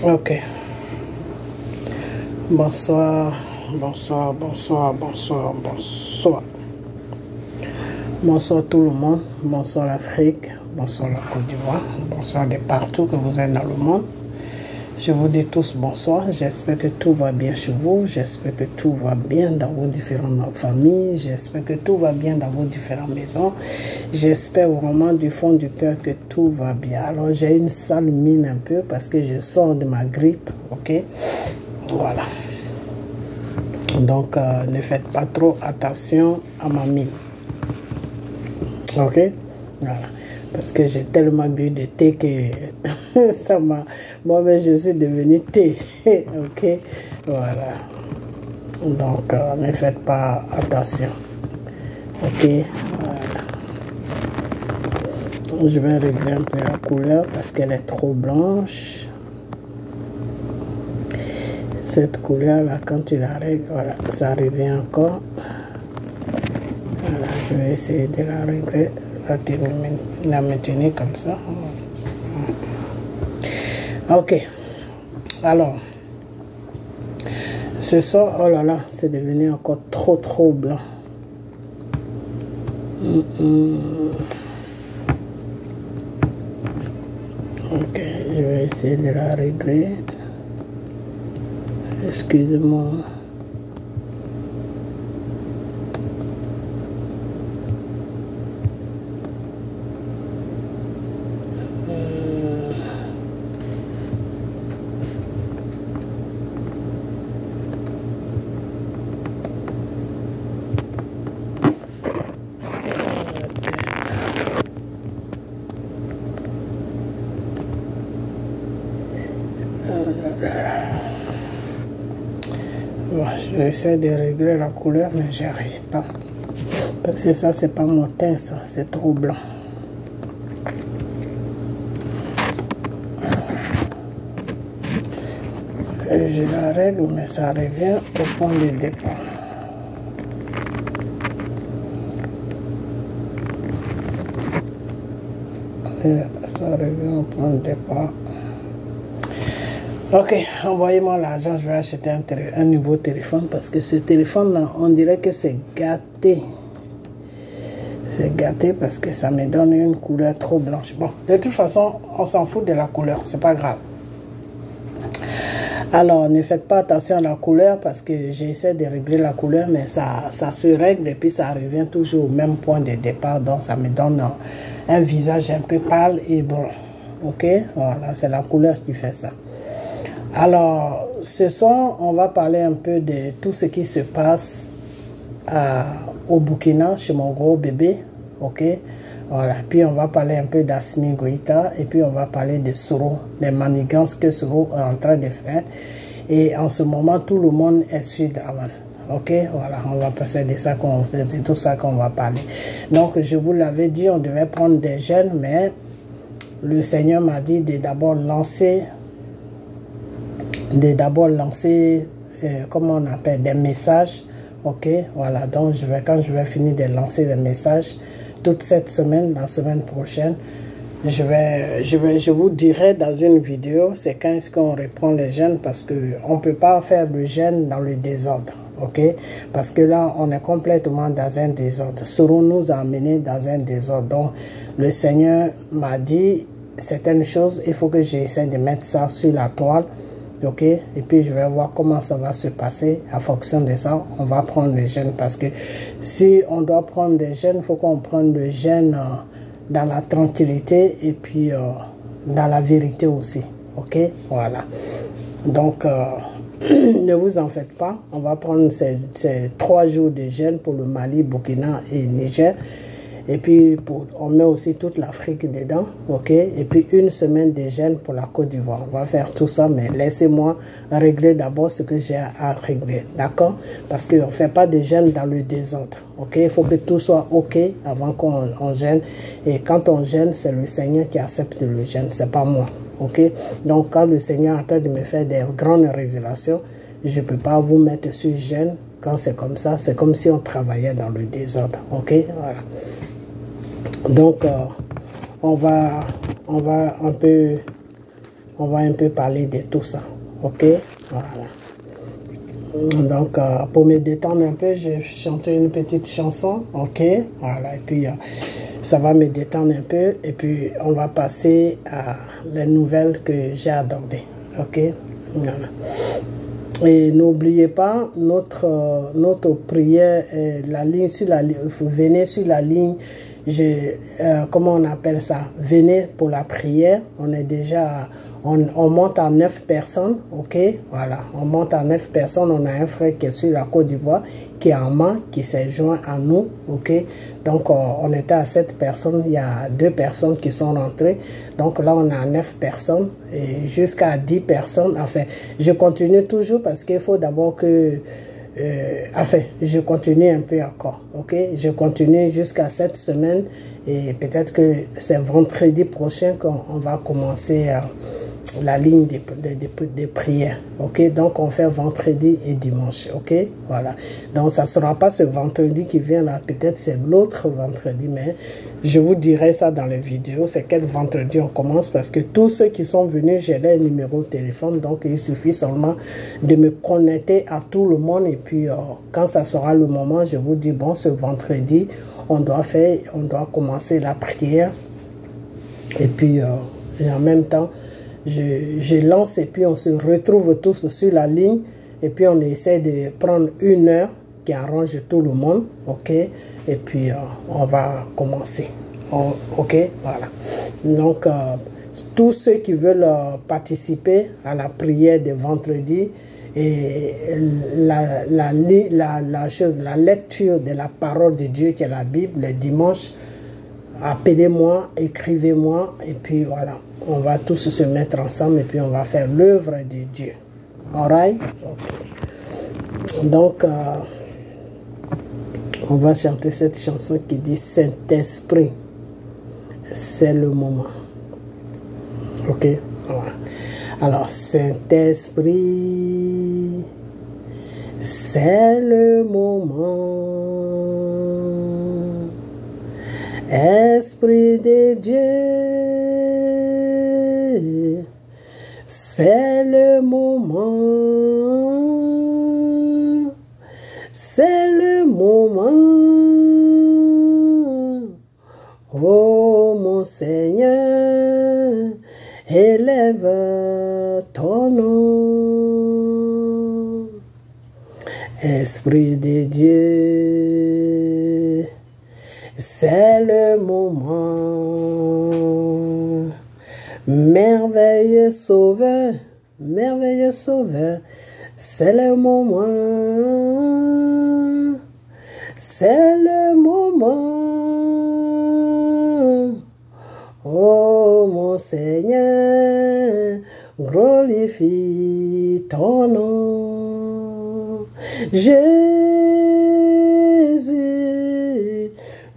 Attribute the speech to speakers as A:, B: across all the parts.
A: Ok. Bonsoir, bonsoir, bonsoir, bonsoir, bonsoir. Bonsoir tout le monde, bonsoir l'Afrique, bonsoir la Côte d'Ivoire, bonsoir de partout que vous êtes dans le monde. Je vous dis tous bonsoir, j'espère que tout va bien chez vous, j'espère que tout va bien dans vos différentes familles, j'espère que tout va bien dans vos différentes maisons, j'espère vraiment du fond du cœur que tout va bien. Alors j'ai une sale mine un peu parce que je sors de ma grippe, ok? Voilà. Donc ne faites pas trop attention à ma mine. Ok, voilà, parce que j'ai tellement bu de thé que ça m'a, moi-même je suis devenu thé. Ok, voilà, donc ne faites pas attention. Ok, voilà. Je vais régler un peu la couleur parce qu'elle est trop blanche. Cette couleur là, quand tu la règles, voilà, ça revient encore. Voilà, je vais essayer de la régler, la maintenir comme ça. Ok. Alors, ce soir, oh là là, c'est devenu encore trop blanc. Ok, je vais essayer de la régler. Excusez-moi. J'essaie de régler la couleur, mais j'y arrive pas. Parce que ça, c'est pas mon teint, ça, c'est trop blanc. Et je la règle, mais ça revient au point de départ. Et ça revient au point de départ. Ok, envoyez-moi l'argent, je vais acheter un nouveau téléphone parce que ce téléphone-là, on dirait que c'est gâté. C'est gâté parce que ça me donne une couleur trop blanche. Bon, de toute façon, on s'en fout de la couleur, c'est pas grave. Alors, ne faites pas attention à la couleur parce que j'essaie de régler la couleur, mais ça se règle et puis ça revient toujours au même point de départ. Donc, ça me donne un visage un peu pâle et brun. Ok, voilà, c'est la couleur qui fait ça. Alors, ce soir, on va parler un peu de tout ce qui se passe au Burkina, chez mon gros bébé, ok? Voilà, puis on va parler un peu d'Assimi Goïta, et puis on va parler de Soro, des manigances que Soro est en train de faire. Et en ce moment, tout le monde est sur Draman, ok? Voilà, on va passer de ça, c'est tout ça qu'on va parler. Donc, je vous l'avais dit, on devait prendre des jeunes, mais le Seigneur m'a dit de d'abord lancer... comment on appelle, des messages, ok, voilà, donc quand je vais finir de lancer des messages, toute cette semaine, la semaine prochaine, je vous dirai dans une vidéo, c'est quand est-ce qu'on reprend les jeunes, parce qu'on ne peut pas faire le jeûne dans le désordre, ok, parce que là, on est complètement dans un désordre, Soro nous a amené dans un désordre, donc le Seigneur m'a dit certaines choses, il faut que j'essaie de mettre ça sur la toile. Ok, et puis je vais voir comment ça va se passer. En fonction de ça, on va prendre les jeunes, parce que si on doit prendre des jeunes, il faut qu'on prenne le jeûne dans la tranquillité et puis dans la vérité aussi. Ok, voilà. Donc ne vous en faites pas, on va prendre ces 3 jours de jeûne pour le Mali, Burkina et Niger. Et puis, on met aussi toute l'Afrique dedans, ok? Et puis, 1 semaine de jeûne pour la Côte d'Ivoire. On va faire tout ça, mais laissez-moi régler d'abord ce que j'ai à régler, d'accord? Parce qu'on ne fait pas de jeûne dans le désordre, ok? Il faut que tout soit ok avant qu'on jeûne. Et quand on jeûne, c'est le Seigneur qui accepte le jeûne, c'est pas moi, ok? Donc, quand le Seigneur est en train de me faire des grandes révélations, je ne peux pas vous mettre sur jeûne. Quand c'est comme ça, c'est comme si on travaillait dans le désordre, ok? Voilà. Donc, on va un peu on va un peu parler de tout ça. Ok, voilà. Donc, pour me détendre un peu, je chanté une petite chanson. Ok, voilà. Et puis, ça va me détendre un peu. Et puis, on va passer à les nouvelles que j'ai abordées. Ok, voilà. Et n'oubliez pas, notre prière, la ligne sur la ligne, venez sur la ligne, comment on appelle ça? Venez pour la prière. On est déjà, on monte à 9 personnes, ok? Voilà, on monte à 9 personnes. On a un frère qui est sur la Côte d'Ivoire, qui est en main, qui s'est joint à nous, ok? Donc, on était à 7 personnes. Il y a 2 personnes qui sont rentrées. Donc là, on a 9 personnes et jusqu'à 10 personnes. Enfin, je continue toujours parce qu'il faut d'abord que... enfin, je continue un peu encore, ok? Je continue jusqu'à cette semaine et peut-être que c'est vendredi prochain qu'on va commencer la ligne des prières, ok? Donc, on fait vendredi et dimanche, ok? Voilà. Donc, ça ne sera pas ce vendredi qui vient là, peut-être c'est l'autre vendredi, mais je vous dirai ça dans les vidéos, c'est quel vendredi on commence parce que tous ceux qui sont venus, j'ai leur numéro de téléphone, donc il suffit seulement de me connecter à tout le monde et puis quand ça sera le moment, je vous dis, bon, ce vendredi, on doit commencer la prière et puis en même temps, je lance et puis on se retrouve tous sur la ligne et puis on essaie de prendre une heure qui arrange tout le monde, ok? Et puis on va commencer, ok? Voilà. Donc tous ceux qui veulent participer à la prière de vendredi et la lecture de la parole de Dieu qui est la Bible le dimanche, appelez-moi, écrivez-moi et puis voilà, on va tous se mettre ensemble et puis on va faire l'œuvre de Dieu. Alright? Okay. Donc, on va chanter cette chanson qui dit Saint-Esprit, c'est le moment. Ok? Voilà. Alors, Saint-Esprit, c'est le moment. Esprit de Dieu, c'est le moment, c'est le moment. Oh mon Seigneur, élève ton nom. Esprit de Dieu, c'est le moment. Merveilleux Sauveur, c'est le moment. C'est le moment. Oh mon Seigneur, glorifie ton nom. Jésus,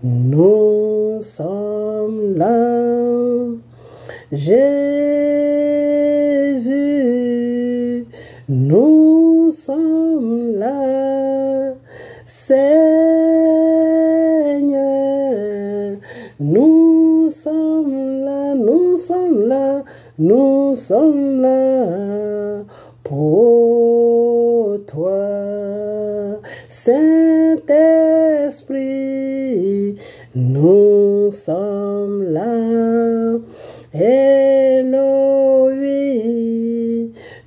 A: nous sommes là. Jésus, nous sommes là. Seigneur, nous sommes là, nous sommes là, nous sommes là pour toi. Saint-Esprit, nous sommes là. Elohim,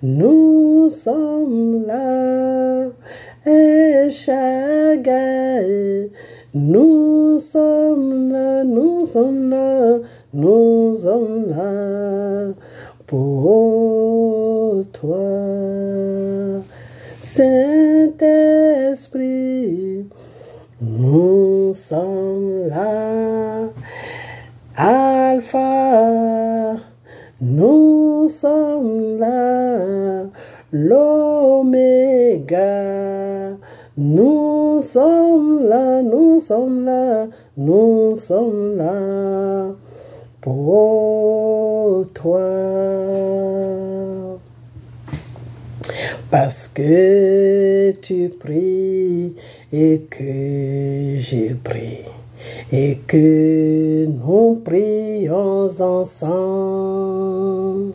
A: nous sommes là. Et Shaddai, nous sommes là, nous sommes là, nous sommes là pour toi. Saint-Esprit, nous sommes là. Alpha, nous sommes là. L'Oméga, nous sommes là, nous sommes là, nous sommes là pour toi. Parce que tu pries et que j'ai prié et que nous prions ensemble.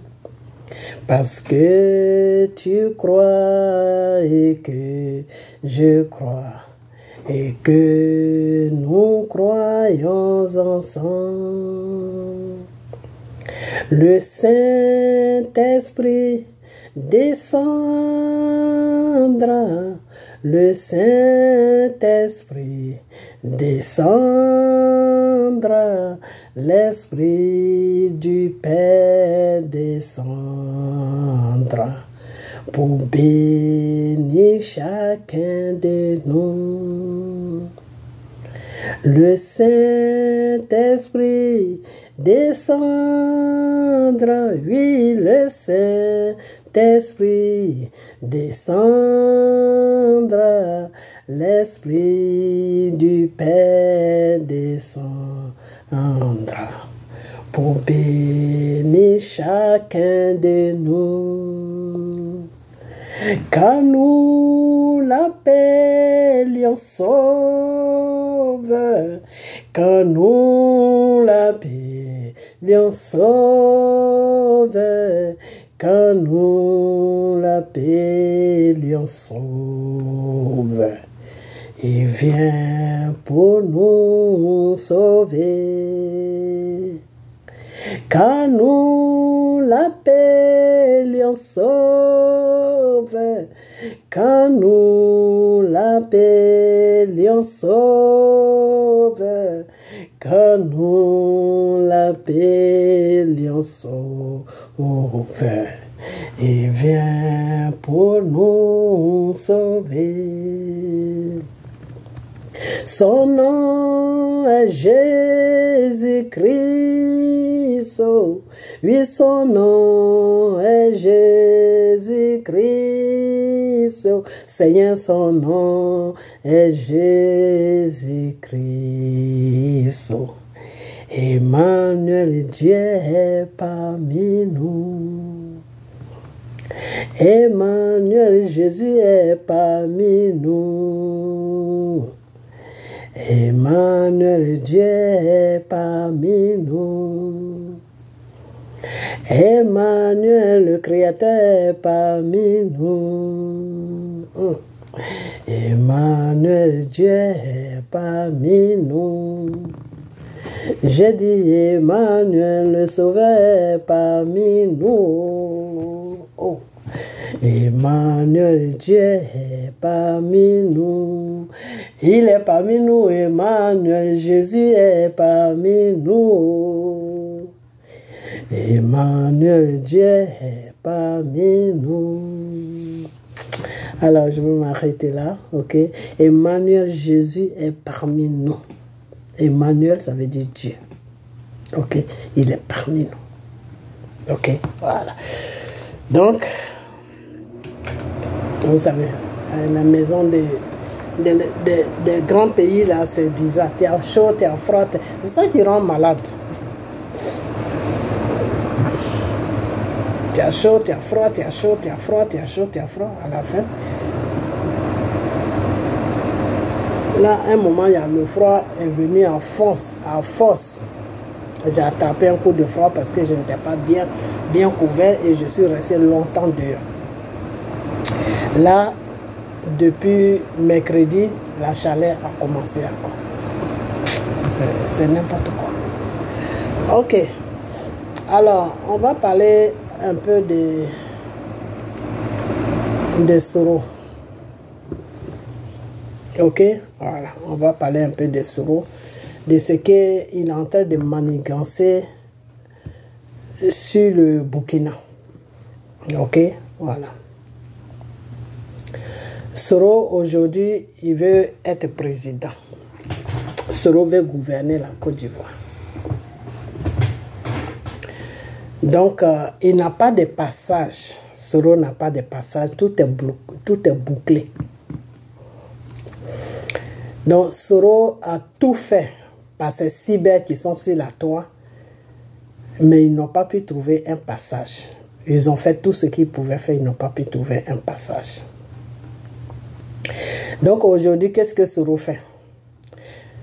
A: Parce que tu crois et que je crois et que nous croyons ensemble. Le Saint-Esprit descendra, le Saint-Esprit descendra, l'Esprit du Père descendra pour bénir chacun de nous. Le Saint-Esprit descendra, oui, le Saint-Esprit descendra, l'Esprit du Père descendra pour bénir chacun de nous. Car nous l'appelions Sauveur, car nous l'appelions Sauveur, car nous l'appelions Sauveur. Il vient pour nous sauver. Car nous l'appelions Sauveur, car nous l'appelions Sauveur, car nous l'appelions Sauveur. Il vient pour nous sauver. Son nom est Jésus-Christ, oui, son nom est Jésus-Christ, Seigneur, son nom est Jésus-Christ. Emmanuel, Dieu est parmi nous. Emmanuel, Jésus est parmi nous. Emmanuel, Dieu est parmi nous. Emmanuel, le Créateur est parmi nous. Emmanuel, Dieu est parmi nous. J'ai dit Emmanuel, le Sauveur est parmi nous. Oh. Emmanuel, Dieu est parmi nous. Il est parmi nous, Emmanuel, Jésus est parmi nous. Emmanuel, Dieu est parmi nous. Alors, je vais m'arrêter là, ok? Emmanuel, Jésus est parmi nous. Emmanuel, ça veut dire Dieu. Ok? Il est parmi nous. Ok? Voilà. Donc, vous savez, la maison des grands pays, là, c'est bizarre. Tu as chaud, tu as froid. C'est ça qui rend malade. Tu as chaud, tu as froid, tu as chaud, tu as froid, tu as chaud, tu as froid. À la fin, là, à un moment, il y a le froid est venu à force. J'ai attrapé un coup de froid parce que je n'étais pas bien couvert et je suis resté longtemps dehors. Là, depuis mercredi, la chaleur a commencé encore. C'est n'importe quoi. Ok. Alors, on va parler un peu de Soro. Ok, voilà, on va parler un peu de Soro, de ce qu'il est en train de manigancer sur le Burkina. Ok, voilà. Soro, aujourd'hui, il veut être président. Soro veut gouverner la Côte d'Ivoire. Donc, il n'a pas de passage. Soro n'a pas de passage. Tout est bouclé. Donc, Soro a tout fait par ces cyber qui sont sur la toit, mais ils n'ont pas pu trouver un passage. Ils ont fait tout ce qu'ils pouvaient faire, ils n'ont pas pu trouver un passage. Donc, aujourd'hui, qu'est-ce que Soro fait?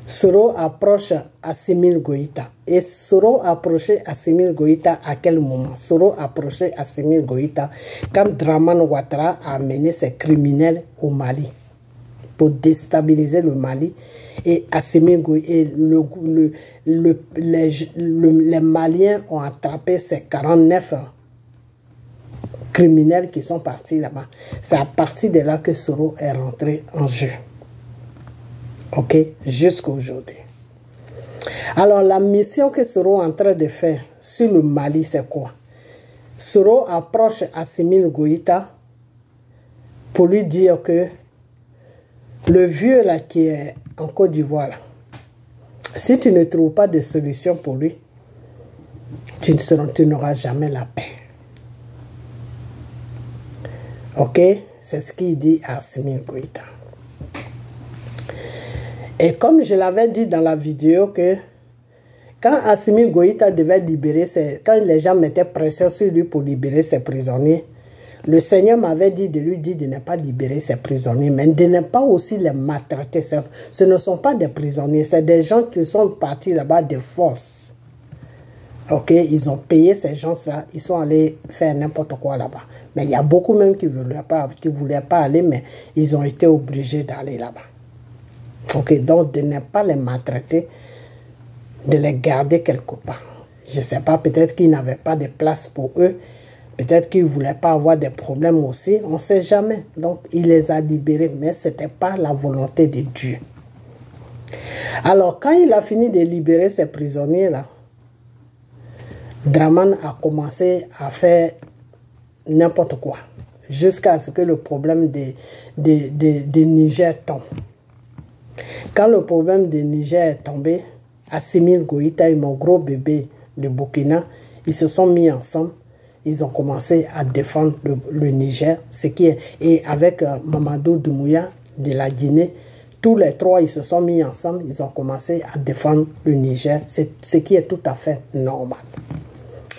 A: Soro approche Assimi Goïta. Et Soro approchait Assimi Goïta à quel moment? Soro approchait Assimi Goïta quand Dramane Ouattara a amené ses criminels au Mali pour déstabiliser le Mali. Et Assimi Goïta, les Maliens ont attrapé ces 49 criminels qui sont partis là-bas. C'est à partir de là que Soro est rentré en jeu. Ok, jusqu'à aujourd'hui. Alors, la mission que Soro est en train de faire sur le Mali, c'est quoi? Soro approche Assimi Goïta pour lui dire que le vieux là qui est en Côte d'Ivoire, si tu ne trouves pas de solution pour lui, tu n'auras jamais la paix. Ok, c'est ce qu'il dit à Assimi Goïta. Et comme je l'avais dit dans la vidéo que quand Assimi Goïta devait libérer quand les gens mettaient pression sur lui pour libérer ses prisonniers, le Seigneur m'avait dit de lui dire de ne pas libérer ses prisonniers, mais de ne pas aussi les maltraiter. Ce ne sont pas des prisonniers, c'est des gens qui sont partis là-bas de force. Ok, ils ont payé ces gens-là, ils sont allés faire n'importe quoi là-bas. Mais il y a beaucoup même qui ne voulaient pas aller, mais ils ont été obligés d'aller là-bas. Ok, donc de ne pas les maltraiter, de les garder quelque part. Je ne sais pas, peut-être qu'ils n'avaient pas de place pour eux, peut-être qu'ils ne voulaient pas avoir des problèmes aussi, on ne sait jamais. Donc il les a libérés, mais ce n'était pas la volonté de Dieu. Alors quand il a fini de libérer ces prisonniers-là, Dramane a commencé à faire n'importe quoi, jusqu'à ce que le problème de Niger tombe. Quand le problème de Niger est tombé, Assimi Goïta et mon gros bébé de Burkina, ils se sont mis ensemble. Ils ont commencé à défendre le Niger. Et avec Mamadou Doumbouya de la Guinée, tous les trois, ils se sont mis ensemble. Ils ont commencé à défendre le Niger. C'est ce qui est tout à fait normal.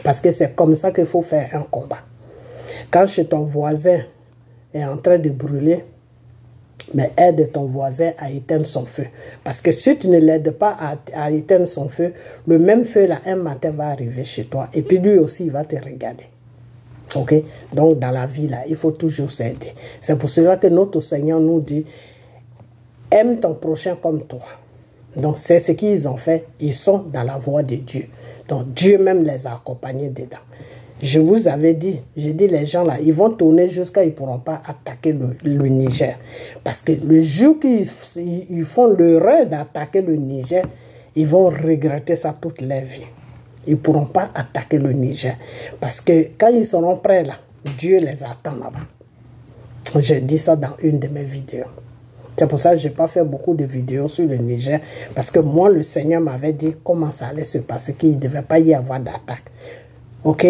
A: Parce que c'est comme ça qu'il faut faire un combat. Quand chez ton voisin est en train de brûler, mais aide ton voisin à éteindre son feu. Parce que si tu ne l'aides pas à éteindre son feu, le même feu là, un matin va arriver chez toi. Et puis lui aussi, il va te regarder. Ok? Donc dans la vie là, il faut toujours s'aider. C'est pour cela que notre Seigneur nous dit, aime ton prochain comme toi. Donc c'est ce qu'ils ont fait. Ils sont dans la voie de Dieu. Donc Dieu même les a accompagnés dedans. Je vous avais dit, j'ai dit les gens là, ils vont tourner jusqu'à ils ne pourront pas attaquer le Niger. Parce que le jour qu'ils font l'erreur d'attaquer le Niger, ils vont regretter ça toute leur vie. Ils ne pourront pas attaquer le Niger. Parce que quand ils seront prêts là, Dieu les attend là-bas. J'ai dit ça dans une de mes vidéos. C'est pour ça que je n'ai pas fait beaucoup de vidéos sur le Niger. Parce que moi, le Seigneur m'avait dit comment ça allait se passer, qu'il ne devait pas y avoir d'attaque. Ok?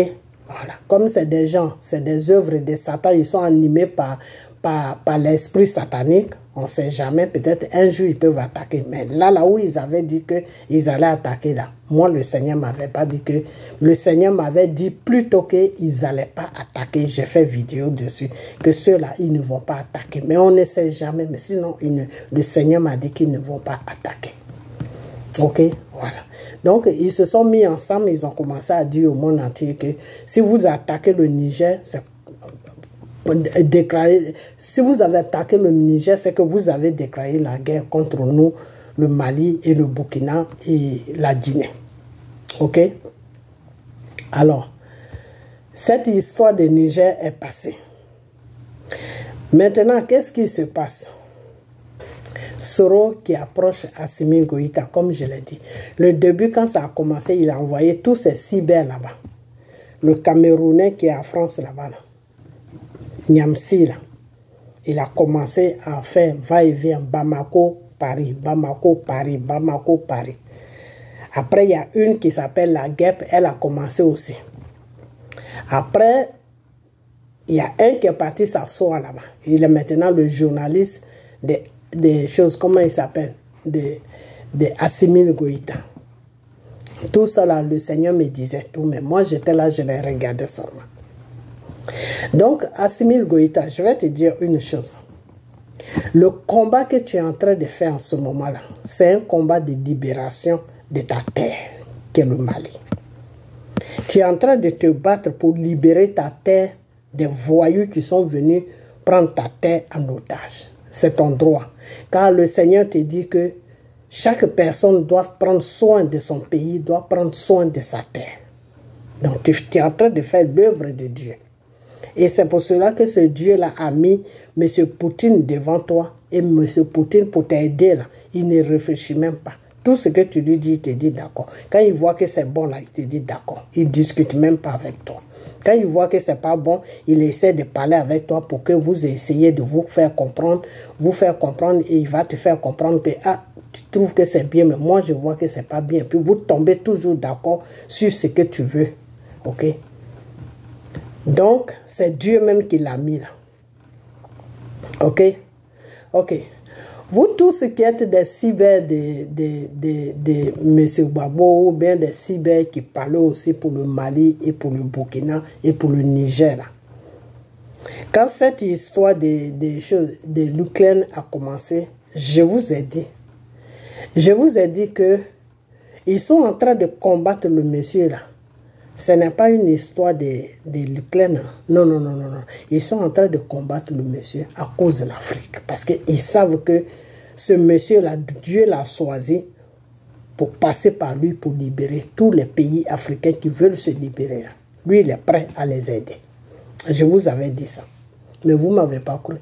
A: Voilà. Comme c'est des gens, c'est des œuvres de Satan, ils sont animés par l'esprit satanique, on ne sait jamais, peut-être un jour ils peuvent attaquer. Mais là où ils avaient dit qu'ils allaient attaquer là, moi le Seigneur m'avait pas dit que, le Seigneur m'avait dit plutôt qu'ils n'allaient pas attaquer. J'ai fait vidéo dessus, que ceux-là, ils ne vont pas attaquer. Mais on ne sait jamais, mais sinon le Seigneur m'a dit qu'ils ne vont pas attaquer. Ok, voilà. Donc, ils se sont mis ensemble, ils ont commencé à dire au monde entier que si vous attaquez le Niger, c'est déclaré. Si vous avez attaqué le Niger, c'est que vous avez déclaré la guerre contre nous, le Mali et le Burkina et la Guinée. Ok? Alors, cette histoire de Niger est passée. Maintenant, qu'est-ce qui se passe? Soro qui approche Assimi Goïta, comme je l'ai dit. Le début, quand ça a commencé, il a envoyé tous ses cyber là-bas. Le Camerounais qui est en France là-bas, là. Niamsi, là. Il a commencé à faire va-et-vient Bamako, Paris, Bamako, Paris, Bamako, Paris. Après, il y a une qui s'appelle la guêpe, elle a commencé aussi. Après, il y a un qui est parti s'asseoir là-bas. Il est maintenant le journaliste des choses, comment il s'appelle, de Assimi Goïta. Tout ça là, le Seigneur me disait tout, mais moi j'étais là, je les regardais seulement. Donc, Assimi Goïta, je vais te dire une chose. Le combat que tu es en train de faire en ce moment-là, c'est un combat de libération de ta terre, qui est le Mali. Tu es en train de te battre pour libérer ta terre des voyous qui sont venus prendre ta terre en otage. C'est ton droit. Car le Seigneur te dit que chaque personne doit prendre soin de son pays, doit prendre soin de sa terre. Donc tu es en train de faire l'œuvre de Dieu. Et c'est pour cela que ce Dieu-là a mis M. Poutine devant toi. Et M. Poutine, pour t'aider, là, il ne réfléchit même pas. Tout ce que tu lui dis, il te dit d'accord. Quand il voit que c'est bon, là, il te dit d'accord. Il ne discute même pas avec toi. Quand il voit que ce n'est pas bon, il essaie de parler avec toi pour que vous essayiez de vous faire comprendre, et il va te faire comprendre que ah, tu trouves que c'est bien, mais moi je vois que ce n'est pas bien. Puis vous tombez toujours d'accord sur ce que tu veux. Ok? Donc, c'est Dieu même qui l'a mis là. Ok? Ok. Vous tous qui êtes des cyber de M. Babo, ou bien des cyber qui parlent aussi pour le Mali et pour le Burkina et pour le Niger. Là. Quand cette histoire de l'Ukraine a commencé, je vous ai dit que ils sont en train de combattre le monsieur là. Ce n'est pas une histoire de l'Ukraine. Non, non, non, non, non. Ils sont en train de combattre le monsieur à cause de l'Afrique. Parce qu'ils savent que ce monsieur-là, Dieu l'a choisi pour passer par lui pour libérer tous les pays africains qui veulent se libérer. Lui, il est prêt à les aider. Je vous avais dit ça. Mais vous ne m'avez pas cru.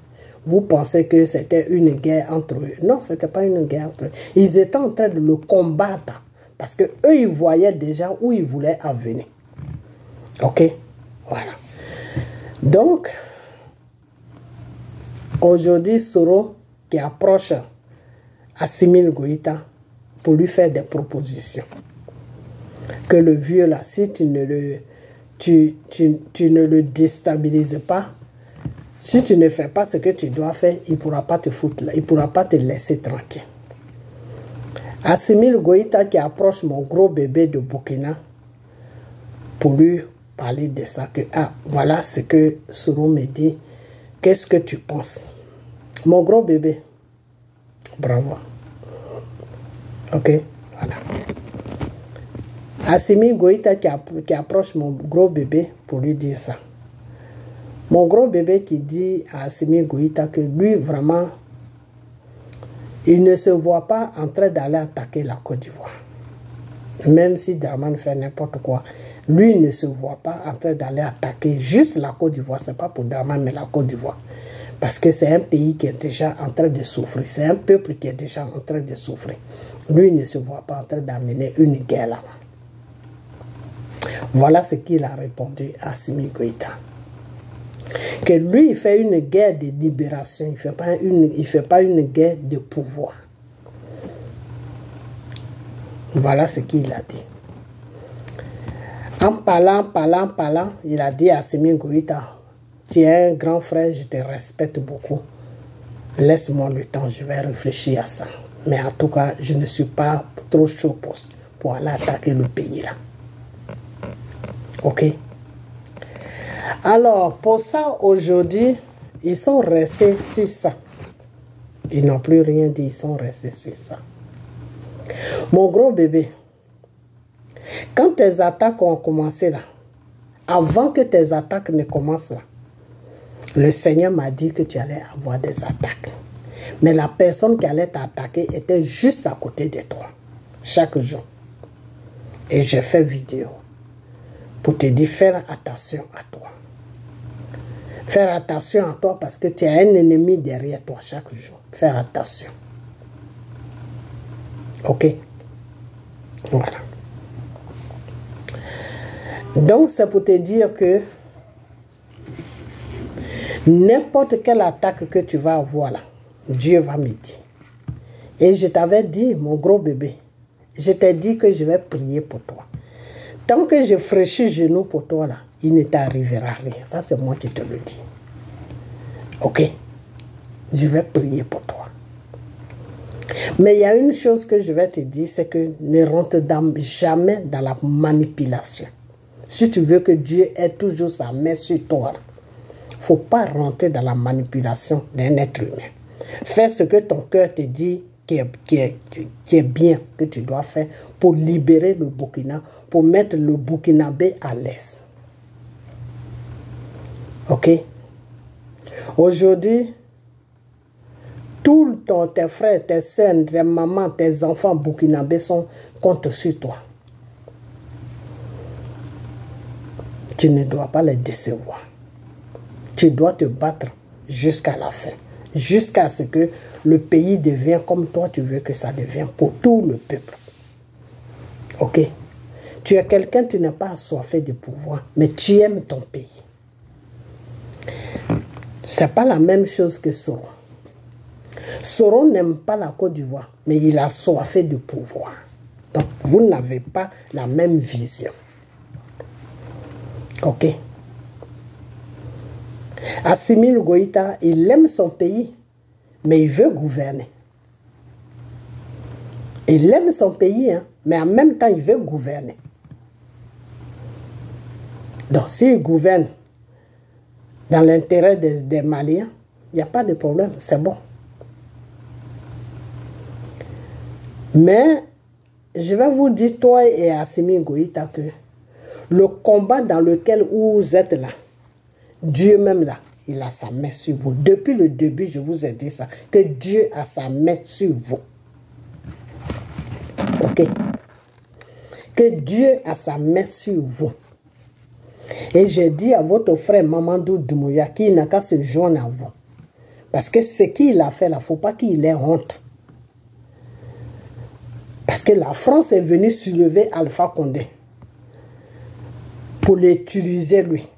A: Vous pensez que c'était une guerre entre eux. Non, ce n'était pas une guerre entre eux. Ils étaient en train de le combattre. Parce qu'eux, ils voyaient déjà où ils voulaient en venir. Ok, voilà. Donc, aujourd'hui, Soro qui approche Assimi Goïta pour lui faire des propositions. Que le vieux là, si tu ne le déstabilises pas, si tu ne fais pas ce que tu dois faire, il ne pourra pas te foutre là, il ne pourra pas te laisser tranquille. Assimi Goïta qui approche mon gros bébé de Burkina pour lui parler de ça, que ah, voilà ce que Soro me dit, qu'est-ce que tu penses? Mon gros bébé, bravo. Ok, voilà. Assimi Goïta qui approche mon gros bébé pour lui dire ça. Mon gros bébé qui dit à Assimi Goïta que lui, vraiment, il ne se voit pas en train d'aller attaquer la Côte d'Ivoire. Même si Dramane fait n'importe quoi, lui il ne se voit pas en train d'aller attaquer juste la Côte d'Ivoire. Ce n'est pas pour Dramane, mais la Côte d'Ivoire. Parce que c'est un pays qui est déjà en train de souffrir. C'est un peuple qui est déjà en train de souffrir. Lui il ne se voit pas en train d'amener une guerre là-bas. Voilà ce qu'il a répondu à Assimi Goïta. Que lui, il fait une guerre de libération. Il ne fait pas une guerre de pouvoir. Voilà ce qu'il a dit. En parlant, il a dit à Assimi Goïta, tu es un grand frère, je te respecte beaucoup. Laisse-moi le temps, je vais réfléchir à ça. Mais en tout cas, je ne suis pas trop chaud pour aller attaquer le pays là. Ok? Alors, pour ça, aujourd'hui, ils sont restés sur ça. Ils n'ont plus rien dit, ils sont restés sur ça. Mon gros bébé, quand tes attaques ont commencé là, avant que tes attaques ne commencent là, le Seigneur m'a dit que tu allais avoir des attaques. Mais la personne qui allait t'attaquer était juste à côté de toi, chaque jour. Et j'ai fait vidéo pour te dire faire attention à toi. Faire attention à toi parce que tu as un ennemi derrière toi chaque jour. Faire attention. Ok? Voilà. Donc, c'est pour te dire que n'importe quelle attaque que tu vas avoir là, Dieu va m'aider. Et je t'avais dit, mon gros bébé, je t'ai dit que je vais prier pour toi. Tant que je fraîchis genoux pour toi là, il ne t'arrivera rien. Ça, c'est moi qui te le dis. Ok? Je vais prier pour toi. Mais il y a une chose que je vais te dire, c'est que ne rentre jamais dans la manipulation. Si tu veux que Dieu ait toujours sa main sur toi, il ne faut pas rentrer dans la manipulation d'un être humain. Fais ce que ton cœur te dit qui est bien, que tu dois faire pour libérer le Burkina, pour mettre le Burkinabé à l'aise. Ok? Aujourd'hui, tous tes frères, tes soeurs, tes mamans, tes enfants burkinabés comptent sur toi. Tu ne dois pas les décevoir. Tu dois te battre jusqu'à la fin. Jusqu'à ce que le pays devienne comme toi tu veux que ça devienne pour tout le peuple. Ok? Tu es quelqu'un, tu n'es pas assoiffé de pouvoir, mais tu aimes ton pays. Ce n'est pas la même chose que Soro. Soro n'aime pas la Côte d'Ivoire, mais il a soifé de pouvoir. Donc, vous n'avez pas la même vision. Ok? Assimi Goïta, il aime son pays, mais il veut gouverner. Il aime son pays, hein, mais en même temps, il veut gouverner. Donc, s'il gouverne dans l'intérêt des Maliens, il n'y a pas de problème, c'est bon. Mais, je vais vous dire, toi et Assimi Goïta, que le combat dans lequel vous êtes là, Dieu même là, il a sa main sur vous. Depuis le début, je vous ai dit ça, que Dieu a sa main sur vous. Ok? Que Dieu a sa main sur vous. Et j'ai dit à votre frère Mamadou Doumbouya qu'il n'a qu'à se joindre à vous. Parce que ce qu'il a fait là, il ne faut pas qu'il ait honte. Parce que la France est venue soulever Alpha Condé pour l'utiliser lui.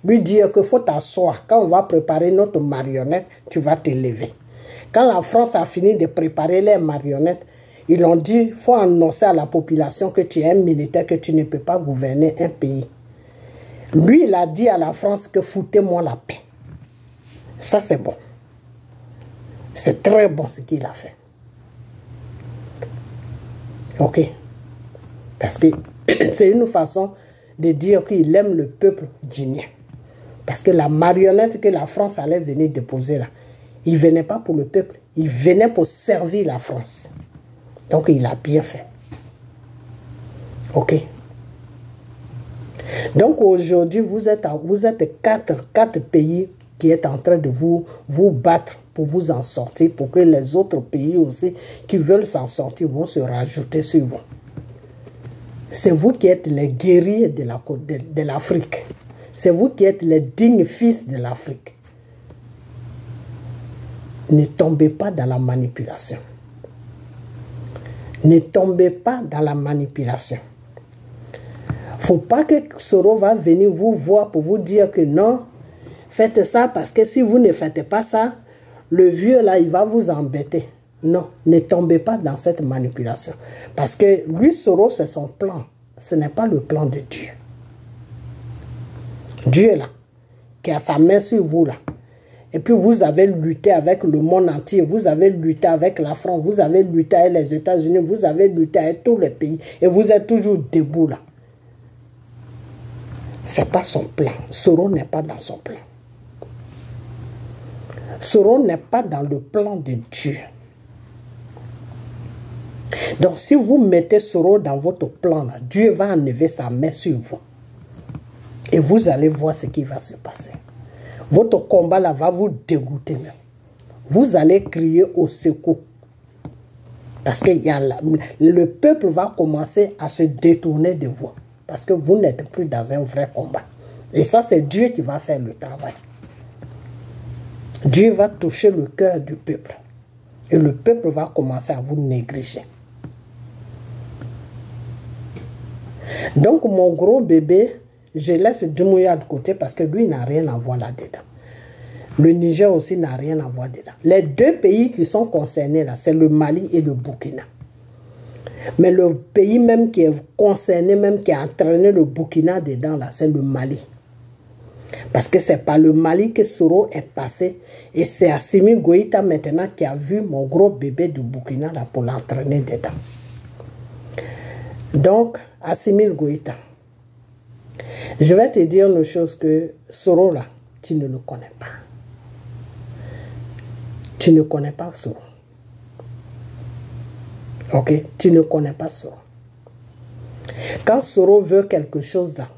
A: Lui dire qu'il faut t'asseoir. Quand on va préparer notre marionnette, tu vas te lever. Quand la France a fini de préparer les marionnettes, ils ont dit, il faut annoncer à la population que tu es un militaire, que tu ne peux pas gouverner un pays. Lui, il a dit à la France que foutez-moi la paix. Ça, c'est bon. C'est très bon ce qu'il a fait. Ok? Parce que c'est une façon de dire qu'il aime le peuple guinéen. Parce que la marionnette que la France allait venir déposer là, il ne venait pas pour le peuple, il venait pour servir la France. Donc il a bien fait. Ok? Donc aujourd'hui, vous êtes quatre pays qui est en train de vous battre pour vous en sortir, pour que les autres pays aussi qui veulent s'en sortir vont se rajouter sur vous. C'est vous qui êtes les guerriers de l'Afrique. C'est vous qui êtes les dignes fils de l'Afrique. Ne tombez pas dans la manipulation. Ne tombez pas dans la manipulation. Il ne faut pas que Soro va venir vous voir pour vous dire que non, faites ça parce que si vous ne faites pas ça, le vieux là, il va vous embêter. Non, ne tombez pas dans cette manipulation. Parce que lui, Soro, c'est son plan. Ce n'est pas le plan de Dieu. Dieu là, qui a sa main sur vous là. Et puis vous avez lutté avec le monde entier, vous avez lutté avec la France, vous avez lutté avec les États-Unis, vous avez lutté avec tous les pays. Et vous êtes toujours debout là. Ce n'est pas son plan. Soro n'est pas dans son plan. Soro n'est pas dans le plan de Dieu. Donc si vous mettez Soro dans votre plan là, Dieu va enlever sa main sur vous. Et vous allez voir ce qui va se passer. Votre combat là va vous dégoûter même. Vous allez crier au secours. Parce que le peuple va commencer à se détourner de vous. Parce que vous n'êtes plus dans un vrai combat. Et ça, c'est Dieu qui va faire le travail. Dieu va toucher le cœur du peuple. Et le peuple va commencer à vous négliger. Donc, mon gros bébé, je laisse Doumbouya de côté parce que lui n'a rien à voir là-dedans. Le Niger aussi n'a rien à voir dedans. Les deux pays qui sont concernés là, c'est le Mali et le Burkina. Mais le pays même qui est concerné, même qui a entraîné le Burkina dedans là, c'est le Mali. Parce que c'est par le Mali que Soro est passé. Et c'est Assimi Goïta maintenant qui a vu mon gros bébé du Burkina là pour l'entraîner dedans. Donc, Assimi Goïta, je vais te dire une chose que Soro là, tu ne le connais pas. Tu ne connais pas Soro. Ok? Tu ne connais pas Soro. Quand Soro veut quelque chose là,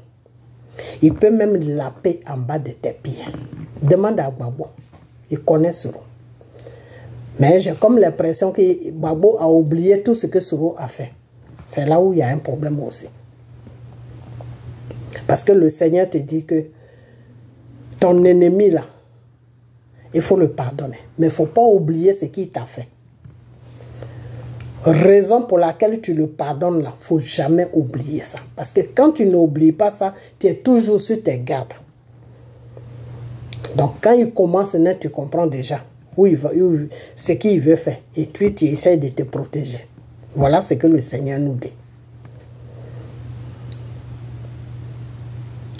A: il peut même laper en bas de tes pieds. Demande à Gbagbo. Il connaît Soro. Mais j'ai comme l'impression que Gbagbo a oublié tout ce que Soro a fait. C'est là où il y a un problème aussi. Parce que le Seigneur te dit que ton ennemi là, il faut le pardonner. Mais il ne faut pas oublier ce qu'il t'a fait. Raison pour laquelle tu le pardonnes là, il ne faut jamais oublier ça. Parce que quand tu n'oublies pas ça, tu es toujours sur tes gardes. Donc quand il commence, tu comprends déjà ce qu'il veut faire. Et puis tu essaies de te protéger. Voilà ce que le Seigneur nous dit.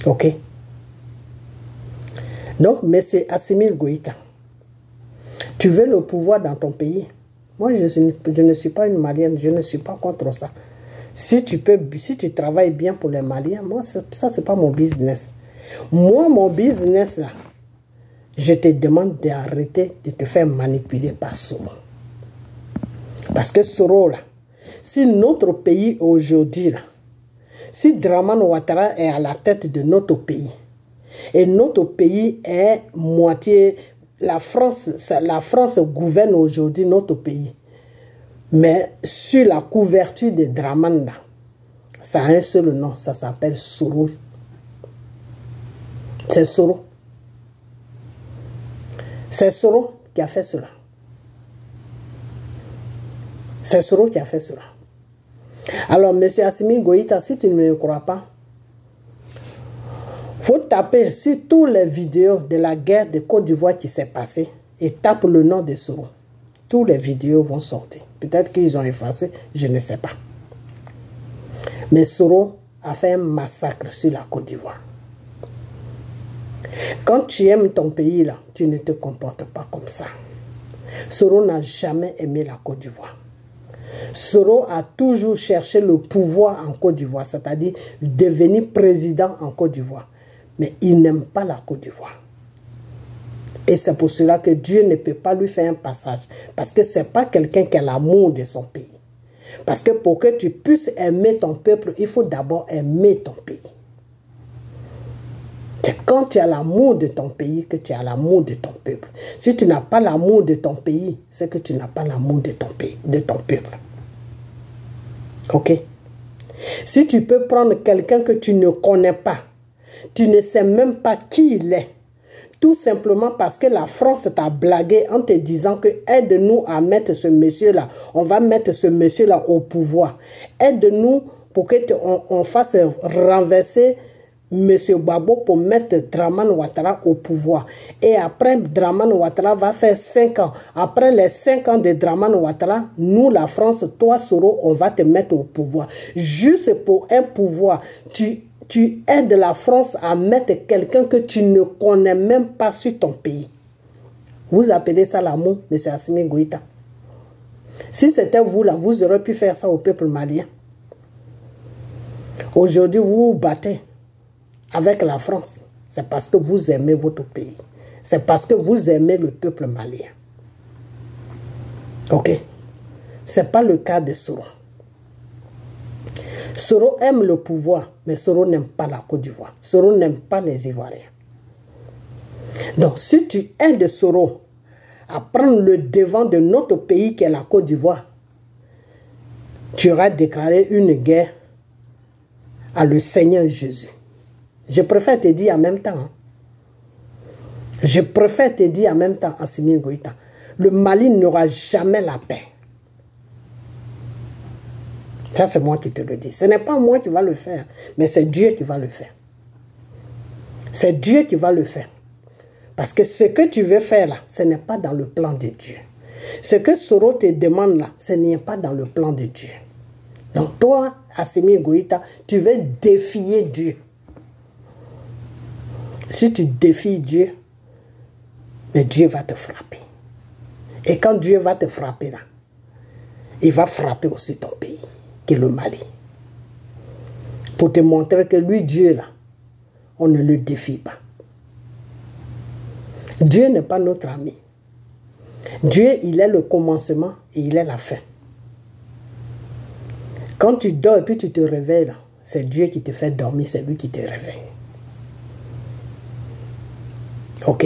A: Ok? Donc, M. Assimi Goïta, tu veux le pouvoir dans ton pays? Moi, je ne suis pas une Malienne, je ne suis pas contre ça. Si tu travailles bien pour les Maliens, moi, ça, c'est pas mon business. Moi, mon business, là, je te demande d'arrêter de te faire manipuler par Soro. Parce que Soro, là, si notre pays aujourd'hui, là, si Dramane Ouattara est à la tête de notre pays, et notre pays est moitié... La France gouverne aujourd'hui notre pays. Mais sur la couverture de Dramane, ça a un seul nom, ça s'appelle Soro. C'est Soro. C'est Soro qui a fait cela. C'est Soro qui a fait cela. Alors, M. Assimi Goïta, si tu ne me crois pas, il faut taper sur toutes les vidéos de la guerre de Côte d'Ivoire qui s'est passée et tape le nom de Soro. Toutes les vidéos vont sortir. Peut-être qu'ils ont effacé, je ne sais pas. Mais Soro a fait un massacre sur la Côte d'Ivoire. Quand tu aimes ton pays, là, tu ne te comportes pas comme ça. Soro n'a jamais aimé la Côte d'Ivoire. Soro a toujours cherché le pouvoir en Côte d'Ivoire, c'est-à-dire devenir président en Côte d'Ivoire. Mais il n'aime pas la Côte d'Ivoire. Et c'est pour cela que Dieu ne peut pas lui faire un passage. Parce que ce n'est pas quelqu'un qui a l'amour de son pays. Parce que pour que tu puisses aimer ton peuple, il faut d'abord aimer ton pays. C'est quand tu as l'amour de ton pays que tu as l'amour de ton peuple. Si tu n'as pas l'amour de ton pays, c'est que tu n'as pas l'amour de ton pays, de ton peuple. Ok? Si tu peux prendre quelqu'un que tu ne connais pas, tu ne sais même pas qui il est, tout simplement parce que la France t'a blagué en te disant que aide-nous à mettre ce monsieur-là, on va mettre ce monsieur-là au pouvoir. Aide-nous pour qu'on fasse renverser M. Gbagbo pour mettre Dramane Ouattara au pouvoir. Et après, Dramane Ouattara va faire 5 ans. Après les 5 ans de Dramane Ouattara, nous, la France, toi, Soro, on va te mettre au pouvoir. Juste pour un pouvoir, tu aides la France à mettre quelqu'un que tu ne connais même pas sur ton pays. Vous appelez ça l'amour, M. Assimi Goïta. Si c'était vous là, vous auriez pu faire ça au peuple malien. Aujourd'hui, vous vous battez avec la France. C'est parce que vous aimez votre pays. C'est parce que vous aimez le peuple malien. Ok? Ce n'est pas le cas de Soro. Soro aime le pouvoir, mais Soro n'aime pas la Côte d'Ivoire. Soro n'aime pas les Ivoiriens. Donc, si tu aides Soro à prendre le devant de notre pays qui est la Côte d'Ivoire, tu auras déclaré une guerre à le Seigneur Jésus. Je préfère te dire en même temps. Hein. Je préfère te dire en même temps, Assimi Goïta, le Mali n'aura jamais la paix. Ça, c'est moi qui te le dis. Ce n'est pas moi qui va le faire, mais c'est Dieu qui va le faire. C'est Dieu qui va le faire. Parce que ce que tu veux faire là, ce n'est pas dans le plan de Dieu. Ce que Soro te demande là, ce n'est pas dans le plan de Dieu. Donc toi, Assimi Goïta, tu veux défier Dieu. Si tu défies Dieu, mais Dieu va te frapper. Et quand Dieu va te frapper là, il va frapper aussi ton pays, qui est le Mali. Pour te montrer que lui, Dieu là, on ne le défie pas. Dieu n'est pas notre ami. Dieu, il est le commencement et il est la fin. Quand tu dors et puis tu te réveilles, c'est Dieu qui te fait dormir, c'est lui qui te réveille. Ok?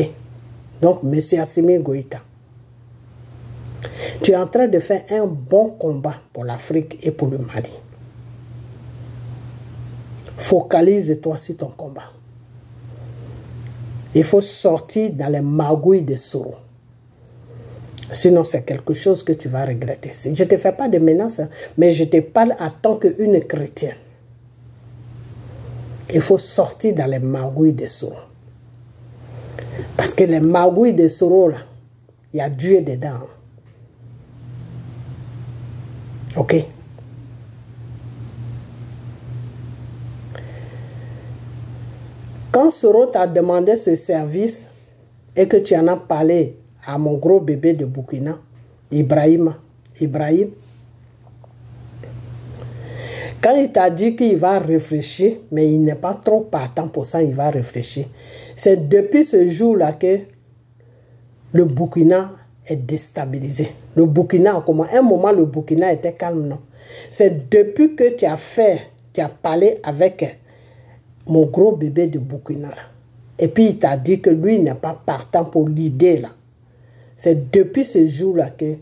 A: Donc, M. Assimi Goïta, tu es en train de faire un bon combat pour l'Afrique et pour le Mali. Focalise-toi sur ton combat. Il faut sortir dans les magouilles de Soro. Sinon, c'est quelque chose que tu vas regretter. Je ne te fais pas de menaces, mais je te parle en tant qu'une chrétienne. Il faut sortir dans les magouilles de Soro. Parce que les magouilles de Soro, là, il y a Dieu dedans. Ok? Quand Soro t'a demandé ce service et que tu en as parlé à mon gros bébé de Burkina, Ibrahim, quand il t'a dit qu'il va réfléchir, mais il n'est pas trop partant pour ça, il va réfléchir. C'est depuis ce jour-là que le Burkina est déstabilisé. Le Burkina a commencé. À un moment, le Burkina était calme, non? C'est depuis que tu as parlé avec mon gros bébé de Burkina. Là. Et puis, il t'a dit que lui n'est pas partant pour l'idée, là. C'est depuis ce jour-là que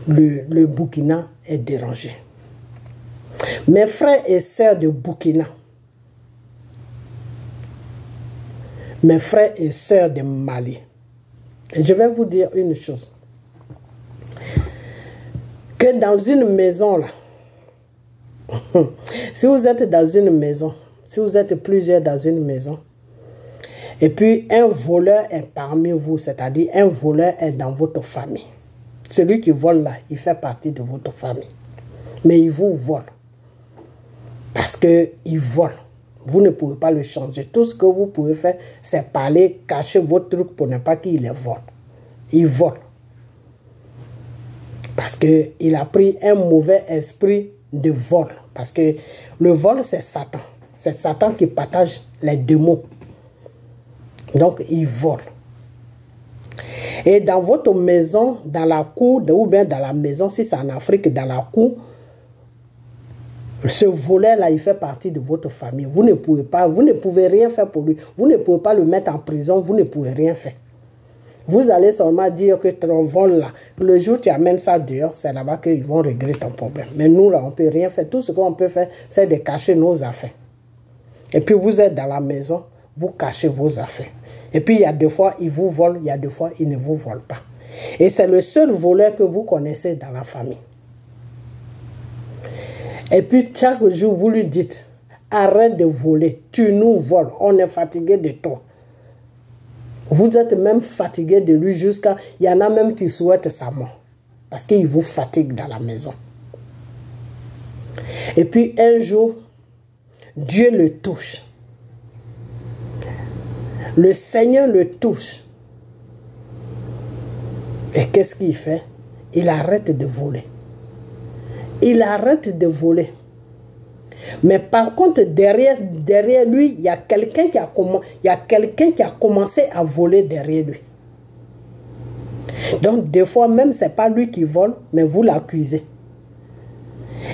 A: le Burkina est dérangé. Mes frères et sœurs de Burkina, mes frères et sœurs de Mali, et je vais vous dire une chose, que dans une maison là, si vous êtes dans une maison, si vous êtes plusieurs dans une maison, et puis un voleur est parmi vous, c'est-à-dire un voleur est dans votre famille. Celui qui vole là, il fait partie de votre famille. Mais il vous vole. Parce qu'il vole. Vous ne pouvez pas le changer. Tout ce que vous pouvez faire, c'est parler, cacher votre truc pour ne pas qu'il les vole. Il vole. Parce qu'il a pris un mauvais esprit de vol. Parce que le vol, c'est Satan. C'est Satan qui partage les démons. Donc, il vole. Et dans votre maison, dans la cour, ou bien dans la maison, si c'est en Afrique, dans la cour, ce voleur-là, il fait partie de votre famille. Vous ne pouvez rien faire pour lui. Vous ne pouvez pas le mettre en prison, vous ne pouvez rien faire. Vous allez seulement dire que ton vol là, le jour où tu amènes ça dehors, c'est là-bas qu'ils vont régler ton problème. Mais nous, là, on ne peut rien faire. Tout ce qu'on peut faire, c'est de cacher nos affaires. Et puis, vous êtes dans la maison, vous cachez vos affaires. Et puis, il y a des fois, ils vous volent, il y a des fois, ils ne vous volent pas. Et c'est le seul voleur que vous connaissez dans la famille. Et puis, chaque jour, vous lui dites, arrête de voler, tu nous voles, on est fatigué de toi. Vous êtes même fatigué de lui jusqu'à... Il y en a même qui souhaitent sa mort. Parce qu'il vous fatigue dans la maison. Et puis, un jour, Dieu le touche. Le Seigneur le touche. Et qu'est-ce qu'il fait? Il arrête de voler. Il arrête de voler. Mais par contre, derrière lui, il y a quelqu'un qui a commencé à voler derrière lui. Donc, des fois, même, ce n'est pas lui qui vole, mais vous l'accusez.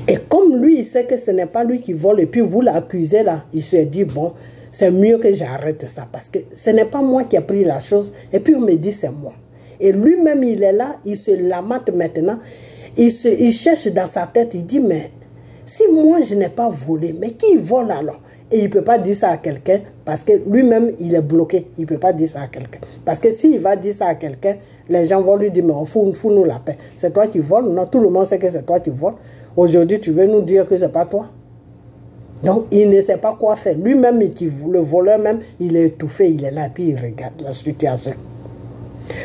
A: Et comme lui, il sait que ce n'est pas lui qui vole, et puis vous l'accusez là, il se dit, bon, c'est mieux que j'arrête ça, parce que ce n'est pas moi qui ai pris la chose, et puis on me dit, c'est moi. Et lui-même, il est là, il se lamate maintenant, il cherche dans sa tête, il dit, mais si moi, je n'ai pas volé, mais qui vole alors? Et il ne peut pas dire ça à quelqu'un, parce que lui-même, il est bloqué. Il ne peut pas dire ça à quelqu'un. Parce que s'il va dire ça à quelqu'un, les gens vont lui dire, mais fous-nous la paix. C'est toi qui voles? Non, tout le monde sait que c'est toi qui voles. Aujourd'hui, tu veux nous dire que ce n'est pas toi? Donc, il ne sait pas quoi faire. Lui-même, le voleur même, il est étouffé, il est là, puis il regarde la situation.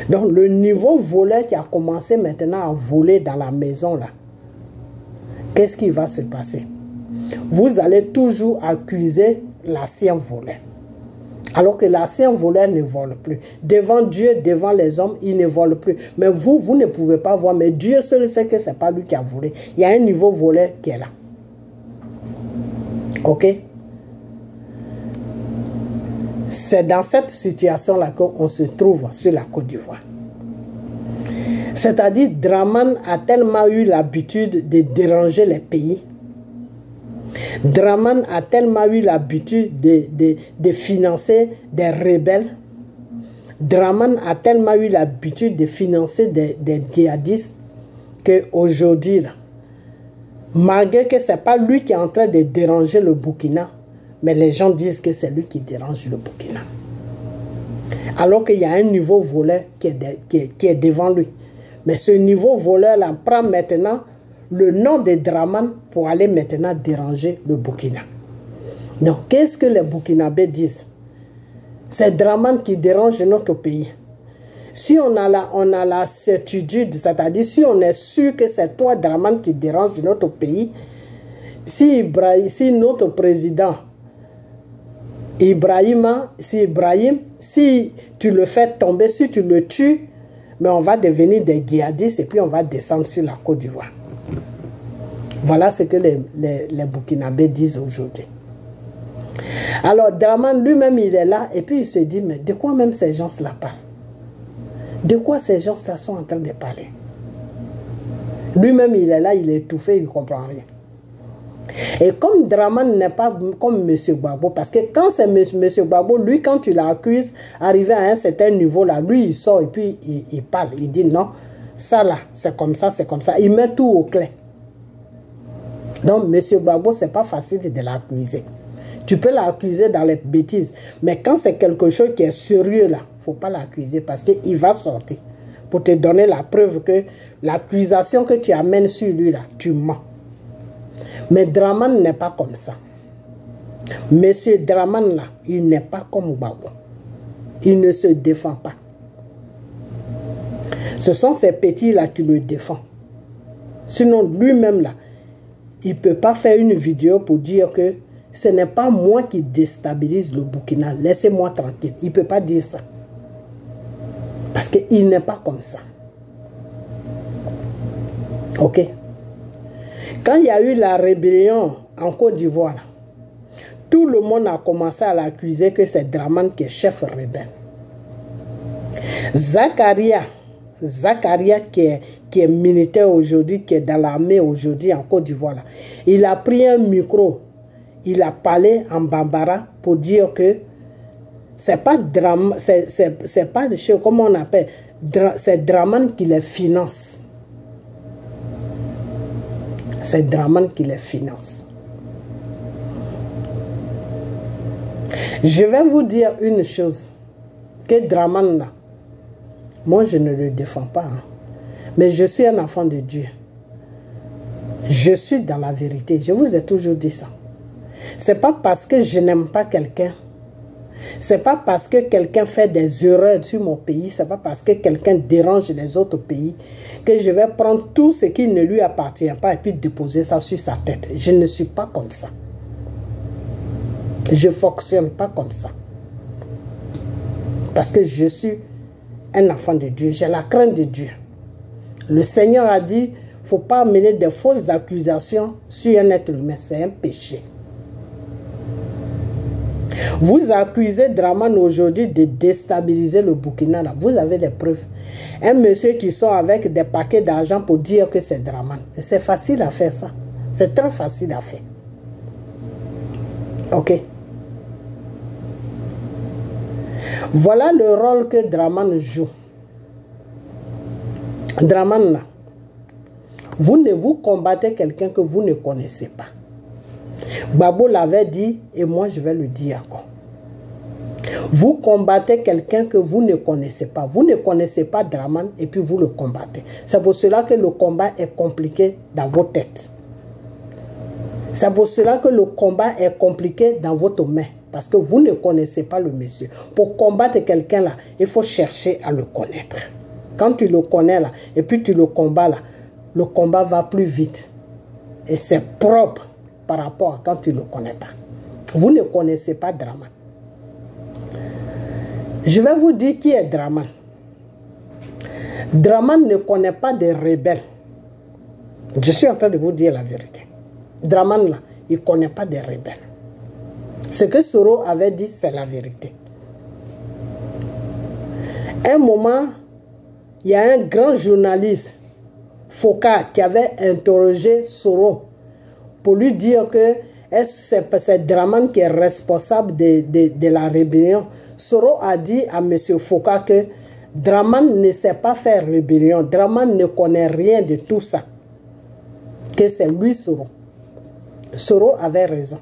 A: Donc, le niveau voleur qui a commencé maintenant à voler dans la maison, là, qu'est-ce qui va se passer? Vous allez toujours accuser l'ancien voleur. Alors que l'ancien voleur ne vole plus. Devant Dieu, devant les hommes, il ne vole plus. Mais vous ne pouvez pas voir. Mais Dieu seul sait que ce n'est pas lui qui a volé. Il y a un niveau voleur qui est là. Ok? C'est dans cette situation-là qu'on se trouve sur la Côte d'Ivoire. C'est-à-dire, Dramane a tellement eu l'habitude de déranger les pays. Dramane a tellement eu l'habitude de financer des rebelles. Dramane a tellement eu l'habitude de financer des djihadistes qu'aujourd'hui, malgré que ce n'est pas lui qui est en train de déranger le Burkina, mais les gens disent que c'est lui qui dérange le Burkina. Alors qu'il y a un niveau voleur qui est devant lui. Mais ce niveau voleur-là prend maintenant le nom de Dramane pour aller maintenant déranger le Burkina. Donc, qu'est-ce que les Burkinabés disent? C'est Dramane qui dérange notre pays. Si on a la certitude, c'est-à-dire si on est sûr que c'est toi, Dramane, qui dérange notre pays, si notre président Ibrahim, si tu le fais tomber, si tu le tues, mais on va devenir des djihadistes et puis on va descendre sur la Côte d'Ivoire. Voilà ce que les Burkinabés disent aujourd'hui. Alors Dramane lui-même il est là et puis il se dit, mais de quoi même ces gens-là parlent? De quoi ces gens-là sont en train de parler? Lui-même il est là, il est étouffé, il ne comprend rien. Et comme Dramane n'est pas comme M. Gbagbo, parce que quand c'est M. Gbagbo, lui, quand tu l'accuses, arrivé à un certain niveau là, lui, il sort et puis il parle. Il dit non, ça là, c'est comme ça, c'est comme ça. Il met tout au clair. Donc, M. Gbagbo, c'est pas facile de l'accuser. Tu peux l'accuser dans les bêtises. Mais quand c'est quelque chose qui est sérieux là, il ne faut pas l'accuser parce qu'il va sortir pour te donner la preuve que l'accusation que tu amènes sur lui là, tu mens. Mais Dramane n'est pas comme ça. Monsieur Dramane là, il n'est pas comme Gbagbo. Il ne se défend pas. Ce sont ces petits là qui le défendent. Sinon lui-même là, il ne peut pas faire une vidéo pour dire que ce n'est pas moi qui déstabilise le Burkina. Laissez-moi tranquille. Il ne peut pas dire ça. Parce qu'il n'est pas comme ça. Ok? Quand il y a eu la rébellion en Côte d'Ivoire, tout le monde a commencé à l'accuser que c'est Dramane qui est chef rebelle. Zakaria qui est militaire aujourd'hui, qui est dans l'armée aujourd'hui en Côte d'Ivoire, il a pris un micro, il a parlé en bambara pour dire que c'est pas Dramane, c'est pas comment on appelle, c'est Dramane qui les finance. C'est Dramane qui les finance. Je vais vous dire une chose, que Dramane là, moi je ne le défends pas, hein, mais je suis un enfant de Dieu. Je suis dans la vérité, je vous ai toujours dit ça. C'est pas parce que je n'aime pas quelqu'un, c'est pas parce que quelqu'un fait des erreurs sur mon pays, c'est pas parce que quelqu'un dérange les autres pays que je vais prendre tout ce qui ne lui appartient pas et puis déposer ça sur sa tête. Je ne suis pas comme ça. Je ne fonctionne pas comme ça. Parce que je suis un enfant de Dieu, j'ai la crainte de Dieu. Le Seigneur a dit, il ne faut pas amener des fausses accusations sur un être humain, c'est un péché. Vous accusez Dramane aujourd'hui de déstabiliser le Burkina. Là. Vous avez des preuves. Un monsieur qui sort avec des paquets d'argent pour dire que c'est Dramane. C'est facile à faire ça. C'est très facile à faire. Ok. Voilà le rôle que Dramane joue. Dramane, là, vous combattez quelqu'un que vous ne connaissez pas. Gbagbo l'avait dit et moi je vais le dire encore. Vous combattez quelqu'un que vous ne connaissez pas. Vous ne connaissez pas Dramane et puis vous le combattez. C'est pour cela que le combat est compliqué dans vos têtes. C'est pour cela que le combat est compliqué dans votre main. Parce que vous ne connaissez pas le monsieur. Pour combattre quelqu'un là, il faut chercher à le connaître. Quand tu le connais là, et puis tu le combats là, le combat va plus vite. Et c'est propre par rapport à quand tu ne le connais pas. Vous ne connaissez pas Dramane. Je vais vous dire qui est Dramane. Dramane ne connaît pas des rebelles. Je suis en train de vous dire la vérité. Dramane là, il ne connaît pas des rebelles. Ce que Soro avait dit, c'est la vérité. un moment, il y a un grand journaliste, Foka, qui avait interrogé Soro pour lui dire que c'est Dramane qui est responsable de la rébellion. Soro a dit à M. Foka que Dramane ne sait pas faire rébellion. Dramane ne connaît rien de tout ça. Que c'est lui, Soro. Soro avait raison.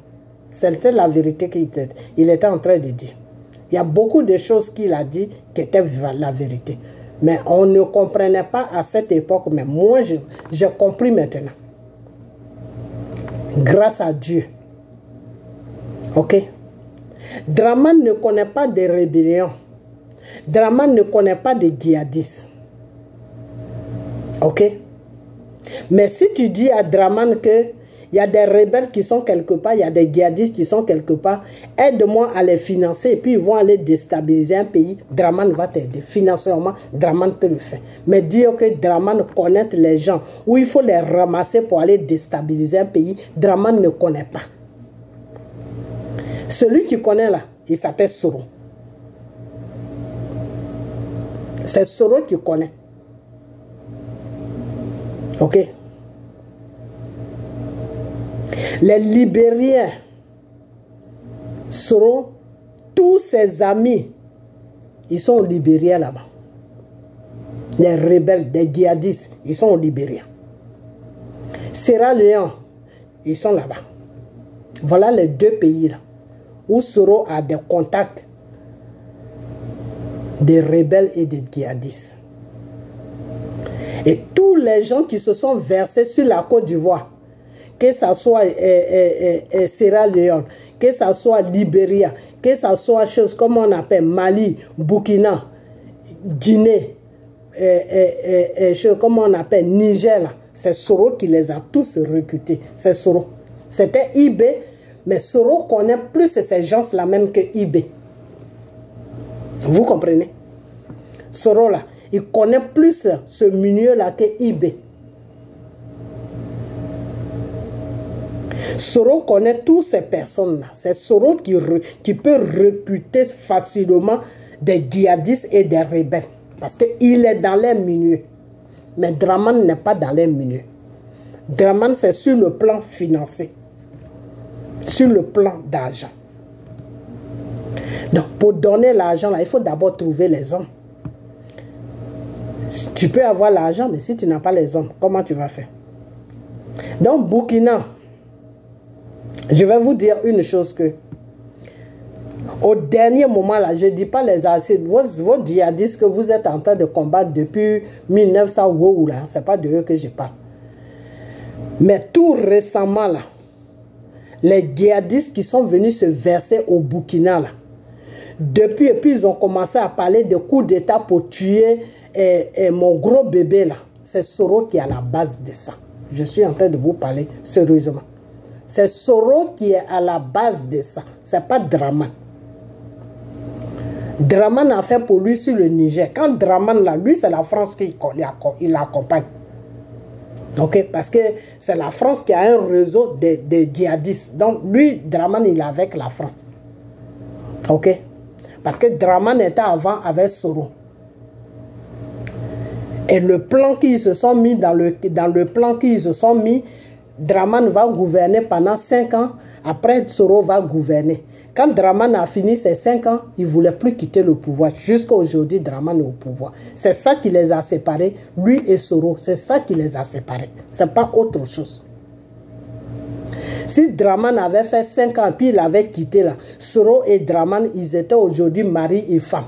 A: C'était la vérité qu'il était en train de dire. Il y a beaucoup de choses qu'il a dit qui étaient la vérité. Mais on ne comprenait pas à cette époque. Mais moi, j'ai compris maintenant. Grâce à Dieu. Ok? Dramane ne connaît pas de rébellion. Dramane ne connaît pas de djihadistes. Ok? Mais si tu dis à Dramane que il y a des rebelles qui sont quelque part, il y a des djihadistes qui sont quelque part, aide-moi à les financer et puis ils vont aller déstabiliser un pays, Dramane va t'aider. Financièrement, Dramane peut le faire. Mais dire que Dramane connaît les gens, où il faut les ramasser pour aller déstabiliser un pays, Dramane ne connaît pas. Celui qui connaît là, il s'appelle Soro. C'est Soro qui connaît. Ok? Les Libériens, Soro, tous ses amis, ils sont au Libéria là-bas. Les rebelles, des djihadistes, ils sont au Libéria. Sierra Leone, ils sont là-bas. Voilà les deux pays là, où Soro a des contacts des rebelles et des djihadistes. Et tous les gens qui se sont versés sur la Côte d'Ivoire, que ce soit Sierra Leone, que ce soit Libéria, que ce soit chose comme on appelle Mali, Burkina, Guinée, comme on appelle Niger, c'est Soro qui les a tous recrutés. C'est Soro. C'était IB, mais Soro connaît plus ces gens-là même que IB. Vous comprenez? Soro là, il connaît plus ce milieu-là que IB. Soro connaît toutes ces personnes-là. C'est Soro qui peut recruter facilement des djihadistes et des rebelles. Parce qu'il est dans les milieux. Mais Dramane n'est pas dans les milieux. Dramane, c'est sur le plan financier. Sur le plan d'argent. Donc, pour donner l'argent, il faut d'abord trouver les hommes. Tu peux avoir l'argent, mais si tu n'as pas les hommes, comment tu vas faire? Donc, Burkina, je vais vous dire une chose que, au dernier moment, là, je ne dis pas les acides, vos djihadistes que vous êtes en train de combattre depuis 1900, ce n'est pas de eux que je parle. Mais tout récemment, là, les djihadistes qui sont venus se verser au Burkina, là, depuis, et puis ils ont commencé à parler de coups d'État pour tuer mon gros bébé, là. C'est Soro qui est à la base de ça. Je suis en train de vous parler sérieusement. C'est Soro qui est à la base de ça. Ce n'est pas Dramane. Dramane a fait pour lui sur le Niger. Quand Dramane, là, lui, c'est la France qui l'accompagne. Ok, parce que c'est la France qui a un réseau de djihadistes. Donc, lui, Dramane, il est avec la France. Ok, parce que Dramane était avant avec Soro. Et le plan qu'ils se sont mis, dans le plan qu'ils se sont mis, Dramane va gouverner pendant 5 ans. Après, Soro va gouverner. Quand Dramane a fini ses 5 ans, il ne voulait plus quitter le pouvoir. Jusqu'à aujourd'hui, Dramane est au pouvoir. C'est ça qui les a séparés, lui et Soro. C'est ça qui les a séparés. Ce n'est pas autre chose. Si Dramane avait fait 5 ans, puis il avait quitté là, Soro et Dramane, ils étaient aujourd'hui mari et femme.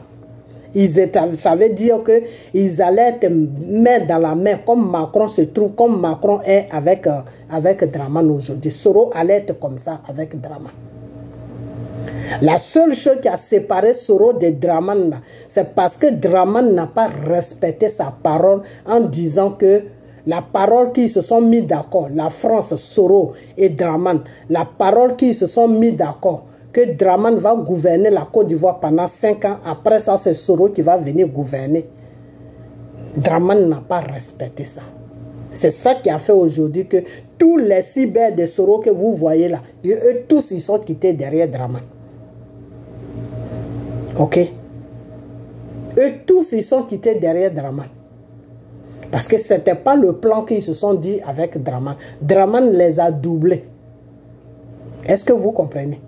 A: Ça veut dire qu'ils allaient être main dans la main, comme Macron se trouve, comme Macron est avec Dramane aujourd'hui. Soro allait être comme ça avec Dramane. La seule chose qui a séparé Soro de Dramane, c'est parce que Dramane n'a pas respecté sa parole en disant que la parole qu'ils se sont mis d'accord, la France, Soro et Dramane, la parole qu'ils se sont mis d'accord, que Dramane va gouverner la Côte d'Ivoire pendant 5 ans. Après ça, c'est Soro qui va venir gouverner. Dramane n'a pas respecté ça. C'est ça qui a fait aujourd'hui que tous les cyber de Soro que vous voyez là, eux tous, ils sont quittés derrière Dramane. Ok? Eux tous, ils sont quittés derrière Draman. Parce que ce n'était pas le plan qu'ils se sont dit avec Draman. Draman les a doublés. Est-ce que vous comprenez?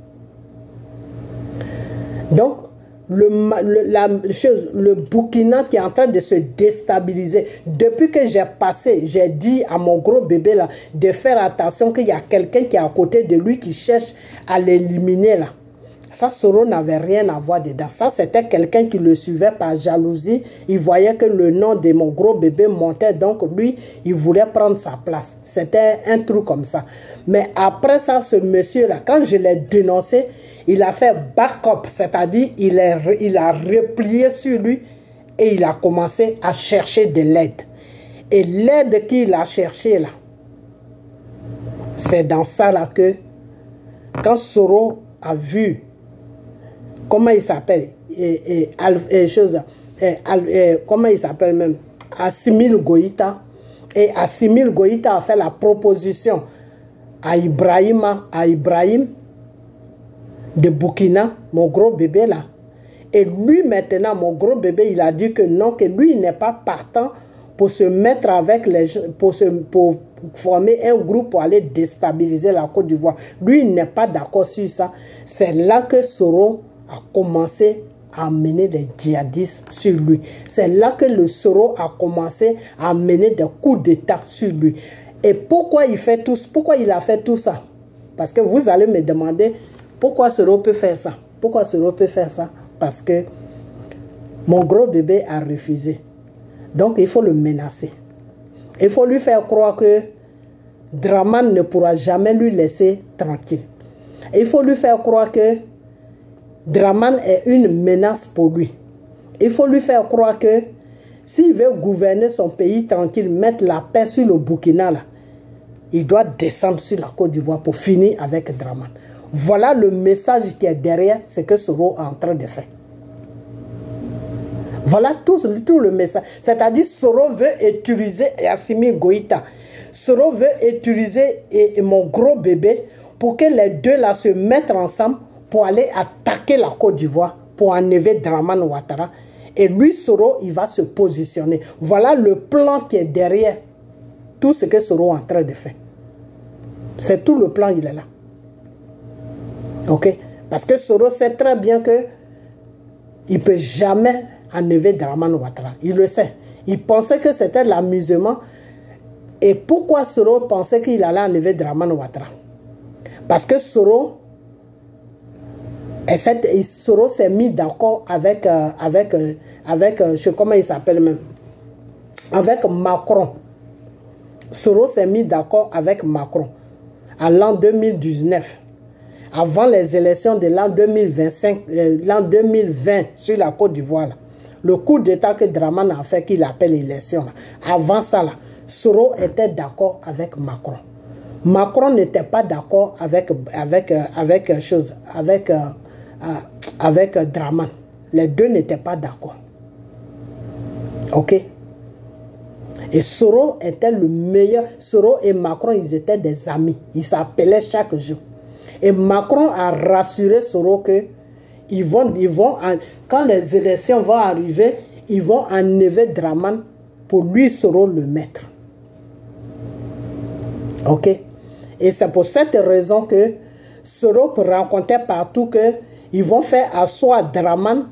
A: Donc, le Burkina qui est en train de se déstabiliser. Depuis que j'ai dit à mon gros bébé là de faire attention qu'il y a quelqu'un qui est à côté de lui qui cherche à l'éliminer là. Ça, Soro n'avait rien à voir dedans. Ça, c'était quelqu'un qui le suivait par jalousie. Il voyait que le nom de mon gros bébé montait. Donc, lui, il voulait prendre sa place. C'était un truc comme ça. Mais après ça, ce monsieur-là, quand je l'ai dénoncé, il a fait back-up. C'est-à-dire, il a replié sur lui et il a commencé à chercher de l'aide. Et l'aide qu'il a cherché là, c'est dans ça là que, quand Soro a vu comment il s'appelle comment il s'appelle même Assimi Goïta, et Assimi Goïta a fait la proposition à Ibrahim de Burkina, mon gros bébé là, et lui maintenant, mon gros bébé, il a dit que non, que lui il n'est pas partant pour se mettre avec les gens, pour former un groupe pour aller déstabiliser la Côte d'Ivoire. Lui il n'est pas d'accord sur ça. C'est là que Soro a commencé à mener des djihadistes sur lui. C'est là que le Soro a commencé à mener des coups d'État sur lui. Et pourquoi il a fait tout ça? Parce que vous allez me demander pourquoi Soro peut faire ça. Pourquoi Soro peut faire ça? Parce que mon gros bébé a refusé. Donc il faut le menacer. Il faut lui faire croire que Draman ne pourra jamais lui laisser tranquille. Il faut lui faire croire que Draman est une menace pour lui. Il faut lui faire croire que s'il veut gouverner son pays tranquille, mettre la paix sur le Burkina, là, il doit descendre sur la Côte d'Ivoire pour finir avec Draman. Voilà le message qui est derrière ce que Soro est en train de faire. Voilà tout le message. C'est-à-dire Soro veut utiliser Assimi Goïta. Soro veut utiliser mon gros bébé pour que les deux là se mettent ensemble pour aller attaquer la Côte d'Ivoire, pour enlever Draman Ouattara. Et lui, Soro, il va se positionner. Voilà le plan qui est derrière tout ce que Soro est en train de faire. C'est tout le plan, il est là. Ok? Parce que Soro sait très bien que il ne peut jamais enlever Draman Ouattara. Il le sait. Il pensait que c'était l'amusement. Et pourquoi Soro pensait qu'il allait enlever Draman Ouattara? Parce que Soro s'est mis d'accord avec comment il s'appelle même, avec Macron. Soro s'est mis d'accord avec Macron en l'an 2019, avant les élections de l'an 2020 sur la Côte d'Ivoire. Le coup d'État que Draman a fait, qu'il appelle élection. Avant ça, là, Soro était d'accord avec Macron. Macron n'était pas d'accord avec Draman. Les deux n'étaient pas d'accord. Ok? Et Soro était le meilleur. Soro et Macron, ils étaient des amis. Ils s'appelaient chaque jour. Et Macron a rassuré Soro que quand les élections vont arriver, ils vont enlever Draman pour lui, Soro, le mettre. Ok? Et c'est pour cette raison que Soro peut raconter partout qu'ils vont faire asseoir Draman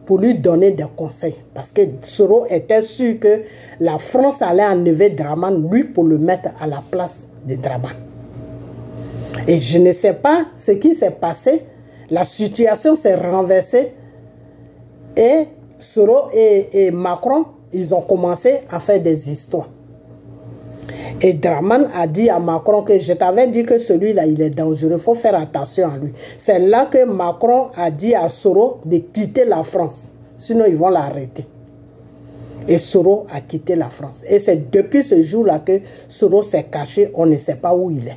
A: pour lui donner des conseils. Parce que Soro était sûr que la France allait enlever Draman, lui, pour le mettre à la place de Draman. Et je ne sais pas ce qui s'est passé. La situation s'est renversée. Et Soro et Macron, ils ont commencé à faire des histoires. Et Draman a dit à Macron que je t'avais dit que celui-là, il est dangereux. Il faut faire attention à lui. C'est là que Macron a dit à Soro de quitter la France. Sinon, ils vont l'arrêter. Et Soro a quitté la France. Et c'est depuis ce jour-là que Soro s'est caché. On ne sait pas où il est.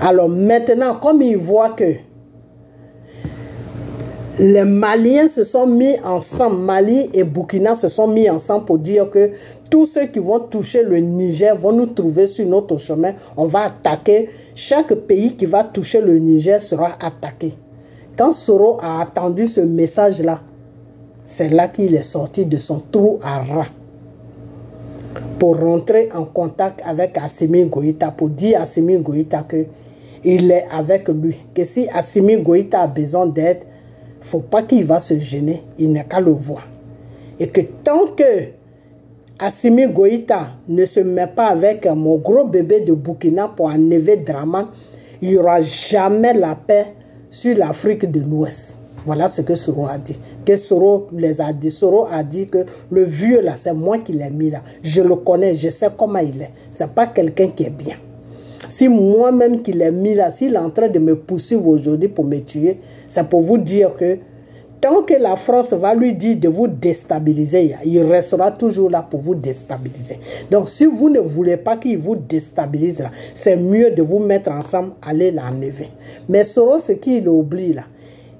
A: Alors maintenant, comme il voit que les Maliens se sont mis ensemble, Mali et Burkina se sont mis ensemble pour dire que tous ceux qui vont toucher le Niger vont nous trouver sur notre chemin. On va attaquer. Chaque pays qui va toucher le Niger sera attaqué. Quand Soro a attendu ce message-là, c'est là qu'il est sorti de son trou à rat pour rentrer en contact avec Assimi Goïta, pour dire à Assimi Goïta qu'il est avec lui. Que si Assimi Goïta a besoin d'aide, il ne faut pas qu'il va se gêner, il n'a qu'à le voir. Et que tant que Assimi Goïta ne se met pas avec mon gros bébé de Burkina pour enlever Dramane, il n'y aura jamais la paix sur l'Afrique de l'Ouest. Voilà ce que Soro a dit. Que Soro les a dit. Soro a dit que le vieux là, c'est moi qui l'ai mis là. Je le connais, je sais comment il est. Ce n'est pas quelqu'un qui est bien. Si moi-même qui l'ai mis là, s'il est en train de me poursuivre aujourd'hui pour me tuer, c'est pour vous dire que tant que la France va lui dire de vous déstabiliser, il restera toujours là pour vous déstabiliser. Donc, si vous ne voulez pas qu'il vous déstabilise là, c'est mieux de vous mettre ensemble, aller l'enlever. Mais Soro, ce qu'il oublie là,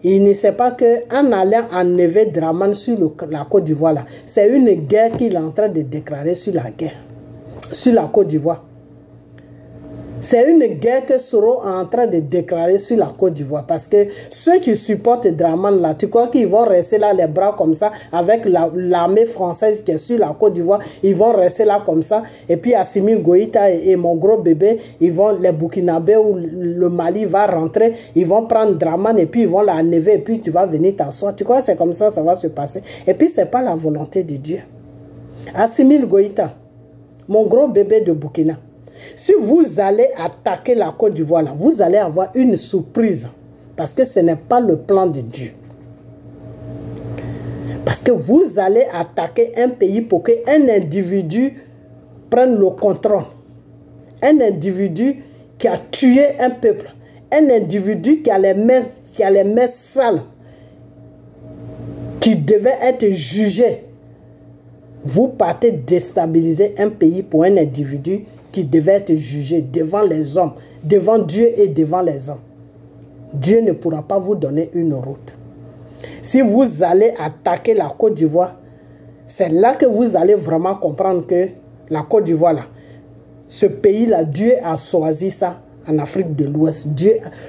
A: il ne sait pas qu'en allant enlever Dramane sur la Côte d'Ivoire là, c'est une guerre qu'il est en train de déclarer sur la Côte d'Ivoire. C'est une guerre que Soro est en train de déclarer sur la Côte d'Ivoire. Parce que ceux qui supportent Dramane là, tu crois qu'ils vont rester là les bras comme ça avec l'armée française qui est sur la Côte d'Ivoire? Ils vont rester là comme ça. Et puis Assimi Goïta et mon gros bébé, les Burkinabés ou le Mali va rentrer. Ils vont prendre Dramane et puis ils vont l'enlever et puis tu vas venir t'asseoir. Tu crois que c'est comme ça ça va se passer? Et puis ce n'est pas la volonté de Dieu. Assimi Goïta, mon gros bébé de Burkina. Si vous allez attaquer la Côte d'Ivoire, vous allez avoir une surprise. Parce que ce n'est pas le plan de Dieu. Parce que vous allez attaquer un pays pour qu'un individu prenne le contrôle. Un individu qui a tué un peuple. Un individu qui a les mains sales. Qui devait être jugé. Vous partez déstabiliser un pays pour un individu qui devait être jugé devant les hommes, devant Dieu et devant les hommes. Dieu ne pourra pas vous donner une route. Si vous allez attaquer la Côte d'Ivoire, c'est là que vous allez vraiment comprendre que la Côte d'Ivoire, là, ce pays-là, Dieu a choisi ça en Afrique de l'Ouest.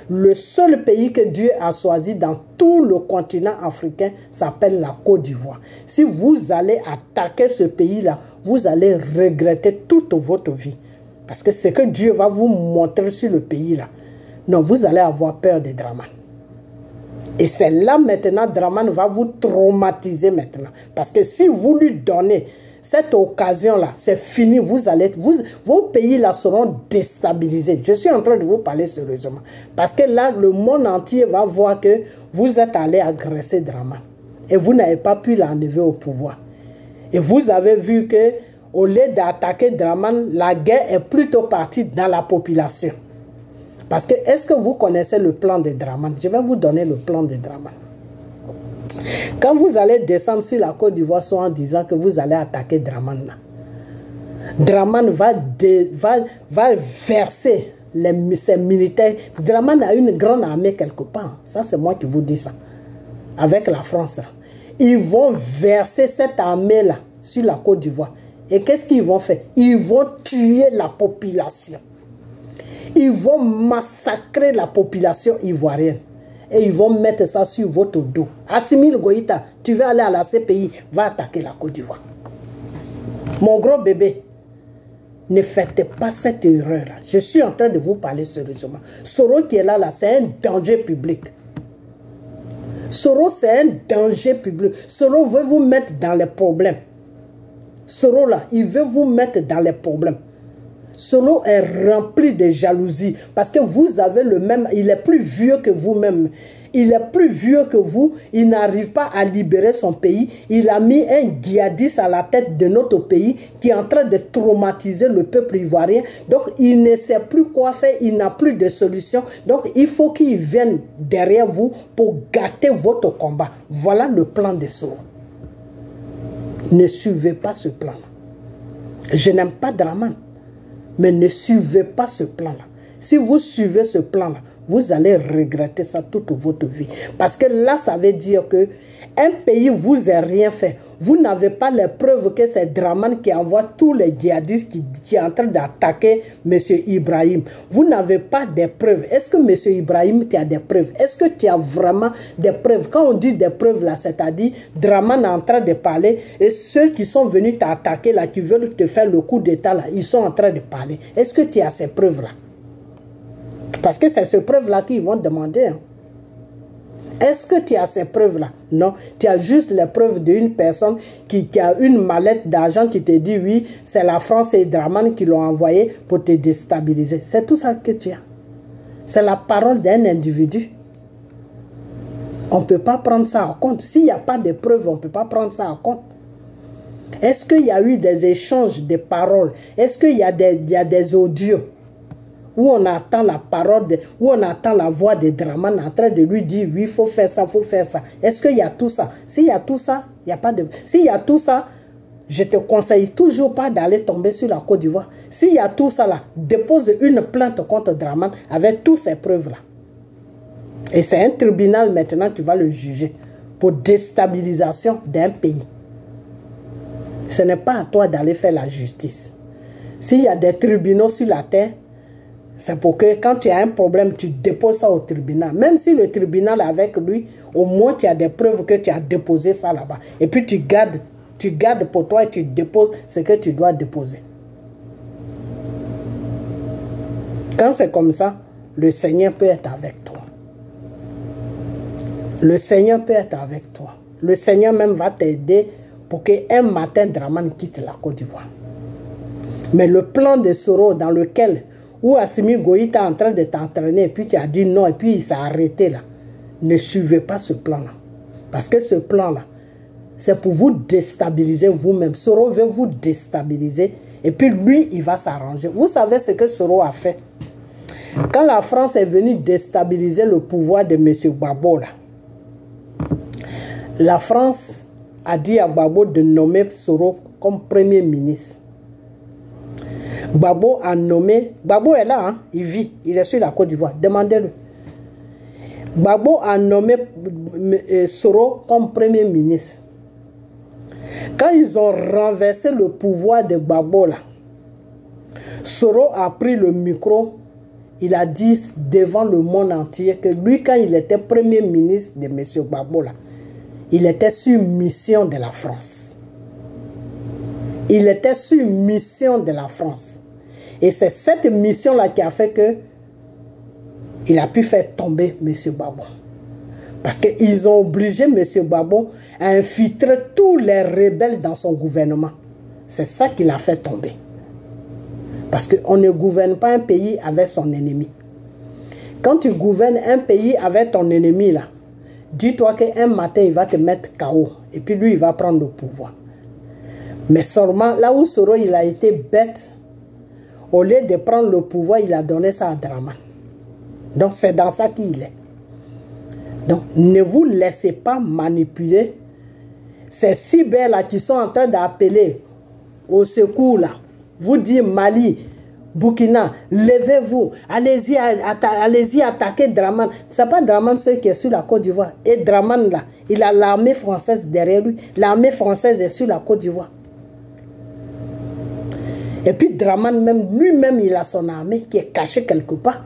A: Le seul pays que Dieu a choisi dans tout le continent africain s'appelle la Côte d'Ivoire. Si vous allez attaquer ce pays-là, vous allez regretter toute votre vie. Parce que ce que Dieu va vous montrer sur le pays-là, non, vous allez avoir peur de Dramane. Et c'est là maintenant, Dramane va vous traumatiser maintenant. Parce que si vous lui donnez cette occasion-là, c'est fini, vos pays-là seront déstabilisés. Je suis en train de vous parler sérieusement. Parce que là, le monde entier va voir que vous êtes allé agresser Dramane. Et vous n'avez pas pu l'enlever au pouvoir. Et vous avez vu que au lieu d'attaquer Dramane, la guerre est plutôt partie dans la population. Parce que, est-ce que vous connaissez le plan de Dramane? Je vais vous donner le plan de Dramane. Quand vous allez descendre sur la Côte d'Ivoire, soit en disant que vous allez attaquer Dramane, là, Dramane va verser ses militaires. Dramane a une grande armée quelque part. Ça, c'est moi qui vous dis ça. Avec la France. Là. Ils vont verser cette armée-là sur la Côte d'Ivoire. Et qu'est-ce qu'ils vont faire? Ils vont tuer la population. Ils vont massacrer la population ivoirienne. Et ils vont mettre ça sur votre dos. Assimi Goïta, tu veux aller à la CPI, va attaquer la Côte d'Ivoire. Mon gros bébé, ne faites pas cette erreur-là. Je suis en train de vous parler sérieusement. Soro qui est là, c'est un danger public. Soro, c'est un danger public. Soro veut vous mettre dans les problèmes. Soro là, il veut vous mettre dans les problèmes. Soro est rempli de jalousie parce que vous avez le même, il est plus vieux que vous-même. Il est plus vieux que vous, il n'arrive pas à libérer son pays. Il a mis un djihadiste à la tête de notre pays qui est en train de traumatiser le peuple ivoirien. Donc il ne sait plus quoi faire, il n'a plus de solution. Donc il faut qu'il vienne derrière vous pour gâter votre combat. Voilà le plan de Soro. Ne suivez pas ce plan-là. Je n'aime pas Dramane, mais ne suivez pas ce plan-là. Si vous suivez ce plan-là, vous allez regretter ça toute votre vie. Parce que là, ça veut dire que un pays vous a rien fait. Vous n'avez pas les preuves que c'est Draman qui envoie tous les djihadistes qui est en train d'attaquer M. Ibrahim. Vous n'avez pas des preuves. Est-ce que M. Ibrahim, tu as des preuves? Est-ce que tu as vraiment des preuves? Quand on dit des preuves là, c'est-à-dire Draman est en train de parler et ceux qui sont venus t'attaquer là, qui veulent te faire le coup d'état là, ils sont en train de parler. Est-ce que tu as ces preuves là? Parce que c'est ces preuves là qu'ils vont demander. Hein. Est-ce que tu as ces preuves-là? Non. Tu as juste les preuves d'une personne qui a une mallette d'argent qui te dit oui, c'est la France et Draman qui l'ont envoyé pour te déstabiliser. C'est tout ça que tu as. C'est la parole d'un individu. On ne peut pas prendre ça en compte. S'il n'y a pas de preuves, on ne peut pas prendre ça en compte. Est-ce qu'il y a eu des échanges de paroles? Est-ce qu'il y a des audios où on attend la parole, où on attend la voix de Draman en train de lui dire oui, il faut faire ça, il faut faire ça. Est-ce qu'il y a tout ça? S'il y a tout ça, il n'y a pas de... S'il y a tout ça, je te conseille toujours pas d'aller tomber sur la Côte d'Ivoire. S'il y a tout ça là, dépose une plainte contre Draman avec toutes ces preuves là. Et c'est un tribunal maintenant qui va le juger pour déstabilisation d'un pays. Ce n'est pas à toi d'aller faire la justice. S'il y a des tribunaux sur la terre, c'est pour que quand tu as un problème, tu déposes ça au tribunal. Même si le tribunal est avec lui, au moins tu as des preuves que tu as déposé ça là-bas. Et puis tu gardes pour toi et tu déposes ce que tu dois déposer. Quand c'est comme ça, le Seigneur peut être avec toi. Le Seigneur peut être avec toi. Le Seigneur même va t'aider pour qu'un matin, Draman quitte la Côte d'Ivoire. Mais le plan de Soro dans lequel, où Assimi Goïta est en train de t'entraîner, et puis tu as dit non, et puis il s'est arrêté là, ne suivez pas ce plan-là. Parce que ce plan-là, c'est pour vous déstabiliser vous-même. Soro veut vous déstabiliser, et puis lui, il va s'arranger. Vous savez ce que Soro a fait? Quand la France est venue déstabiliser le pouvoir de M. Gbagbo, là, la France a dit à Gbagbo de nommer Soro comme Premier ministre. Gbagbo a nommé... Gbagbo est là, hein? Il vit, il est sur la Côte d'Ivoire. Demandez-le. Gbagbo a nommé Soro comme Premier ministre. Quand ils ont renversé le pouvoir de Gbagbo, là, Soro a pris le micro. Il a dit devant le monde entier que lui, quand il était Premier ministre de M. Gbagbo, là, il était sur mission de la France. Il était sur mission de la France. Et c'est cette mission-là qui a fait que il a pu faire tomber M. Gbagbo. Parce qu'ils ont obligé M. Gbagbo à infiltrer tous les rebelles dans son gouvernement. C'est ça qui l'a fait tomber. Parce qu'on ne gouverne pas un pays avec son ennemi. Quand tu gouvernes un pays avec ton ennemi, là, dis-toi qu'un matin, il va te mettre KO. Et puis lui, il va prendre le pouvoir. Mais seulement, là où Soro, il a été bête, au lieu de prendre le pouvoir, il a donné ça à Draman. Donc, c'est dans ça qu'il est. Donc, ne vous laissez pas manipuler. Ces cyber-là qui sont en train d'appeler au secours, là, vous dire Mali, Burkina, levez-vous, allez-y attaquer Draman. Ce n'est pas Draman seul qui est sur la Côte d'Ivoire. Et Draman, là, il a l'armée française derrière lui. L'armée française est sur la Côte d'Ivoire. Et puis Draman, même lui-même, il a son armée qui est cachée quelque part.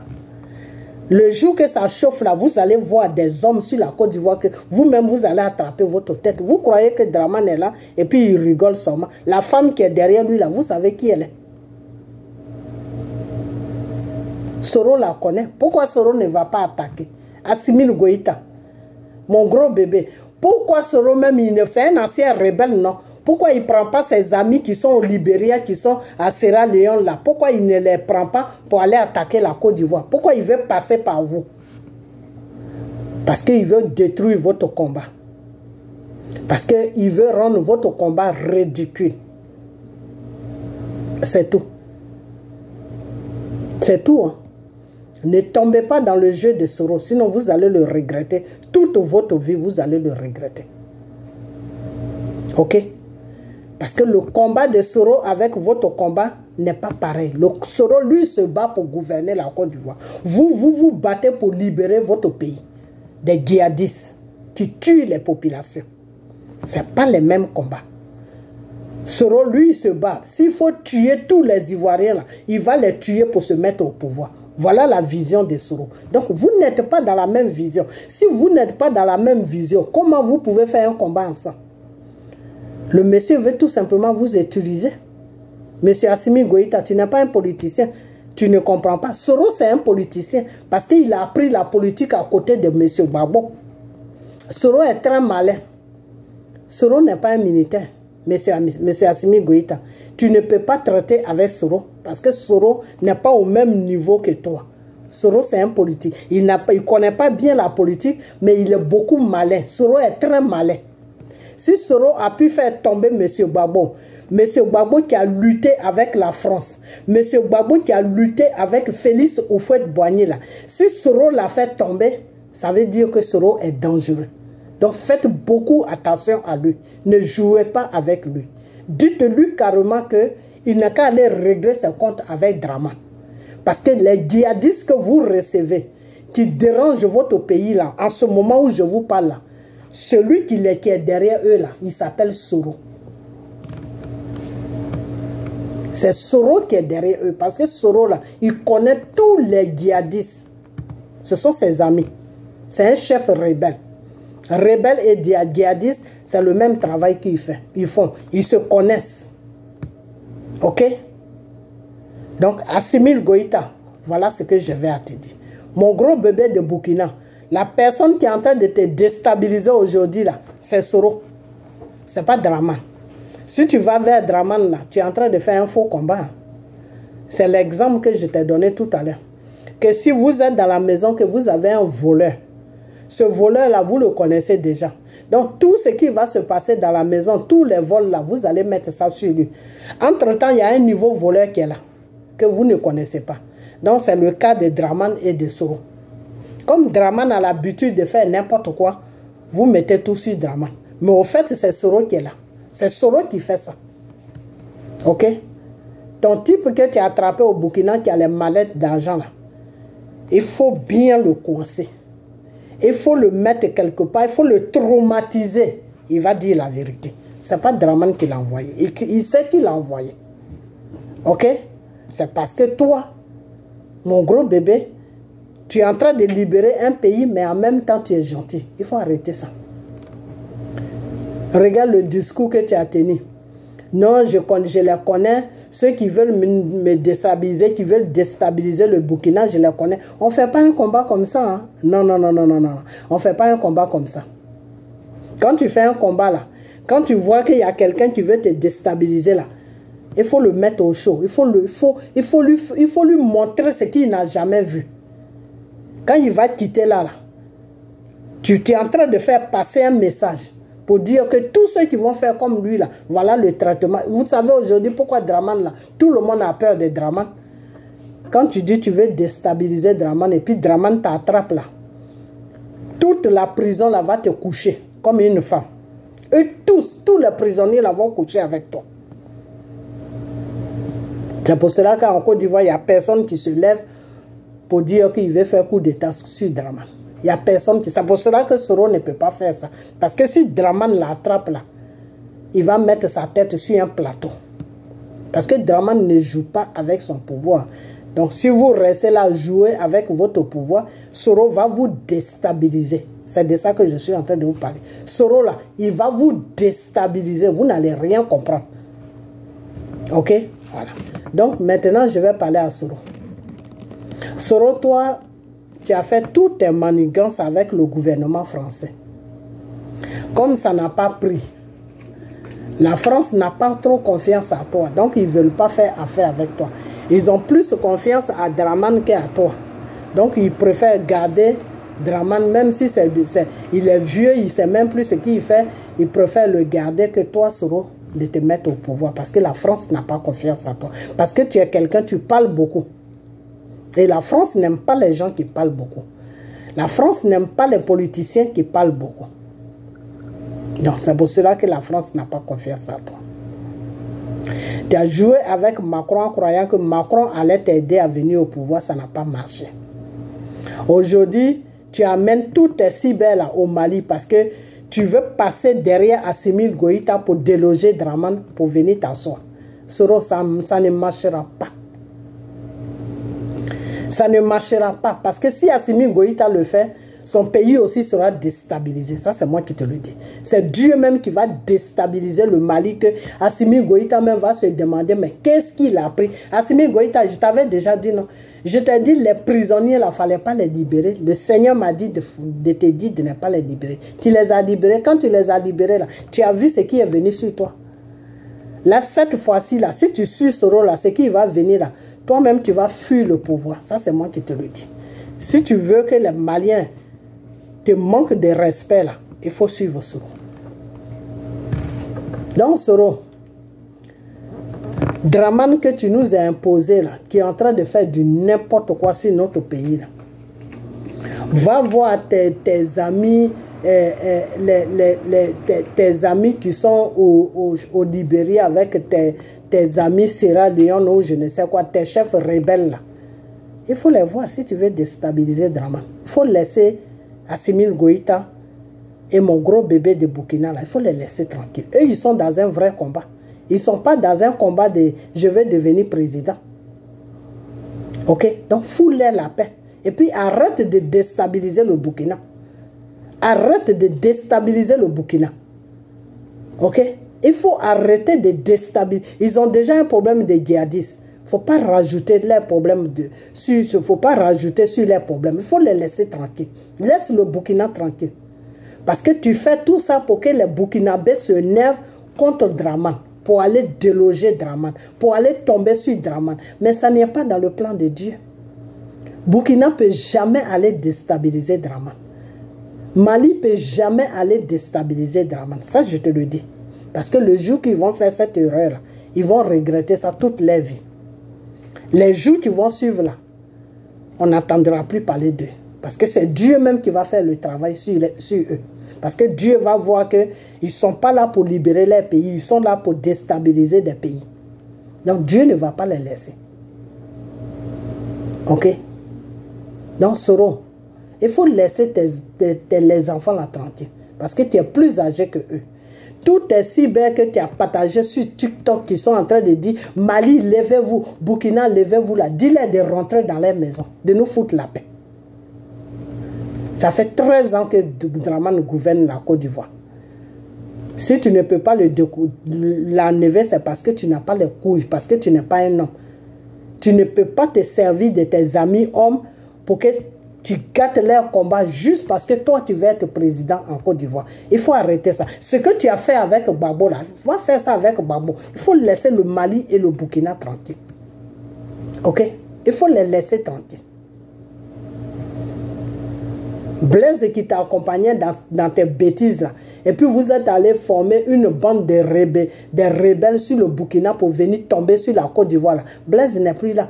A: Le jour que ça chauffe là, vous allez voir des hommes sur la Côte d'Ivoire que vous-même, vous allez attraper votre tête. Vous croyez que Draman est là et puis il rigole seulement. La femme qui est derrière lui là, vous savez qui elle est? Soro la connaît. Pourquoi Soro ne va pas attaquer Assimi Goïta, mon gros bébé? Pourquoi Soro même, c'est un ancien rebelle, non? Pourquoi il ne prend pas ses amis qui sont au Libéria, qui sont à Sierra Leone là? Pourquoi il ne les prend pas pour aller attaquer la Côte d'Ivoire? Pourquoi il veut passer par vous? Parce qu'il veut détruire votre combat. Parce qu'il veut rendre votre combat ridicule. C'est tout. C'est tout, hein? Ne tombez pas dans le jeu de Soro, sinon vous allez le regretter. Toute votre vie, vous allez le regretter. Ok? Parce que le combat de Soro avec votre combat, n'est pas pareil. Le Soro, lui, se bat pour gouverner la Côte d'Ivoire. Vous battez pour libérer votre pays des djihadistes qui tuent les populations. Ce n'est pas les mêmes combats. Soro, lui, il se bat. S'il faut tuer tous les Ivoiriens, là, il va les tuer pour se mettre au pouvoir. Voilà la vision de Soro. Donc, vous n'êtes pas dans la même vision. Si vous n'êtes pas dans la même vision, comment vous pouvez faire un combat ensemble? Le monsieur veut tout simplement vous utiliser. Monsieur Assimi Goïta, tu n'es pas un politicien. Tu ne comprends pas. Soro, c'est un politicien parce qu'il a appris la politique à côté de monsieur Gbagbo. Soro est très malin. Soro n'est pas un militaire. Monsieur Assimi Goïta, tu ne peux pas traiter avec Soro parce que Soro n'est pas au même niveau que toi. Soro, c'est un politique. Il ne connaît pas bien la politique, mais il est beaucoup malin. Soro est très malin. Si Soro a pu faire tomber M. Gbagbo, M. Gbagbo qui a lutté avec la France, M. Gbagbo qui a lutté avec Félix Houphouët-Boigny, si Soro l'a fait tomber, ça veut dire que Soro est dangereux. Donc faites beaucoup attention à lui. Ne jouez pas avec lui. Dites-lui carrément qu'il n'a qu'à aller régler ses comptes avec Dramane. Parce que les djihadistes que vous recevez, qui dérangent votre pays là, en ce moment où je vous parle là, celui qui est derrière eux là, il s'appelle Soro. C'est Soro qui est derrière eux. Parce que Soro là, il connaît tous les djihadistes. Ce sont ses amis. C'est un chef rebelle. Rebelle et djihadiste, c'est le même travail qu'ils font. Ils se connaissent. Ok? Donc, Assimi Goïta, voilà ce que je vais à te dire. Mon gros bébé de Burkina, la personne qui est en train de te déstabiliser aujourd'hui, là, c'est Soro. Ce n'est pas Dramane. Si tu vas vers Dramane, là, tu es en train de faire un faux combat. C'est l'exemple que je t'ai donné tout à l'heure. Que si vous êtes dans la maison, que vous avez un voleur, ce voleur-là, vous le connaissez déjà. Donc, tout ce qui va se passer dans la maison, tous les vols-là, vous allez mettre ça sur lui. Entre-temps, il y a un nouveau voleur qui est là, que vous ne connaissez pas. Donc, c'est le cas de Dramane et de Soro. Comme Dramane a l'habitude de faire n'importe quoi, vous mettez tout sur Dramane. Mais au fait, c'est Soro qui est là. C'est Soro qui fait ça. Ok? Ton type que tu as attrapé au Burkina qui a les mallettes d'argent là, il faut bien le coincer. Il faut le mettre quelque part, il faut le traumatiser. Il va dire la vérité. Ce n'est pas Dramane qui l'a envoyé. Il sait qui l'a envoyé. Ok? C'est parce que toi, mon gros bébé, tu es en train de libérer un pays, mais en même temps, tu es gentil. Il faut arrêter ça. Regarde le discours que tu as tenu. Non, je les connais. Ceux qui veulent me déstabiliser, qui veulent déstabiliser le Burkina, je les connais. On ne fait pas un combat comme ça. Hein? Non, non, non, non, non, non. On ne fait pas un combat comme ça. Quand tu fais un combat là, quand tu vois qu'il y a quelqu'un qui veut te déstabiliser là, il faut le mettre au chaud. Il faut lui montrer ce qu'il n'a jamais vu. Quand il va quitter là, tu es en train de faire passer un message pour dire que tous ceux qui vont faire comme lui là, voilà le traitement. Vous savez aujourd'hui pourquoi Dramane là, tout le monde a peur de Dramane. Quand tu dis tu veux déstabiliser Dramane et puis Dramane t'attrape là, toute la prison là va te coucher comme une femme. Et tous les prisonniers là vont coucher avec toi. C'est pour cela qu'en Côte d'Ivoire, il n'y a personne qui se lève pour dire qu'il veut faire coup d'état sur Dramane. Il n'y a personne qui... C'est pour cela que Soro ne peut pas faire ça. Parce que si Dramane l'attrape là, il va mettre sa tête sur un plateau. Parce que Dramane ne joue pas avec son pouvoir. Donc si vous restez là jouer avec votre pouvoir, Soro va vous déstabiliser. C'est de ça que je suis en train de vous parler. Soro là, il va vous déstabiliser. Vous n'allez rien comprendre. Ok? Voilà. Donc maintenant, je vais parler à Soro. Soro, toi, tu as fait toutes tes manigances avec le gouvernement français. Comme ça n'a pas pris, la France n'a pas trop confiance à toi. Donc, ils ne veulent pas faire affaire avec toi. Ils ont plus confiance à Dramane qu'à toi. Donc, ils préfèrent garder Dramane, même si il est vieux, il ne sait même plus ce qu'il fait. Ils préfèrent le garder que toi, Soro, de te mettre au pouvoir. Parce que la France n'a pas confiance à toi. Parce que tu es quelqu'un, tu parles beaucoup. Et la France n'aime pas les gens qui parlent beaucoup. La France n'aime pas les politiciens qui parlent beaucoup. Donc c'est pour cela que la France n'a pas confiance à toi. Tu as joué avec Macron en croyant que Macron allait t'aider à venir au pouvoir, ça n'a pas marché. Aujourd'hui, tu amènes tous tes cyber là au Mali parce que tu veux passer derrière Assimi Goïta pour déloger Dramane pour venir t'asseoir. Soro, ça ne marchera pas. Ça ne marchera pas parce que si Assimi Goïta le fait, son pays aussi sera déstabilisé. Ça, c'est moi qui te le dis. C'est Dieu même qui va déstabiliser le Mali, que Assimi Goïta même va se demander, mais qu'est-ce qu'il a pris? Assimi Goïta, je t'avais déjà dit, non? Je t'ai dit, les prisonniers, il ne fallait pas les libérer. Le Seigneur m'a dit de te dire de ne pas les libérer. Tu les as libérés. Quand tu les as libérés, là, tu as vu ce qui est venu sur toi. Là, cette fois-ci, là, si tu suis ce rôle-là, ce qui va venir là, toi-même, tu vas fuir le pouvoir. Ça, c'est moi qui te le dis. Si tu veux que les Maliens te manquent de respect, là, il faut suivre Soro. Donc, Soro, Dramane que tu nous as imposé, là, qui est en train de faire du n'importe quoi sur notre pays, là, va voir tes amis, tes amis qui sont au Libérie avec tes amis Sierra Leone ou je ne sais quoi, tes chefs rebelles là. Il faut les voir si tu veux déstabiliser Dramane. Il faut laisser Assimi Goïta et mon gros bébé de Burkina là, il faut les laisser tranquilles. Eux, ils sont dans un vrai combat. Ils ne sont pas dans un combat de je vais devenir président. Ok? Donc, fous-les la paix. Et puis, arrête de déstabiliser le Burkina. Arrête de déstabiliser le Burkina. Ok? Il faut arrêter de déstabiliser. Ils ont déjà un problème de djihadistes. Il ne faut pas rajouter leurs problèmes. Faut pas rajouter sur leurs problèmes. Il faut les laisser tranquilles. Laisse le Burkina tranquille. Parce que tu fais tout ça pour que les Burkinabés se nervent contre Dramane. Pour aller déloger Dramane. Pour aller tomber sur Dramane. Mais ça n'est pas dans le plan de Dieu. Burkina ne peut jamais aller déstabiliser Dramane. Mali ne peut jamais aller déstabiliser Dramane. Ça, je te le dis. Parce que le jour qu'ils vont faire cette erreur-là, ils vont regretter ça toute leur vie. Les jours qui vont suivre là, on n'entendra plus parler d'eux. Parce que c'est Dieu même qui va faire le travail sur eux. Parce que Dieu va voir qu'ils ne sont pas là pour libérer les pays, ils sont là pour déstabiliser des pays. Donc Dieu ne va pas les laisser. Ok? Donc Soro, il faut laisser les enfants là tranquilles. Parce que tu es plus âgé que eux. Tous tes cyber que tu as partagés sur TikTok qui sont en train de dire Mali, levez-vous, Burkina, levez-vous là. Dis-leur de rentrer dans les maisons, de nous foutre la paix. Ça fait 13 ans que Dramane gouverne la Côte d'Ivoire. Si tu ne peux pas l'enlever, c'est parce que tu n'as pas les couilles, parce que tu n'es pas un homme. Tu ne peux pas te servir de tes amis hommes pour que tu gâtes leur combat juste parce que toi, tu veux être président en Côte d'Ivoire. Il faut arrêter ça. Ce que tu as fait avec Babo, là, va faire ça avec Babo. Il faut laisser le Mali et le Burkina tranquilles. Ok? Il faut les laisser tranquilles. Blaise qui t'a accompagné dans tes bêtises là. Et puis vous êtes allé former une bande de rebelles sur le Burkina pour venir tomber sur la Côte d'Ivoire. Blaise n'est plus là.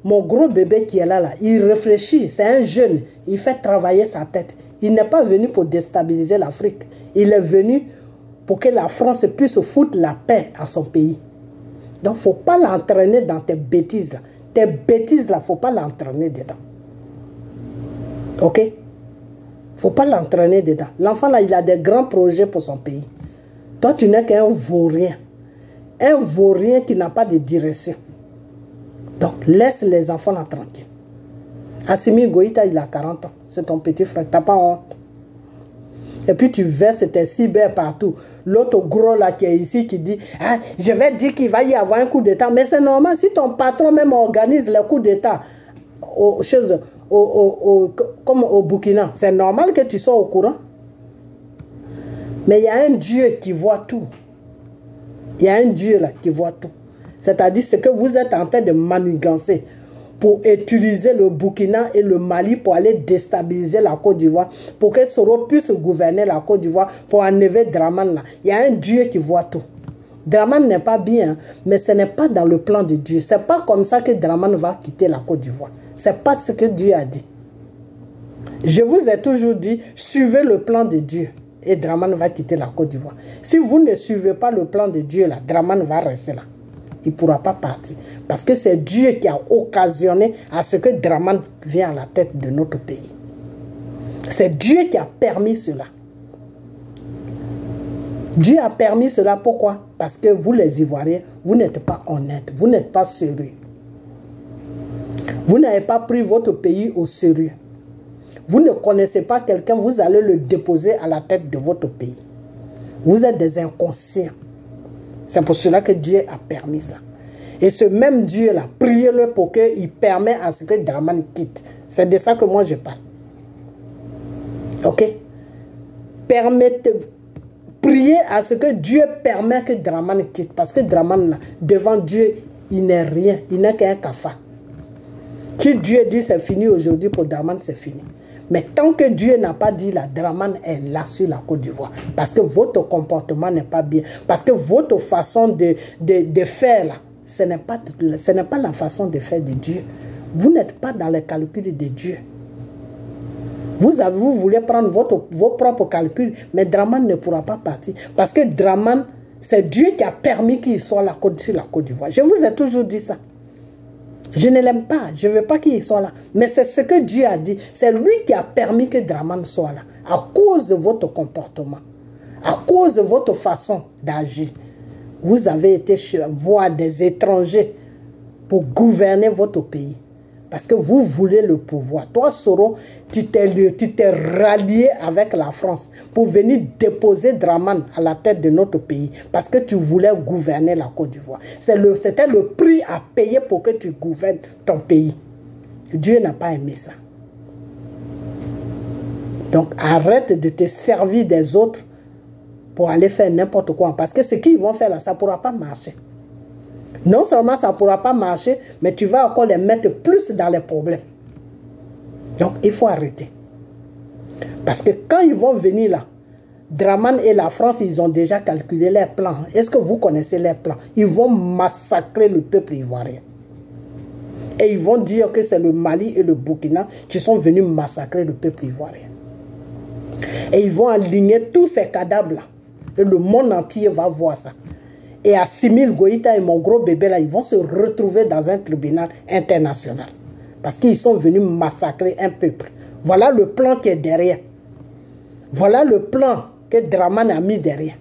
A: Mon gros bébé qui est là, il réfléchit. C'est un jeune. Il fait travailler sa tête. Il n'est pas venu pour déstabiliser l'Afrique. Il est venu pour que la France puisse foutre la paix à son pays. Donc, il ne faut pas l'entraîner dans tes bêtises là. Tes bêtises là, il ne faut pas l'entraîner dedans. Ok? Il ne faut pas l'entraîner dedans. L'enfant là, il a des grands projets pour son pays. Toi, tu n'es qu'un vaurien. Un vaurien qui n'a pas de direction. Donc, laisse les enfants là tranquilles. Assimi Goïta, il a 40 ans. C'est ton petit frère. Tu n'as pas honte. Et puis, tu verses tes cyber partout. L'autre gros là qui est ici qui dit ah, je vais dire qu'il va y avoir un coup d'État. Mais c'est normal. Si ton patron même organise le coup d'État comme au Burkina, c'est normal que tu sois au courant. Mais il y a un Dieu qui voit tout. Il y a un Dieu là qui voit tout. C'est-à-dire ce que vous êtes en train de manigancer pour utiliser le Burkina et le Mali pour aller déstabiliser la Côte d'Ivoire, pour que Soro puisse gouverner la Côte d'Ivoire, pour enlever Dramane là. Il y a un Dieu qui voit tout. Dramane n'est pas bien, mais ce n'est pas dans le plan de Dieu. Ce n'est pas comme ça que Dramane va quitter la Côte d'Ivoire. Ce n'est pas ce que Dieu a dit. Je vous ai toujours dit, suivez le plan de Dieu. et Dramane va quitter la Côte d'Ivoire. Si vous ne suivez pas le plan de Dieu, là, Dramane va rester là. Il ne pourra pas partir. Parce que c'est Dieu qui a occasionné à ce que Dramane vienne à la tête de notre pays. C'est Dieu qui a permis cela. Dieu a permis cela, pourquoi? Parce que vous les Ivoiriens, vous n'êtes pas honnêtes, vous n'êtes pas sérieux. Vous n'avez pas pris votre pays au sérieux. Vous ne connaissez pas quelqu'un, vous allez le déposer à la tête de votre pays. Vous êtes des inconscients. C'est pour cela que Dieu a permis ça. Et ce même Dieu-là, priez-le pour qu'il permette à ce que Dramane quitte. C'est de ça que moi je parle. Ok? Priez à ce que Dieu permette que Dramane quitte. Parce que Dramane, là, devant Dieu, il n'est rien. Il n'est qu'un cafard. Si Dieu dit c'est fini aujourd'hui, pour Dramane, c'est fini. Mais tant que Dieu n'a pas dit, la Dramane est là sur la Côte d'Ivoire. Parce que votre comportement n'est pas bien. Parce que votre façon de faire, là, ce n'est pas la façon de faire de Dieu. Vous n'êtes pas dans les calculs de Dieu. Vous voulez prendre vos propres calculs, mais Dramane ne pourra pas partir. Parce que Dramane, c'est Dieu qui a permis qu'il soit sur la Côte d'Ivoire. Je vous ai toujours dit ça. Je ne l'aime pas, je ne veux pas qu'il soit là. Mais c'est ce que Dieu a dit. C'est lui qui a permis que Dramane soit là. À cause de votre comportement. À cause de votre façon d'agir. Vous avez été voir des étrangers pour gouverner votre pays. Parce que vous voulez le pouvoir. Toi, Soro, tu t'es rallié avec la France pour venir déposer Dramane à la tête de notre pays. Parce que tu voulais gouverner la Côte d'Ivoire. C'était le prix à payer pour que tu gouvernes ton pays. Dieu n'a pas aimé ça. Donc, arrête de te servir des autres pour aller faire n'importe quoi. Parce que ce qu'ils vont faire là, ça ne pourra pas marcher. Non seulement ça ne pourra pas marcher, mais tu vas encore les mettre plus dans les problèmes. Donc, il faut arrêter. Parce que quand ils vont venir là, Dramane et la France, ils ont déjà calculé leurs plans. Est-ce que vous connaissez leurs plans? Ils vont massacrer le peuple ivoirien. Et ils vont dire que c'est le Mali et le Burkina qui sont venus massacrer le peuple ivoirien. Et ils vont aligner tous ces cadavres-là. Et le monde entier va voir ça. Et Assimi Goïta et mon gros bébé là, ils vont se retrouver dans un tribunal international. Parce qu'ils sont venus massacrer un peuple. Voilà le plan qui est derrière. Voilà le plan que Dramane a mis derrière.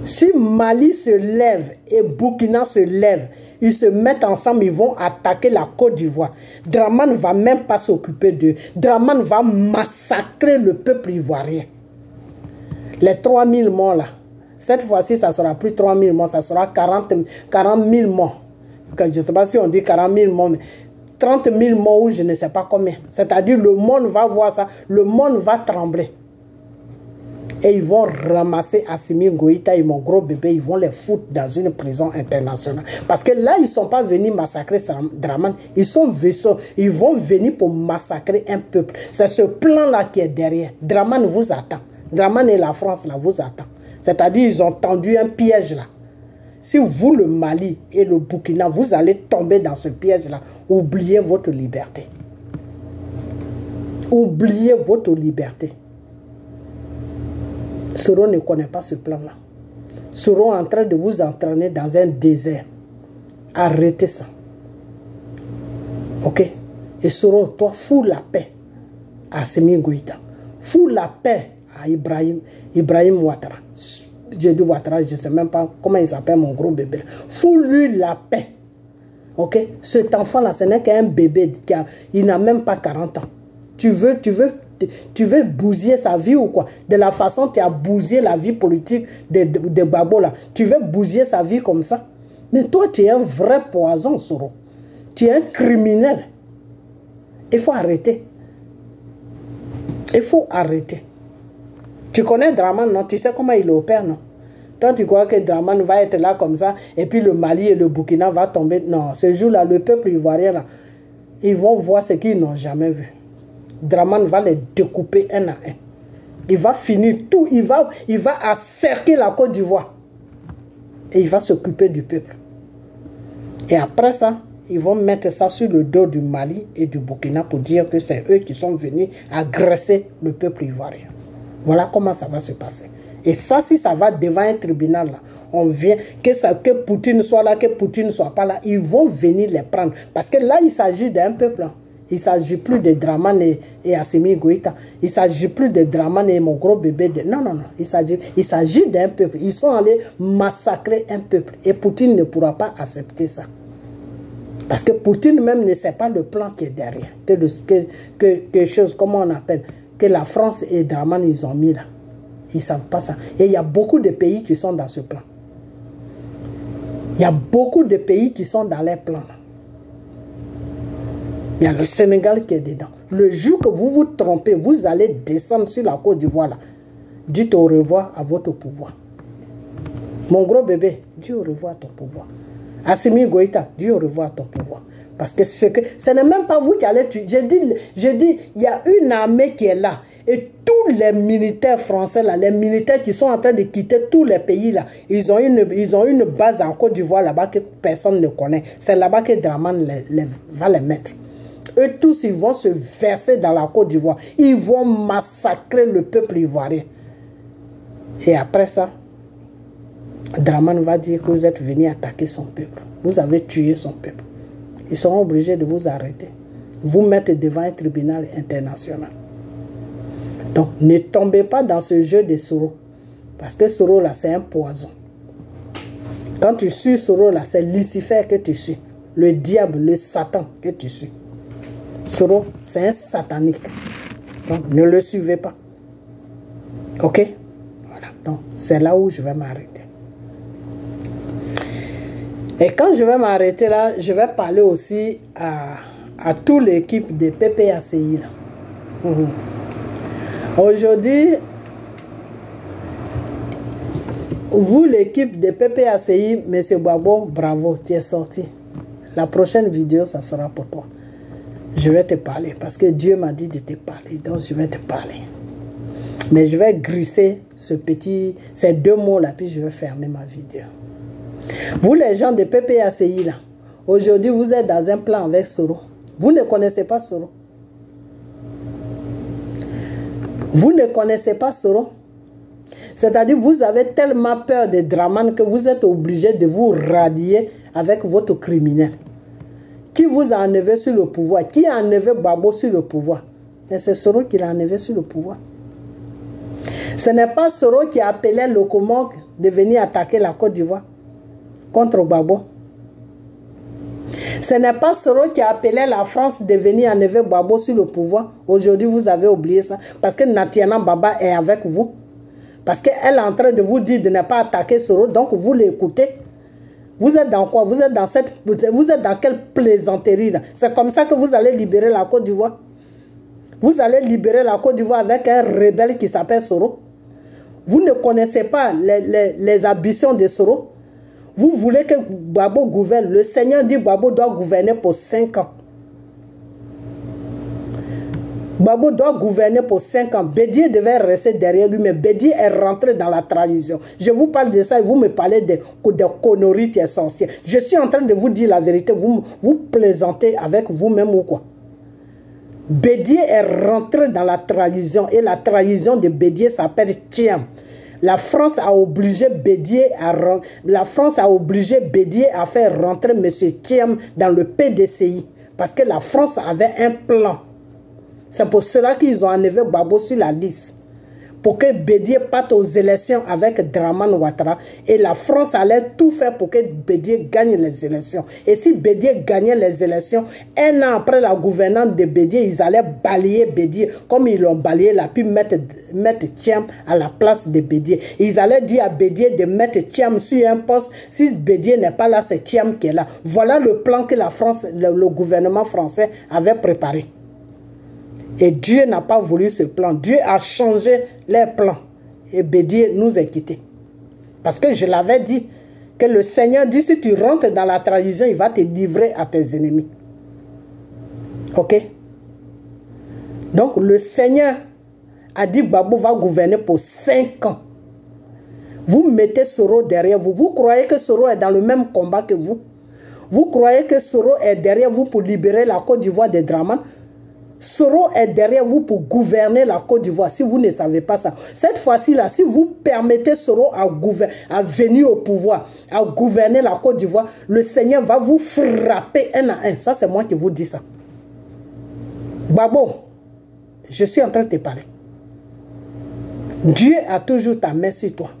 A: Si Mali se lève et Burkina se lève, ils se mettent ensemble, ils vont attaquer la Côte d'Ivoire. Dramane ne va même pas s'occuper d'eux. Dramane va massacrer le peuple ivoirien. Les 3000 morts là, cette fois-ci, ça ne sera plus 3000 morts, ça sera 40 000 morts. Je ne sais pas si on dit 40 000 morts, mais 30 000 morts ou je ne sais pas combien. C'est-à-dire le monde va voir ça, le monde va trembler. Et ils vont ramasser Assimi Goïta et mon gros bébé, ils vont les foutre dans une prison internationale. Parce que là, ils ne sont pas venus massacrer Dramane, ils vont venir pour massacrer un peuple. C'est ce plan-là qui est derrière. Dramane vous attend. Dramane et la France là vous attend. C'est-à-dire ils ont tendu un piège là. Si vous, le Mali et le Burkina, vous allez tomber dans ce piège là, oubliez votre liberté. Oubliez votre liberté. Soro ne connaît pas ce plan là. Soro est en train de vous entraîner dans un désert. Arrêtez ça. Ok? Et Soro, toi, fous la paix à Assimi Goïta. Fous la paix à Ibrahim Ouattara. J'ai dit Ouattara, je ne sais même pas comment il s'appelle, mon gros bébé. Fous-lui la paix. Ok? Cet enfant-là, ce n'est qu'un bébé. Il n'a même pas 40 ans. Tu veux bousiller sa vie ou quoi? De la façon tu as bousillé la vie politique de Gbagbo là. Tu veux bousiller sa vie comme ça? Mais toi, tu es un vrai poison, Soro. Tu es un criminel. Il faut arrêter. Il faut arrêter. Tu connais Dramane, non? Tu sais comment il opère, non? Toi, tu crois que Dramane va être là comme ça et puis le Mali et le Burkina vont tomber? Non, ce jour-là, le peuple ivoirien, là, ils vont voir ce qu'ils n'ont jamais vu. Dramane va les découper un à un. Il va finir tout. Il va encercler la Côte d'Ivoire. Et il va s'occuper du peuple. Et après ça, ils vont mettre ça sur le dos du Mali et du Burkina pour dire que c'est eux qui sont venus agresser le peuple ivoirien. Voilà comment ça va se passer. Et ça, si ça va devant un tribunal, là, on vient, que Poutine soit là, que Poutine ne soit pas là, ils vont venir les prendre. Parce que là, il s'agit d'un peuple. Il ne s'agit plus de Dramane et Assimi Goïta. Il ne s'agit plus de Dramane et mon gros bébé. Non, non, non. Il s'agit d'un peuple. Ils sont allés massacrer un peuple. Et Poutine ne pourra pas accepter ça. Parce que Poutine même ne sait pas le plan qui est derrière. Que chose, comment on appelle, que la France et Dramane, ils ont mis là. Ils ne savent pas ça. Et il y a beaucoup de pays qui sont dans ce plan. Il y a beaucoup de pays qui sont dans les plans. Il y a le Sénégal qui est dedans. Le jour que vous vous trompez, vous allez descendre sur la Côte d'Ivoire là. Dites au revoir à votre pouvoir. Mon gros bébé, dis au revoir à ton pouvoir. Assimi Goïta, dis au revoir à ton pouvoir. Parce que ce n'est même pas vous qui allez tuer. Je dis, il y a une armée qui est là. Et tous les militaires français, là, les militaires qui sont en train de quitter tous les pays, là, ils ont une base en Côte d'Ivoire là-bas que personne ne connaît. C'est là-bas que Dramane va les mettre. Eux tous, ils vont se verser dans la Côte d'Ivoire. Ils vont massacrer le peuple ivoirien. Et après ça, Dramane va dire que vous êtes venu attaquer son peuple. Vous avez tué son peuple. Ils seront obligés de vous arrêter. Vous mettre devant un tribunal international. Donc, ne tombez pas dans ce jeu de Soro. Parce que Soro, là, c'est un poison. Quand tu suis Soro, là, c'est Lucifer que tu suis. Le diable, le Satan que tu suis. Soro, c'est un satanique. Donc, ne le suivez pas. Ok? Voilà. Donc, c'est là où je vais m'arrêter. Et quand je vais m'arrêter là, je vais parler aussi à toute l'équipe de PPACI. Aujourd'hui, vous, l'équipe de PPACI, M. Gbagbo, bravo, tu es sorti. La prochaine vidéo, ça sera pour toi. Je vais te parler parce que Dieu m'a dit de te parler, donc je vais te parler. Mais je vais glisser ces deux mots-là, puis je vais fermer ma vidéo. Vous, les gens de PPACI, là, aujourd'hui, vous êtes dans un plan avec Soro. Vous ne connaissez pas Soro. Vous ne connaissez pas Soro. C'est-à-dire vous avez tellement peur de Dramane que vous êtes obligé de vous rallier avec votre criminel. Qui vous a enlevé sur le pouvoir? Qui a enlevé Gbagbo sur le pouvoir? Et c'est Soro qui l'a enlevé sur le pouvoir. Ce n'est pas Soro qui a appelé le Comog de venir attaquer la Côte d'Ivoire contre Gbagbo. Ce n'est pas Soro qui a appelé la France de venir enlever Gbagbo sur le pouvoir. Aujourd'hui, vous avez oublié ça. Parce que Natiana Baba est avec vous. Parce qu'elle est en train de vous dire de ne pas attaquer Soro. Donc, vous l'écoutez. Vous êtes dans quoi? Vous êtes dans quelle plaisanterie là? C'est comme ça que vous allez libérer la Côte d'Ivoire. Vous allez libérer la Côte d'Ivoire avec un rebelle qui s'appelle Soro. Vous ne connaissez pas les ambitions de Soro. Vous voulez que Gbagbo gouverne. Le Seigneur dit que Gbagbo doit gouverner pour 5 ans. Gbagbo doit gouverner pour 5 ans. Bédié devait rester derrière lui, mais Bédié est rentré dans la trahison. Je vous parle de ça et vous me parlez de conneries essentielles. Je suis en train de vous dire la vérité. Vous plaisantez avec vous-même ou quoi? Bédié est rentré dans la trahison et la trahison de Bédié s'appelle Thiam. La France a obligé Bédié à faire rentrer M. Thiam dans le PDCI. Parce que la France avait un plan. C'est pour cela qu'ils ont enlevé Gbagbo sur la liste. Pour que Bédié parte aux élections avec Dramane Ouattara. Et la France allait tout faire pour que Bédié gagne les élections. Et si Bédié gagnait les élections, un an après la gouvernance de Bédié, ils allaient balayer Bédié comme ils l'ont balayé là, puis mettre Thiam à la place de Bédié. Ils allaient dire à Bédié de mettre Thiam sur un poste. Si Bédié n'est pas là, c'est Thiam qui est là. Voilà le plan que la France, le gouvernement français avait préparé. Et Dieu n'a pas voulu ce plan. Dieu a changé les plans. Et Bédié nous a quittés. Parce que je l'avais dit, que le Seigneur dit, si tu rentres dans la trahison, il va te livrer à tes ennemis. Ok? Donc le Seigneur a dit, Gbagbo va gouverner pour 5 ans. Vous mettez Soro derrière vous. Vous croyez que Soro est dans le même combat que vous? Vous croyez que Soro est derrière vous pour libérer la Côte d'Ivoire des Dramane? Soro est derrière vous pour gouverner la Côte d'Ivoire, si vous ne savez pas ça. Cette fois-ci, là, si vous permettez Soro à venir au pouvoir, à gouverner la Côte d'Ivoire, le Seigneur va vous frapper un à un. Ça, c'est moi qui vous dis ça. Babo, je suis en train de te parler. Dieu a toujours ta main sur toi.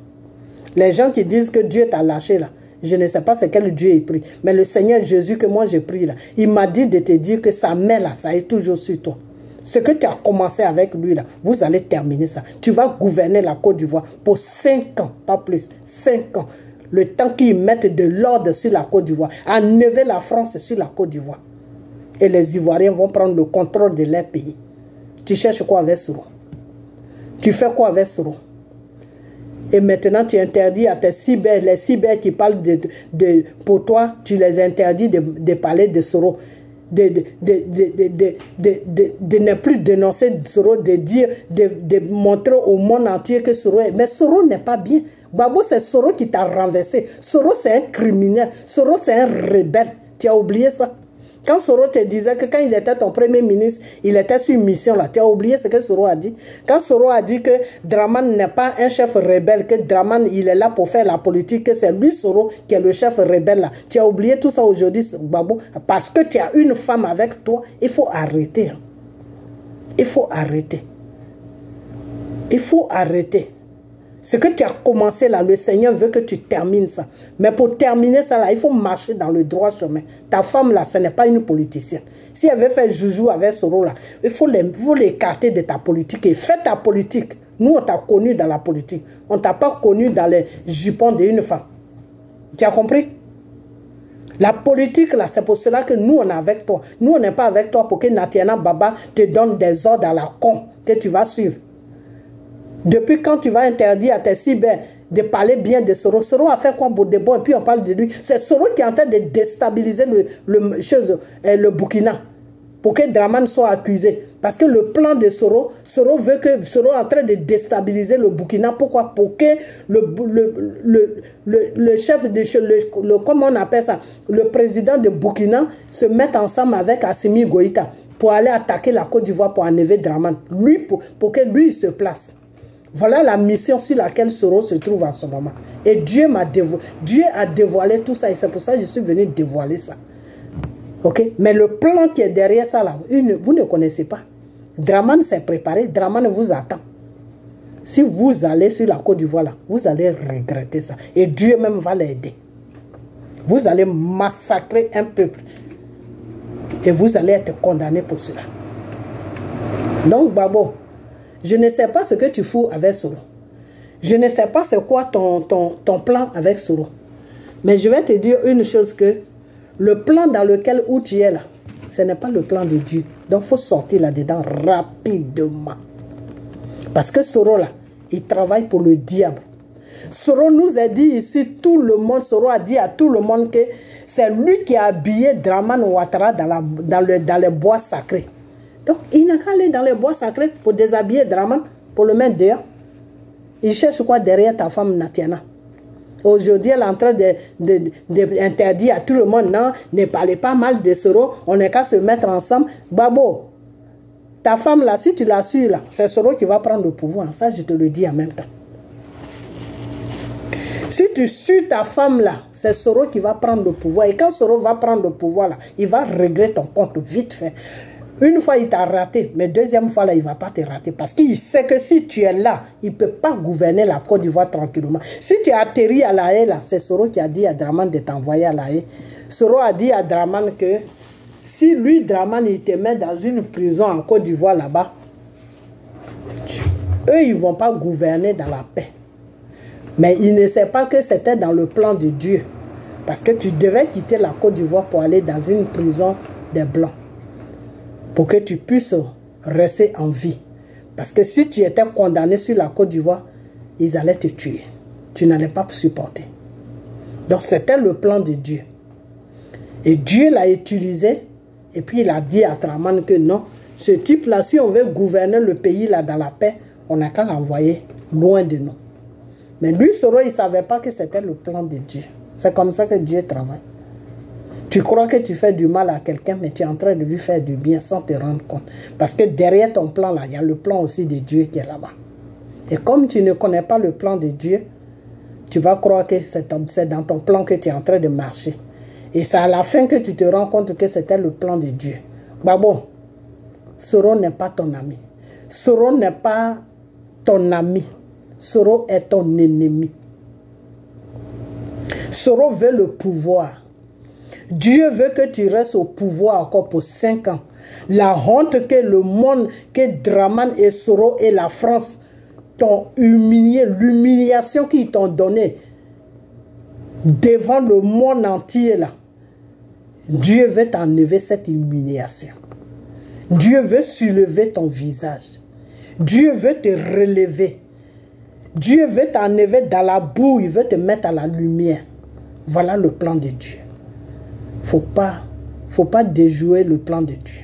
A: Les gens qui disent que Dieu t'a lâché là, je ne sais pas c'est quel Dieu il prie. Mais le Seigneur Jésus que moi j'ai pris là, il m'a dit de te dire que sa main là, ça est toujours sur toi. Ce que tu as commencé avec lui là, vous allez terminer ça. Tu vas gouverner la Côte d'Ivoire pour 5 ans, pas plus. 5 ans. Le temps qu'ils mettent de l'ordre sur la Côte d'Ivoire, enlever la France sur la Côte d'Ivoire. Et les Ivoiriens vont prendre le contrôle de leur pays. Tu cherches quoi avec Soro? Tu fais quoi avec Soro? Et maintenant, tu interdis à tes cyber, les cyber qui parlent pour toi, tu les interdis de parler de Soro. De ne plus dénoncer Soro, de montrer au monde entier que Soro est. Mais Soro n'est pas bien. Babo, c'est Soro qui t'a renversé. Soro, c'est un criminel. Soro, c'est un rebelle. Tu as oublié ça? Quand Soro te disait que quand il était ton premier ministre, il était sur une mission là. Tu as oublié ce que Soro a dit? Quand Soro a dit que Dramane n'est pas un chef rebelle, que Dramane il est là pour faire la politique, que c'est lui Soro qui est le chef rebelle là. Tu as oublié tout ça aujourd'hui, Babou? Parce que tu as une femme avec toi, il faut arrêter. Hein. Il faut arrêter. Il faut arrêter. Ce que tu as commencé là, le Seigneur veut que tu termines ça. Mais pour terminer ça là, il faut marcher dans le droit chemin. Ta femme là, ce n'est pas une politicienne. Si elle veut faire joujou avec Soro là, il faut l'écarter de ta politique et fais ta politique. Nous, on t'a connu dans la politique. On ne t'a pas connu dans les jupons d'une femme. Tu as compris? La politique là, c'est pour cela que nous, on est avec toi. Nous, on n'est pas avec toi pour que Natiana Baba te donne des ordres à la con que tu vas suivre. Depuis quand tu vas interdire à tes cyber de parler bien de Soro? Soro a fait quoi pour de bon et puis on parle de lui? C'est Soro qui est en train de déstabiliser le Burkina pour que Dramane soit accusé. Parce que le plan de Soro, Soro veut que Soro est en train de déstabiliser le Burkina. Pourquoi? Pour que le chef de comment on appelle ça, le président de Burkina se mette ensemble avec Assimi Goïta pour aller attaquer la Côte d'Ivoire pour enlever Dramane. Lui, pour que lui il se place. Voilà la mission sur laquelle Soro se trouve en ce moment. Et Dieu a dévoilé tout ça. Et c'est pour ça que je suis venu dévoiler ça. Ok? Mais le plan qui est derrière ça, là, vous ne connaissez pas. Dramane s'est préparé. Dramane vous attend. Si vous allez sur la Côte d'Ivoire, là, vous allez regretter ça. Et Dieu même va l'aider. Vous allez massacrer un peuple. Et vous allez être condamné pour cela. Donc, Babo, je ne sais pas ce que tu fous avec Soro. Je ne sais pas c'est quoi ton plan avec Soro. Mais je vais te dire une chose que le plan dans lequel où tu es là, ce n'est pas le plan de Dieu. Donc il faut sortir là-dedans rapidement. Parce que Soro là, il travaille pour le diable. Soro nous a dit ici, tout le monde, Soro a dit à tout le monde que c'est lui qui a habillé Dramane Ouattara dans les bois sacrés. Donc, il n'a qu'à aller dans les bois sacrés pour déshabiller Dramane, pour le mettre dehors. Il cherche quoi derrière ta femme Natiana? Aujourd'hui, elle est en train d'interdire à tout le monde, non, ne parlez pas mal de Soro, on n'est qu'à se mettre ensemble. Babo, ta femme là, si tu la suis là, c'est Soro qui va prendre le pouvoir. Ça, je te le dis en même temps. Si tu suis ta femme là, c'est Soro qui va prendre le pouvoir. Et quand Soro va prendre le pouvoir là, il va régler ton compte vite fait. Une fois, il t'a raté, mais deuxième fois, là, il ne va pas te rater. Parce qu'il sait que si tu es là, il ne peut pas gouverner la Côte d'Ivoire tranquillement. Si tu as atterri à La Haye, là, c'est Soro qui a dit à Dramane de t'envoyer à La Haye. Soro a dit à Dramane que si lui, Dramane, il te met dans une prison en Côte d'Ivoire là-bas, eux, ils ne vont pas gouverner dans la paix. Mais il ne sait pas que c'était dans le plan de Dieu. Parce que tu devais quitter la Côte d'Ivoire pour aller dans une prison des Blancs. Pour que tu puisses rester en vie. Parce que si tu étais condamné sur la Côte d'Ivoire, ils allaient te tuer. Tu n'allais pas supporter. Donc c'était le plan de Dieu. Et Dieu l'a utilisé. Et puis il a dit à Dramane que non, ce type-là, si on veut gouverner le pays là dans la paix, on n'a qu'à l'envoyer loin de nous. Mais lui, Soro, il ne savait pas que c'était le plan de Dieu. C'est comme ça que Dieu travaille. Tu crois que tu fais du mal à quelqu'un, mais tu es en train de lui faire du bien sans te rendre compte. Parce que derrière ton plan, là, il y a le plan aussi de Dieu qui est là-bas. Et comme tu ne connais pas le plan de Dieu, tu vas croire que c'est dans ton plan que tu es en train de marcher. Et c'est à la fin que tu te rends compte que c'était le plan de Dieu. Bah bon, Soro n'est pas ton ami. Soro n'est pas ton ami. Soro est ton ennemi. Soro veut le pouvoir. Dieu veut que tu restes au pouvoir encore pour 5 ans. La honte que le monde, que Draman et Soro et la France t'ont humilié, l'humiliation qu'ils t'ont donnée devant le monde entier là. Dieu veut t'enlever cette humiliation. Dieu veut soulever ton visage. Dieu veut te relever. Dieu veut t'enlever dans la boue, il veut te mettre à la lumière. Voilà le plan de Dieu. Faut pas déjouer le plan de Dieu.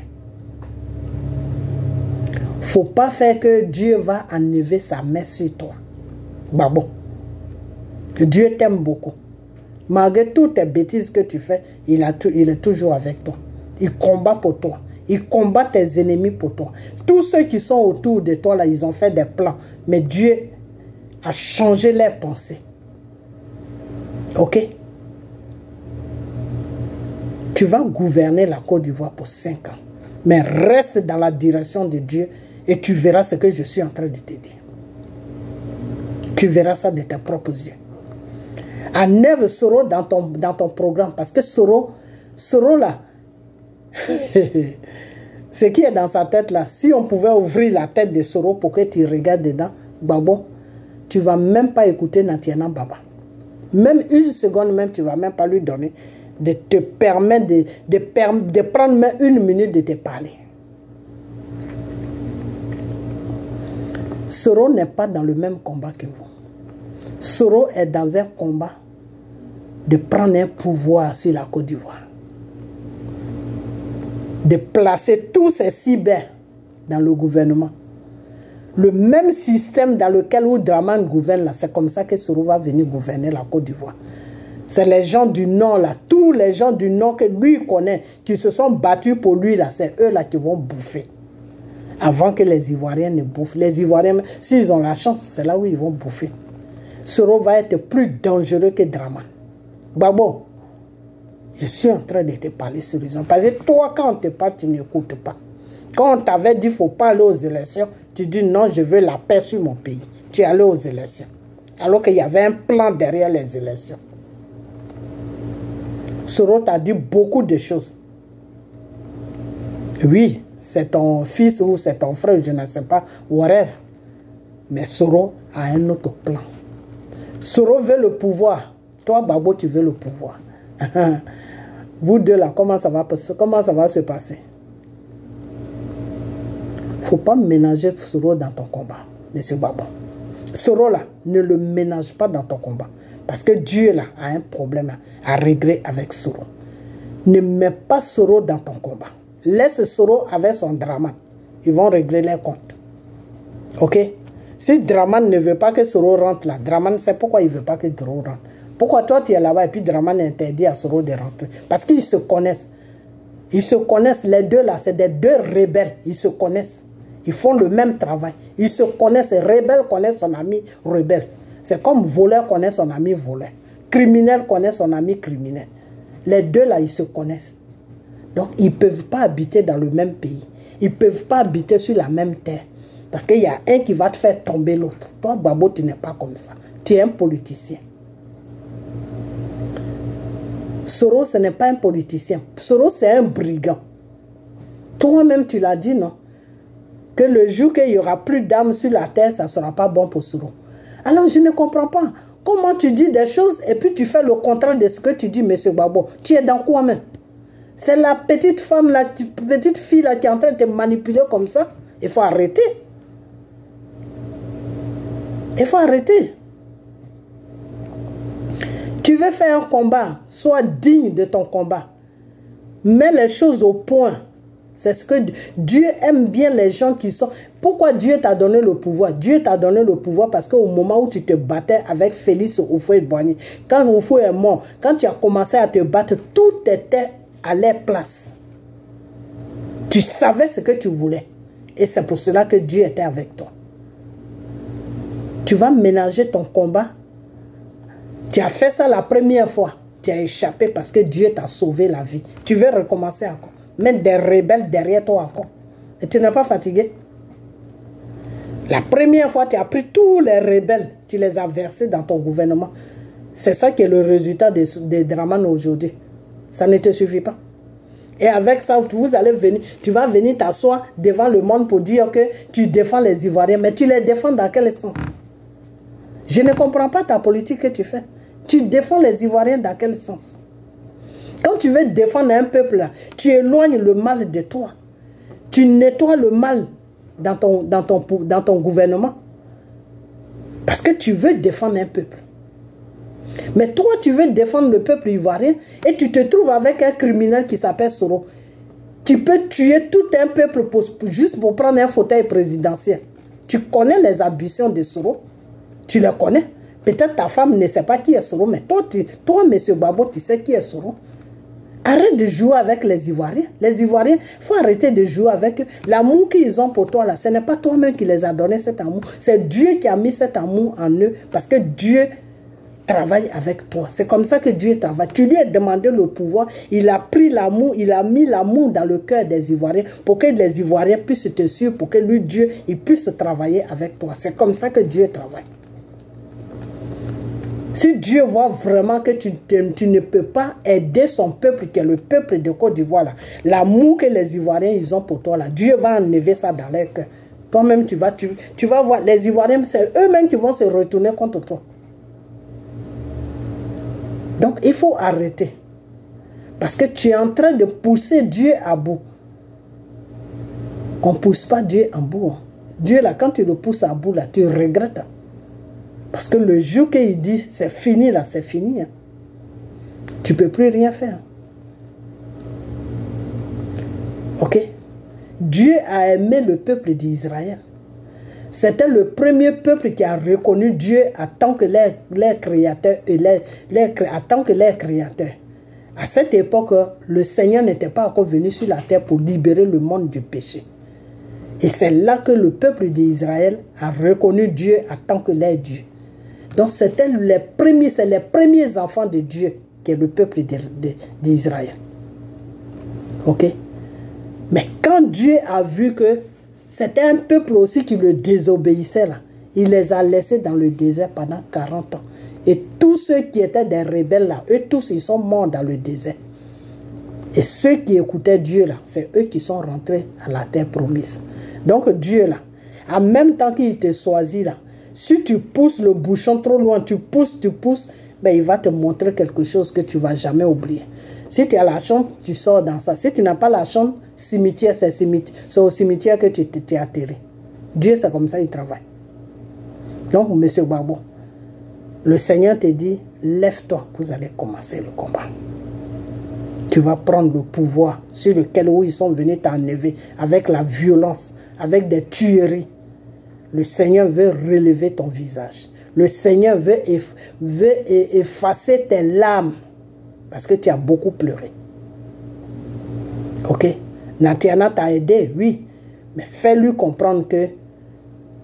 A: Faut pas faire que Dieu va enlever sa main sur toi. Bah bon. Dieu t'aime beaucoup. Malgré toutes tes bêtises que tu fais, il est toujours avec toi. Il combat pour toi. Il combat tes ennemis pour toi. Tous ceux qui sont autour de toi, là, ils ont fait des plans. Mais Dieu a changé leurs pensées. Ok? Tu vas gouverner la Côte d'Ivoire pour 5 ans. Mais reste dans la direction de Dieu et tu verras ce que je suis en train de te dire. Tu verras ça de tes propres yeux. Enlève Soro dans ton programme. Parce que Soro là, ce qui est dans sa tête là, si on pouvait ouvrir la tête de Soro pour que tu regardes dedans, Babo, tu ne vas même pas écouter Natiana Baba. Même une seconde, même, tu ne vas même pas lui donner de te permettre de prendre même une minute de te parler. Soro n'est pas dans le même combat que vous. Soro est dans un combat de prendre un pouvoir sur la Côte d'Ivoire. De placer tous ces cyber dans le gouvernement. Le même système dans lequel Draman gouverne, là, c'est comme ça que Soro va venir gouverner la Côte d'Ivoire. C'est les gens du Nord, là, tous les gens du Nord que lui connaît, qui se sont battus pour lui, là, c'est eux là qui vont bouffer. Avant que les Ivoiriens ne bouffent. Les Ivoiriens, s'ils ont la chance, c'est là où ils vont bouffer. Soro va être plus dangereux que Draman. Babo, je suis en train de te parler sérieusement. Parce que toi, quand on te parle, tu n'écoutes pas. Quand on t'avait dit qu'il ne faut pas aller aux élections, tu dis non, je veux la paix sur mon pays. Tu es allé aux élections. Alors qu'il y avait un plan derrière les élections. Soro t'a dit beaucoup de choses. Oui, c'est ton fils ou c'est ton frère, je ne sais pas, whatever. Mais Soro a un autre plan. Soro veut le pouvoir. Toi, Babo, tu veux le pouvoir. Vous deux là, comment ça va se passer? Il ne faut pas ménager Soro dans ton combat, monsieur Babo. Soro là, ne le ménage pas dans ton combat. Parce que Dieu là a un problème à régler avec Soro. Ne mets pas Soro dans ton combat. Laisse Soro avec son Draman. Ils vont régler les comptes. Ok? Si Draman ne veut pas que Soro rentre là, Draman sait pourquoi il ne veut pas que Soro rentre. Pourquoi toi tu es là-bas et puis Draman interdit à Soro de rentrer? Parce qu'ils se connaissent. Ils se connaissent, les deux là, c'est des deux rebelles. Ils se connaissent. Ils font le même travail. Ils se connaissent. Rebelle connaît son ami rebelle. C'est comme voleur connaît son ami voleur. Criminel connaît son ami criminel. Les deux là, ils se connaissent. Donc, ils ne peuvent pas habiter dans le même pays. Ils ne peuvent pas habiter sur la même terre. Parce qu'il y a un qui va te faire tomber l'autre. Toi, Babo, tu n'es pas comme ça. Tu es un politicien. Soro, ce n'est pas un politicien. Soro, c'est un brigand. Toi-même, tu l'as dit, non? Que le jour qu'il n'y aura plus d'âme sur la terre, ça ne sera pas bon pour Soro. Alors, je ne comprends pas. Comment tu dis des choses et puis tu fais le contraire de ce que tu dis, monsieur Babo? Tu es dans quoi même? C'est la petite femme, la petite fille là, qui est en train de te manipuler comme ça. Il faut arrêter. Il faut arrêter. Tu veux faire un combat, sois digne de ton combat. Mets les choses au point. C'est ce que Dieu aime bien, les gens qui sont... Pourquoi Dieu t'a donné le pouvoir? Dieu t'a donné le pouvoir parce qu'au moment où tu te battais avec Félix Houphouët-Boigny, quand Houphouët est mort, quand tu as commencé à te battre, tout était à leur place. Tu savais ce que tu voulais. Et c'est pour cela que Dieu était avec toi. Tu vas ménager ton combat. Tu as fait ça la première fois. Tu as échappé parce que Dieu t'a sauvé la vie. Tu veux recommencer encore. Mettre des rebelles derrière toi encore. Et tu n'es pas fatigué. La première fois, tu as pris tous les rebelles. Tu les as versés dans ton gouvernement. C'est ça qui est le résultat des Dramane aujourd'hui. Ça ne te suffit pas. Et avec ça, vous allez venir, tu vas venir t'asseoir devant le monde pour dire que tu défends les Ivoiriens. Mais tu les défends dans quel sens? Je ne comprends pas ta politique que tu fais. Tu défends les Ivoiriens dans quel sens? Quand tu veux défendre un peuple, tu éloignes le mal de toi. Tu nettoies le mal dans ton gouvernement. Parce que tu veux défendre un peuple. Mais toi, tu veux défendre le peuple ivoirien et tu te trouves avec un criminel qui s'appelle Soro. Qui peut tuer tout un peuple juste pour prendre un fauteuil présidentiel. Tu connais les ambitions de Soro. Tu les connais. Peut-être ta femme ne sait pas qui est Soro, mais toi, monsieur Babo, tu sais qui est Soro. Arrête de jouer avec les Ivoiriens. Les Ivoiriens, il faut arrêter de jouer avec eux. L'amour qu'ils ont pour toi, là, ce n'est pas toi-même qui les a donné cet amour. C'est Dieu qui a mis cet amour en eux parce que Dieu travaille avec toi. C'est comme ça que Dieu travaille. Tu lui as demandé le pouvoir. Il a pris l'amour, il a mis l'amour dans le cœur des Ivoiriens pour que les Ivoiriens puissent te suivre, pour que lui, Dieu, il puisse travailler avec toi. C'est comme ça que Dieu travaille. Si Dieu voit vraiment que tu ne peux pas aider son peuple, qui est le peuple de Côte d'Ivoire, l'amour que les Ivoiriens ils ont pour toi, là, Dieu va enlever ça dans leur cœur. Toi-même, tu vas voir, les Ivoiriens, c'est eux-mêmes qui vont se retourner contre toi. Donc, il faut arrêter. Parce que tu es en train de pousser Dieu à bout. On ne pousse pas Dieu à bout. Dieu, là, quand tu le pousses à bout, là, tu regrettes. Parce que le jour qu'il dit, c'est fini, là, c'est fini. Hein. Tu ne peux plus rien faire. Ok? Dieu a aimé le peuple d'Israël. C'était le premier peuple qui a reconnu Dieu en tant que leur créateur. En tant que leur créateur. À cette époque, le Seigneur n'était pas encore venu sur la terre pour libérer le monde du péché. Et c'est là que le peuple d'Israël a reconnu Dieu en tant que leur Dieu. Donc c'était les premiers enfants de Dieu qui est le peuple d'Israël. Ok? Mais quand Dieu a vu que c'était un peuple aussi qui le désobéissait là, il les a laissés dans le désert pendant 40 ans. Et tous ceux qui étaient des rebelles là, eux tous ils sont morts dans le désert. Et ceux qui écoutaient Dieu là, c'est eux qui sont rentrés à la terre promise. Donc Dieu là, en même temps qu'il te choisit là, si tu pousses le bouchon trop loin, tu pousses, ben il va te montrer quelque chose que tu ne vas jamais oublier. Si tu as la chambre, tu sors dans ça. Si tu n'as pas la chambre, cimetière, c'est au cimetière que tu t'es atterri. Dieu, c'est comme ça, il travaille. Donc, monsieur Babo, le Seigneur te dit, lève-toi, vous allez commencer le combat. Tu vas prendre le pouvoir sur lequel ils sont venus t'enlever avec la violence, avec des tueries. Le Seigneur veut relever ton visage. Le Seigneur veut effacer tes larmes. Parce que tu as beaucoup pleuré. Ok? Natiana t'a aidé, oui. Mais fais-lui comprendre que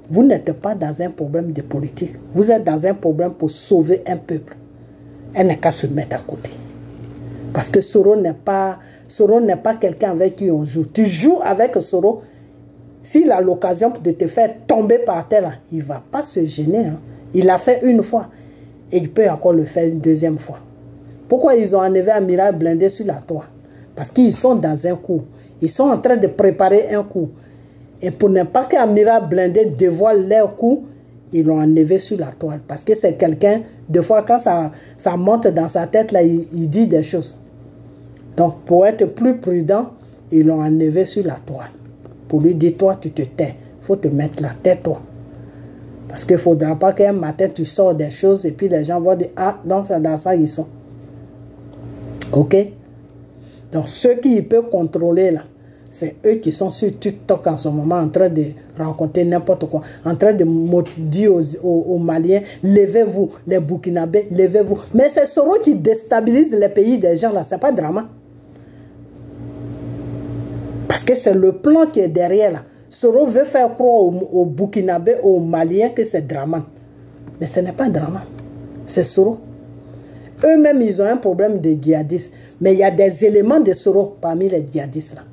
A: vous n'êtes pas dans un problème de politique. Vous êtes dans un problème pour sauver un peuple. Elle n'a qu'à se mettre à côté. Parce que Soro n'est pas quelqu'un avec qui on joue. Tu joues avec Soro. S'il a l'occasion de te faire tomber par terre, il ne va pas se gêner. Hein. Il l'a fait une fois. Et il peut encore le faire une deuxième fois. Pourquoi ils ont enlevé Amiral Blindé sur la toile? Parce qu'ils sont dans un coup. Ils sont en train de préparer un coup. Et pour ne pas qu'Amiral Blindé dévoile leur coup, ils l'ont enlevé sur la toile. Parce que c'est quelqu'un, des fois quand ça monte dans sa tête, là, il dit des choses. Donc pour être plus prudent, ils l'ont enlevé sur la toile. Pour lui dire, toi tu te tais. Il faut te mettre la tête, toi. Parce qu'il ne faudra pas qu'un matin tu sors des choses et puis les gens vont dire, ah, dans ça ils sont. Ok? Donc, ceux qui peuvent contrôler là, c'est eux qui sont sur TikTok en ce moment en train de rencontrer n'importe quoi, en train de dire aux Maliens, levez-vous, les Burkinabés, levez-vous. Mais c'est Soro qui déstabilise les pays des gens là, c'est pas drama. Parce que c'est le plan qui est derrière là. Soro veut faire croire aux Burkinabés, aux Maliens que c'est Dramane. Mais ce n'est pas Dramane. C'est Soro. Eux-mêmes, ils ont un problème de djihadistes. Mais il y a des éléments de Soro parmi les djihadistes là.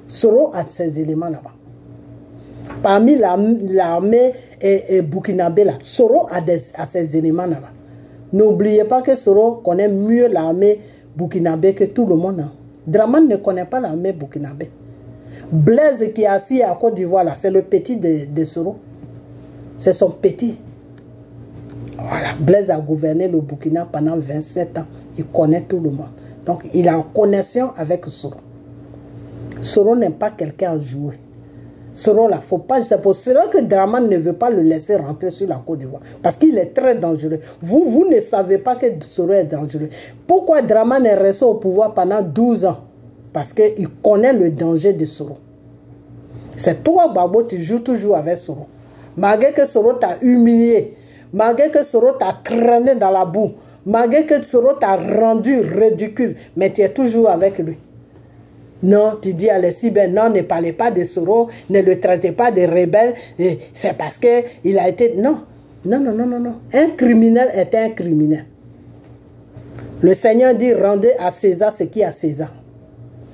A: Soro a ces éléments là-bas. Parmi l'armée et burkinabé là, Soro a ces éléments là-bas. N'oubliez pas que Soro connaît mieux l'armée burkinabé que tout le monde. Hein. Dramane ne connaît pas l'armée burkinabé. Blaise qui est assis à Côte d'Ivoire là, c'est le petit de Soro. C'est son petit. Voilà, Blaise a gouverné le Burkina pendant 27 ans. Il connaît tout le monde. Donc, il est en connexion avec Soro. Soro n'est pas quelqu'un à jouer. Soro là, faut pas. C'est pour cela que Dramane ne veut pas le laisser rentrer sur la Côte d'Ivoire. Parce qu'il est très dangereux. Vous ne savez pas que Soro est dangereux. Pourquoi Dramane est resté au pouvoir pendant 12 ans? Parce qu'il connaît le danger de Soro. C'est toi, Babo, tu joues toujours avec Soro. Malgré que Soro t'a humilié, malgré que Soro t'a traîné dans la boue, malgré que Soro t'a rendu ridicule, mais tu es toujours avec lui. Non, tu dis à l'Essibé, non, ne parlez pas de Soro, ne le traitez pas de rebelle, c'est parce qu'il a été... Non, non, non, non, non, non. Un criminel est un criminel. Le Seigneur dit, rendez à César ce qui est à César.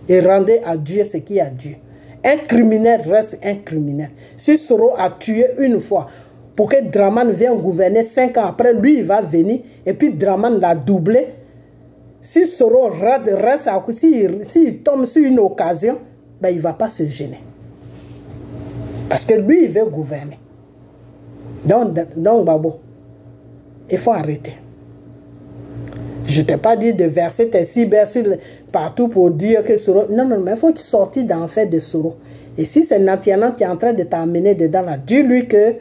A: Et rendez à Dieu ce qui est à Dieu. Un criminel reste un criminel. Si Soro a tué une fois, pour que Dramane vienne gouverner 5 ans après, lui, il va venir, et puis Dramane l'a doublé. Si Soro reste à s'il tombe sur une occasion, ben, il ne va pas se gêner. Parce que lui, il veut gouverner. Donc Babo, il faut arrêter. Je ne t'ai pas dit de verser tes cyber partout pour dire que Soro... Non, non, mais il faut que tu sortes d'en fait de Soro. Et si c'est Natiana qui est en train de t'amener dedans là, dis-lui que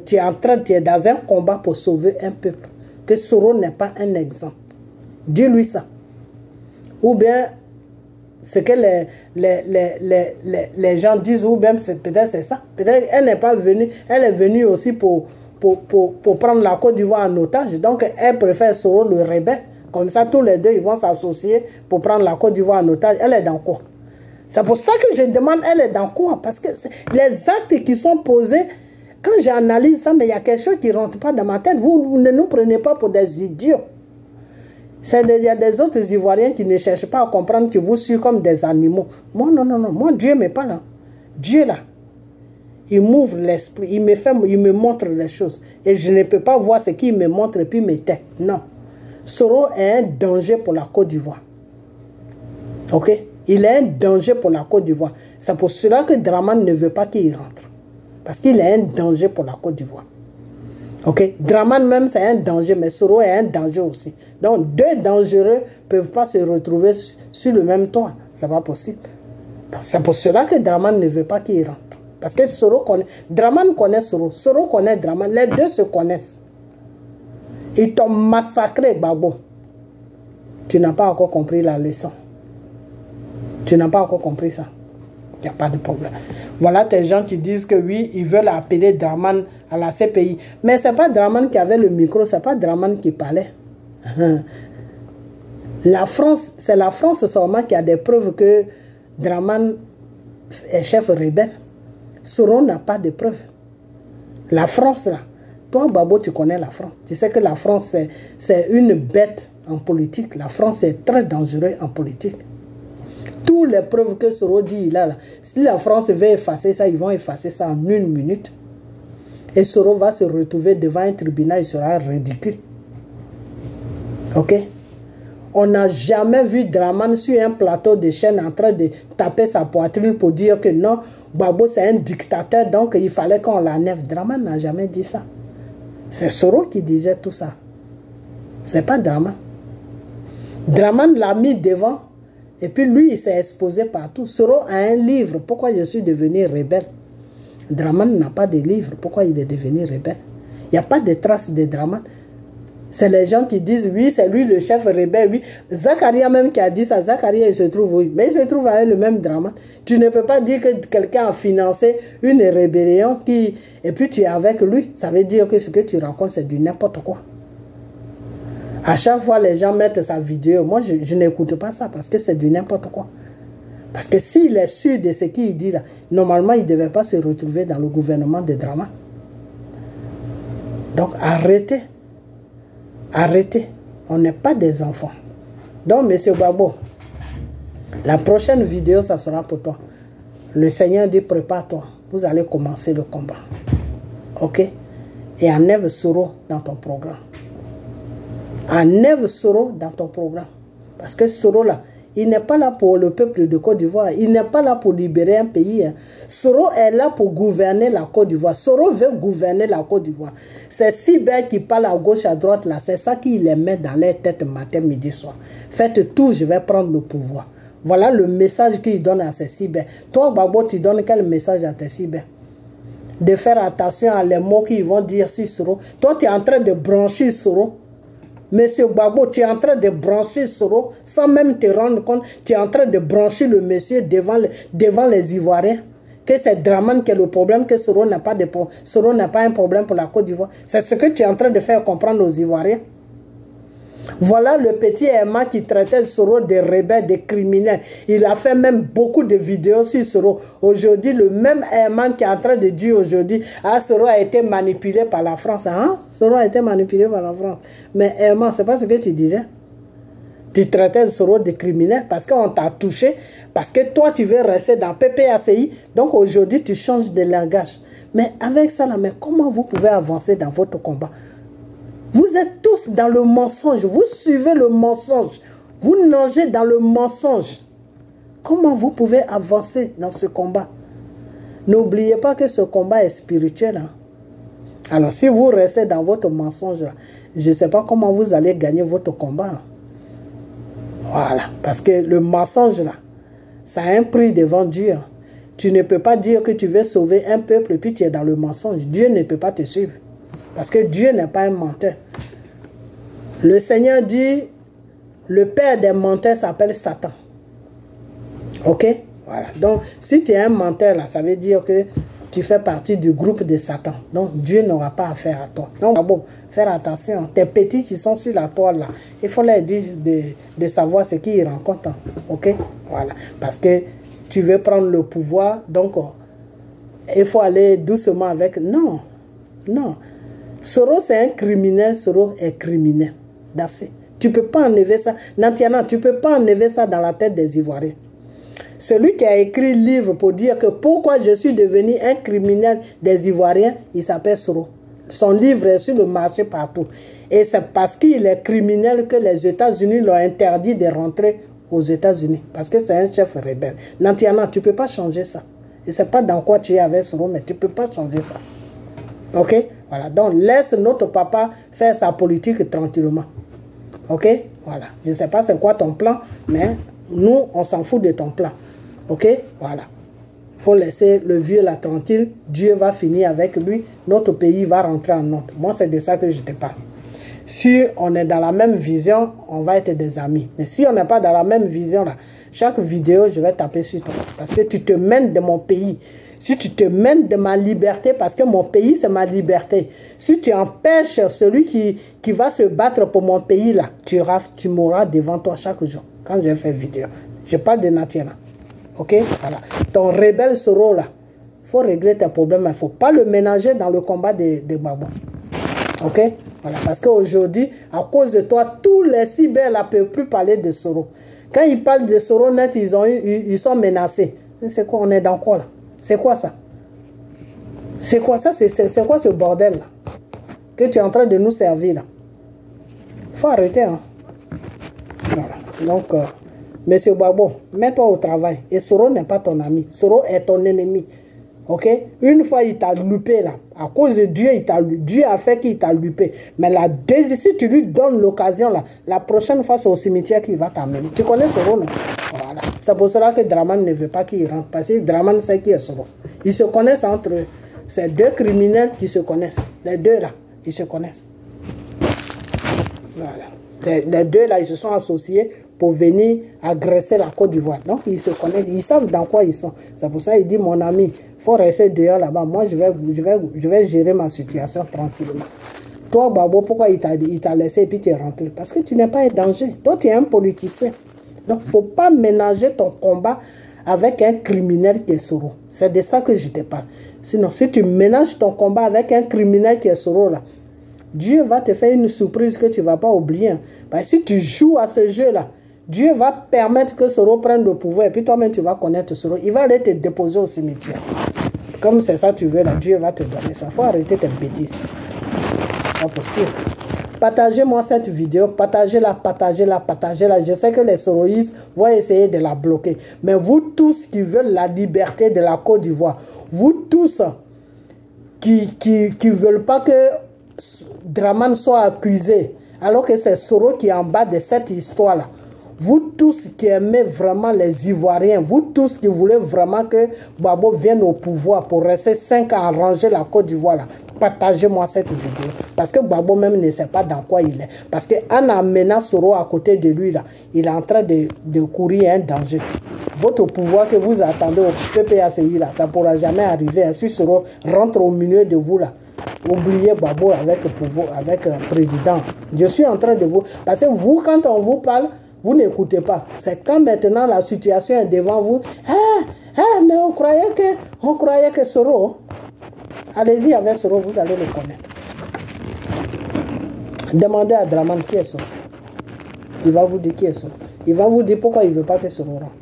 A: tu es dans un combat pour sauver un peuple. Que Soro n'est pas un exemple. Dis-lui ça. Ou bien, ce que les gens disent, ou bien peut-être c'est ça. Peut-être elle n'est pas venue, elle est venue aussi pour prendre la Côte d'Ivoire en otage. Donc, elle préfère Soro le rebelle. Comme ça, tous les deux, ils vont s'associer pour prendre la Côte d'Ivoire en otage. Elle est dans quoi? C'est pour ça que je demande, elle est dans quoi? Parce que les actes qui sont posés, quand j'analyse ça, mais il y a quelque chose qui ne rentre pas dans ma tête. Vous ne nous prenez pas pour des idiots. Il y a des autres Ivoiriens qui ne cherchent pas à comprendre que vous suivez comme des animaux. Moi, non, non, non. Moi, Dieu me parle. Dieu, là, il m'ouvre l'esprit. Il me montre les choses. Et je ne peux pas voir ce qu'il me montre et puis me tait. Non. Soro est un danger pour la Côte d'Ivoire. Ok? Il est un danger pour la Côte d'Ivoire. C'est pour cela que Dramane ne veut pas qu'il rentre. Parce qu'il est un danger pour la Côte d'Ivoire. Ok? Dramane même, c'est un danger, mais Soro est un danger aussi. Donc, deux dangereux ne peuvent pas se retrouver sur le même toit. Ce n'est pas possible. C'est pour cela que Dramane ne veut pas qu'il rentre. Parce que Soro connaît... Dramane connaît Soro. Soro connaît Dramane. Les deux se connaissent. Ils t'ont massacré, Babo. Tu n'as pas encore compris la leçon. Tu n'as pas encore compris ça. Il n'y a pas de problème. Voilà tes gens qui disent que oui, ils veulent appeler Dramane à la CPI. Mais ce n'est pas Dramane qui avait le micro, ce n'est pas Dramane qui parlait. La France, c'est la France seulement qui a des preuves que Dramane est chef rebelle. Soro n'a pas de preuves. La France, là, toi, Babo, tu connais la France. Tu sais que la France, c'est une bête en politique. La France est très dangereuse en politique. Toutes les preuves que Soro dit là, si la France veut effacer ça, ils vont effacer ça en 1 minute. Et Soro va se retrouver devant un tribunal, il sera ridicule. Ok? On n'a jamais vu Dramane sur un plateau de chaîne en train de taper sa poitrine pour dire que non, Babo c'est un dictateur, donc il fallait qu'on l'enlève. Dramane n'a jamais dit ça. C'est Soro qui disait tout ça. C'est pas Dramane. Dramane l'a mis devant. Et puis lui, il s'est exposé partout. Soro a un livre. Pourquoi je suis devenu rebelle? Dramane n'a pas de livre. Pourquoi il est devenu rebelle? Il n'y a pas de traces de Dramane. C'est les gens qui disent, oui, c'est lui le chef rebelle. Oui. Zakaria même qui a dit ça. Zakaria, il se trouve, oui. Mais il se trouve avec le même Dramane. Tu ne peux pas dire que quelqu'un a financé une rébellion et puis tu es avec lui. Ça veut dire que ce que tu rencontres, c'est du n'importe quoi. À chaque fois, les gens mettent sa vidéo. Moi, je n'écoute pas ça parce que c'est du n'importe quoi. Parce que s'il est sûr de ce qu'il dit là, normalement, il ne devait pas se retrouver dans le gouvernement de Dramane. Donc, arrêtez. Arrêtez. On n'est pas des enfants. Donc, M. Gbagbo, la prochaine vidéo, ça sera pour toi. Le Seigneur dit, prépare-toi. Vous allez commencer le combat. Ok? Et enlève Soro dans ton programme. Enlève Soro dans ton programme. Parce que Soro là, il n'est pas là pour le peuple de Côte d'Ivoire. Il n'est pas là pour libérer un pays. Hein. Soro est là pour gouverner la Côte d'Ivoire. Soro veut gouverner la Côte d'Ivoire. C'est Cyber qui parle à gauche, à droite là. C'est ça qui les met dans leur tête matin, midi, soir. Faites tout, je vais prendre le pouvoir. Voilà le message qu'il donne à ces Cyber. Toi, Gbagbo, tu donnes quel message à tes Cyber? De faire attention à les mots qu'ils vont dire sur Soro. Toi, tu es en train de brancher Soro. Monsieur Gbagbo, tu es en train de brancher Soro sans même te rendre compte. Tu es en train de brancher le monsieur devant les Ivoiriens. Que c'est Dramane qui est le problème, que Soro n'a pas un problème pour la Côte d'Ivoire. C'est ce que tu es en train de faire comprendre aux Ivoiriens. Voilà le petit Emma qui traitait Soro de rebelles, de criminels. Il a fait même beaucoup de vidéos sur Soro. Aujourd'hui, le même Emma qui est en train de dire aujourd'hui, ah, Soro a été manipulé par la France. Hein? Soro a été manipulé par la France. Mais Emma, c'est pas ce que tu disais. Tu traitais Soro de criminel parce qu'on t'a touché, parce que toi, tu veux rester dans PPACI. Donc aujourd'hui, tu changes de langage. Mais avec ça, là, mais comment vous pouvez avancer dans votre combat? Vous êtes tous dans le mensonge. Vous suivez le mensonge. Vous nagez dans le mensonge. Comment vous pouvez avancer dans ce combat? N'oubliez pas que ce combat est spirituel. Hein? Alors, si vous restez dans votre mensonge, là, je ne sais pas comment vous allez gagner votre combat. Hein? Voilà. Parce que le mensonge, là, ça a un prix devant Dieu. Hein? Tu ne peux pas dire que tu veux sauver un peuple et puis tu es dans le mensonge. Dieu ne peut pas te suivre. Parce que Dieu n'est pas un menteur. Le Seigneur dit, le père des menteurs s'appelle Satan. Ok? Voilà. Donc, si tu es un menteur, là, ça veut dire que tu fais partie du groupe de Satan. Donc, Dieu n'aura pas affaire à toi. Donc, bon, faire attention. Tes petits qui sont sur la toile, là, il faut leur dire de savoir ce qu'ils rencontrent. Ok? Voilà. Parce que tu veux prendre le pouvoir, donc, il faut aller doucement avec... Non. Non. Soro, c'est un criminel. Soro est criminel. Tu ne peux pas enlever ça. Nantiana, tu ne peux pas enlever ça dans la tête des Ivoiriens. Celui qui a écrit le livre pour dire que pourquoi je suis devenu un criminel des Ivoiriens, il s'appelle Soro. Son livre est sur le marché partout. Et c'est parce qu'il est criminel que les États-Unis l'ont interdit de rentrer aux États-Unis. Parce que c'est un chef rebelle. Nantiana, tu ne peux pas changer ça. Et ce n'est pas dans quoi tu es avec Soro, mais tu ne peux pas changer ça. Ok? Voilà. Donc, laisse notre papa faire sa politique tranquillement. Ok? Voilà. Je ne sais pas c'est quoi ton plan, mais nous, on s'en fout de ton plan. Ok? Voilà. Il faut laisser le vieux là tranquille. Dieu va finir avec lui. Notre pays va rentrer en ordre. Moi, c'est de ça que je te parle. Si on est dans la même vision, on va être des amis. Mais si on n'est pas dans la même vision, là, chaque vidéo, je vais taper sur toi. Parce que tu te mènes de mon pays. Si tu te mènes de ma liberté, parce que mon pays, c'est ma liberté. Si tu empêches celui qui va se battre pour mon pays, là, tu mourras devant toi chaque jour. Quand je fais vidéo. Je parle de Natiana. Ok? Voilà. Ton rebelle Soro, là, il faut régler tes problèmes. Il ne faut pas le ménager dans le combat de Gbagbo. Ok? Voilà. Parce qu'aujourd'hui, à cause de toi, tous les cyber ne peuvent plus parler de Soro. Quand ils parlent de Soro net, ils sont menacés. C'est quoi? On est dans quoi, là? C'est quoi ça? C'est quoi ça? C'est quoi ce bordel là que tu es en train de nous servir là? Il faut arrêter. Hein? Voilà. Donc, monsieur Gbagbo, mets-toi au travail. Et Soro n'est pas ton ami. Soro est ton ennemi. Ok? Une fois, il t'a loupé là. À cause de Dieu, Dieu a fait qu'il t'a loupé. Mais si tu lui donnes l'occasion là, la prochaine fois, c'est au cimetière qu'il va t'amener. Tu connais Soro, non? Voilà. C'est pour cela que Dramane ne veut pas qu'il rentre. Parce que Dramane sait qui est Soro. Ils se connaissent entre eux. C'est deux criminels qui se connaissent. Les deux là, ils se connaissent. Voilà. Les deux là, ils se sont associés pour venir agresser la Côte d'Ivoire. Donc, ils se connaissent. Ils savent dans quoi ils sont. C'est pour ça qu'il dit, mon ami, il faut rester dehors là-bas. Moi, je vais gérer ma situation tranquillement. Toi, Gbagbo, pourquoi il t'a laissé et puis tu es rentré? Parce que tu n'es pas un danger. Toi, tu es un politicien. Donc, il ne faut pas ménager ton combat avec un criminel qui est Soro. C'est de ça que je te parle. Sinon, si tu mélanges ton combat avec un criminel qui est Soro, là, Dieu va te faire une surprise que tu ne vas pas oublier. Parce que si tu joues à ce jeu-là, Dieu va permettre que Soro prenne le pouvoir. Et puis toi-même, tu vas connaître Soro. Il va aller te déposer au cimetière. Comme c'est ça que tu veux, là, Dieu va te donner ça. Il faut arrêter tes bêtises. C'est pas possible. Partagez-moi cette vidéo. Partagez-la, partagez-la, partagez-la. Je sais que les soroïstes vont essayer de la bloquer. Mais vous tous qui veulent la liberté de la Côte d'Ivoire, vous tous qui ne veulent pas que Dramane soit accusé, alors que c'est Soro qui est en bas de cette histoire-là. Vous tous qui aimez vraiment les Ivoiriens, vous tous qui voulez vraiment que Gbagbo vienne au pouvoir pour rester 5 ans à arranger la Côte d'Ivoire, partagez-moi cette vidéo. Parce que Gbagbo même ne sait pas dans quoi il est. Parce qu'en amenant Soro à côté de lui, là, il est en train de courir un danger. Votre pouvoir que vous attendez au PPACI, là, ça ne pourra jamais arriver. Si Soro rentre au milieu de vous, là, oubliez Gbagbo avec le pouvoir, avec le président. Je suis en train de vous... Parce que vous, quand on vous parle, vous n'écoutez pas. C'est quand maintenant la situation est devant vous. Mais on croyait que Soro... Allez-y avec Soro, vous allez le connaître. Demandez à Dramane qui est Soro. Il va vous dire qui est Soro. Il va vous dire pourquoi il ne veut pas que Soro rentre.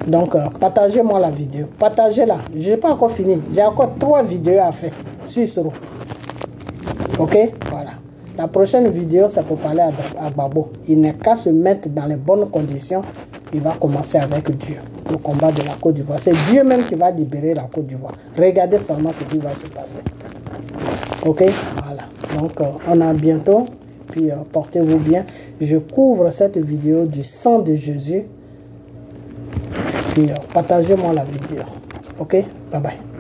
A: Donc, partagez-moi la vidéo. Partagez-la. Je n'ai pas encore fini. J'ai encore 3 vidéos à faire sur Soro. Ok? Voilà. La prochaine vidéo, c'est pour parler à Gbagbo. Il n'est qu'à se mettre dans les bonnes conditions. Il va commencer avec Dieu. Le combat de la Côte d'Ivoire. C'est Dieu même qui va libérer la Côte d'Ivoire. Regardez seulement ce qui va se passer. Ok? Voilà. Donc, on a bientôt. Puis, portez-vous bien. Je couvre cette vidéo du sang de Jésus. Puis, partagez-moi la vidéo. Ok? Bye bye.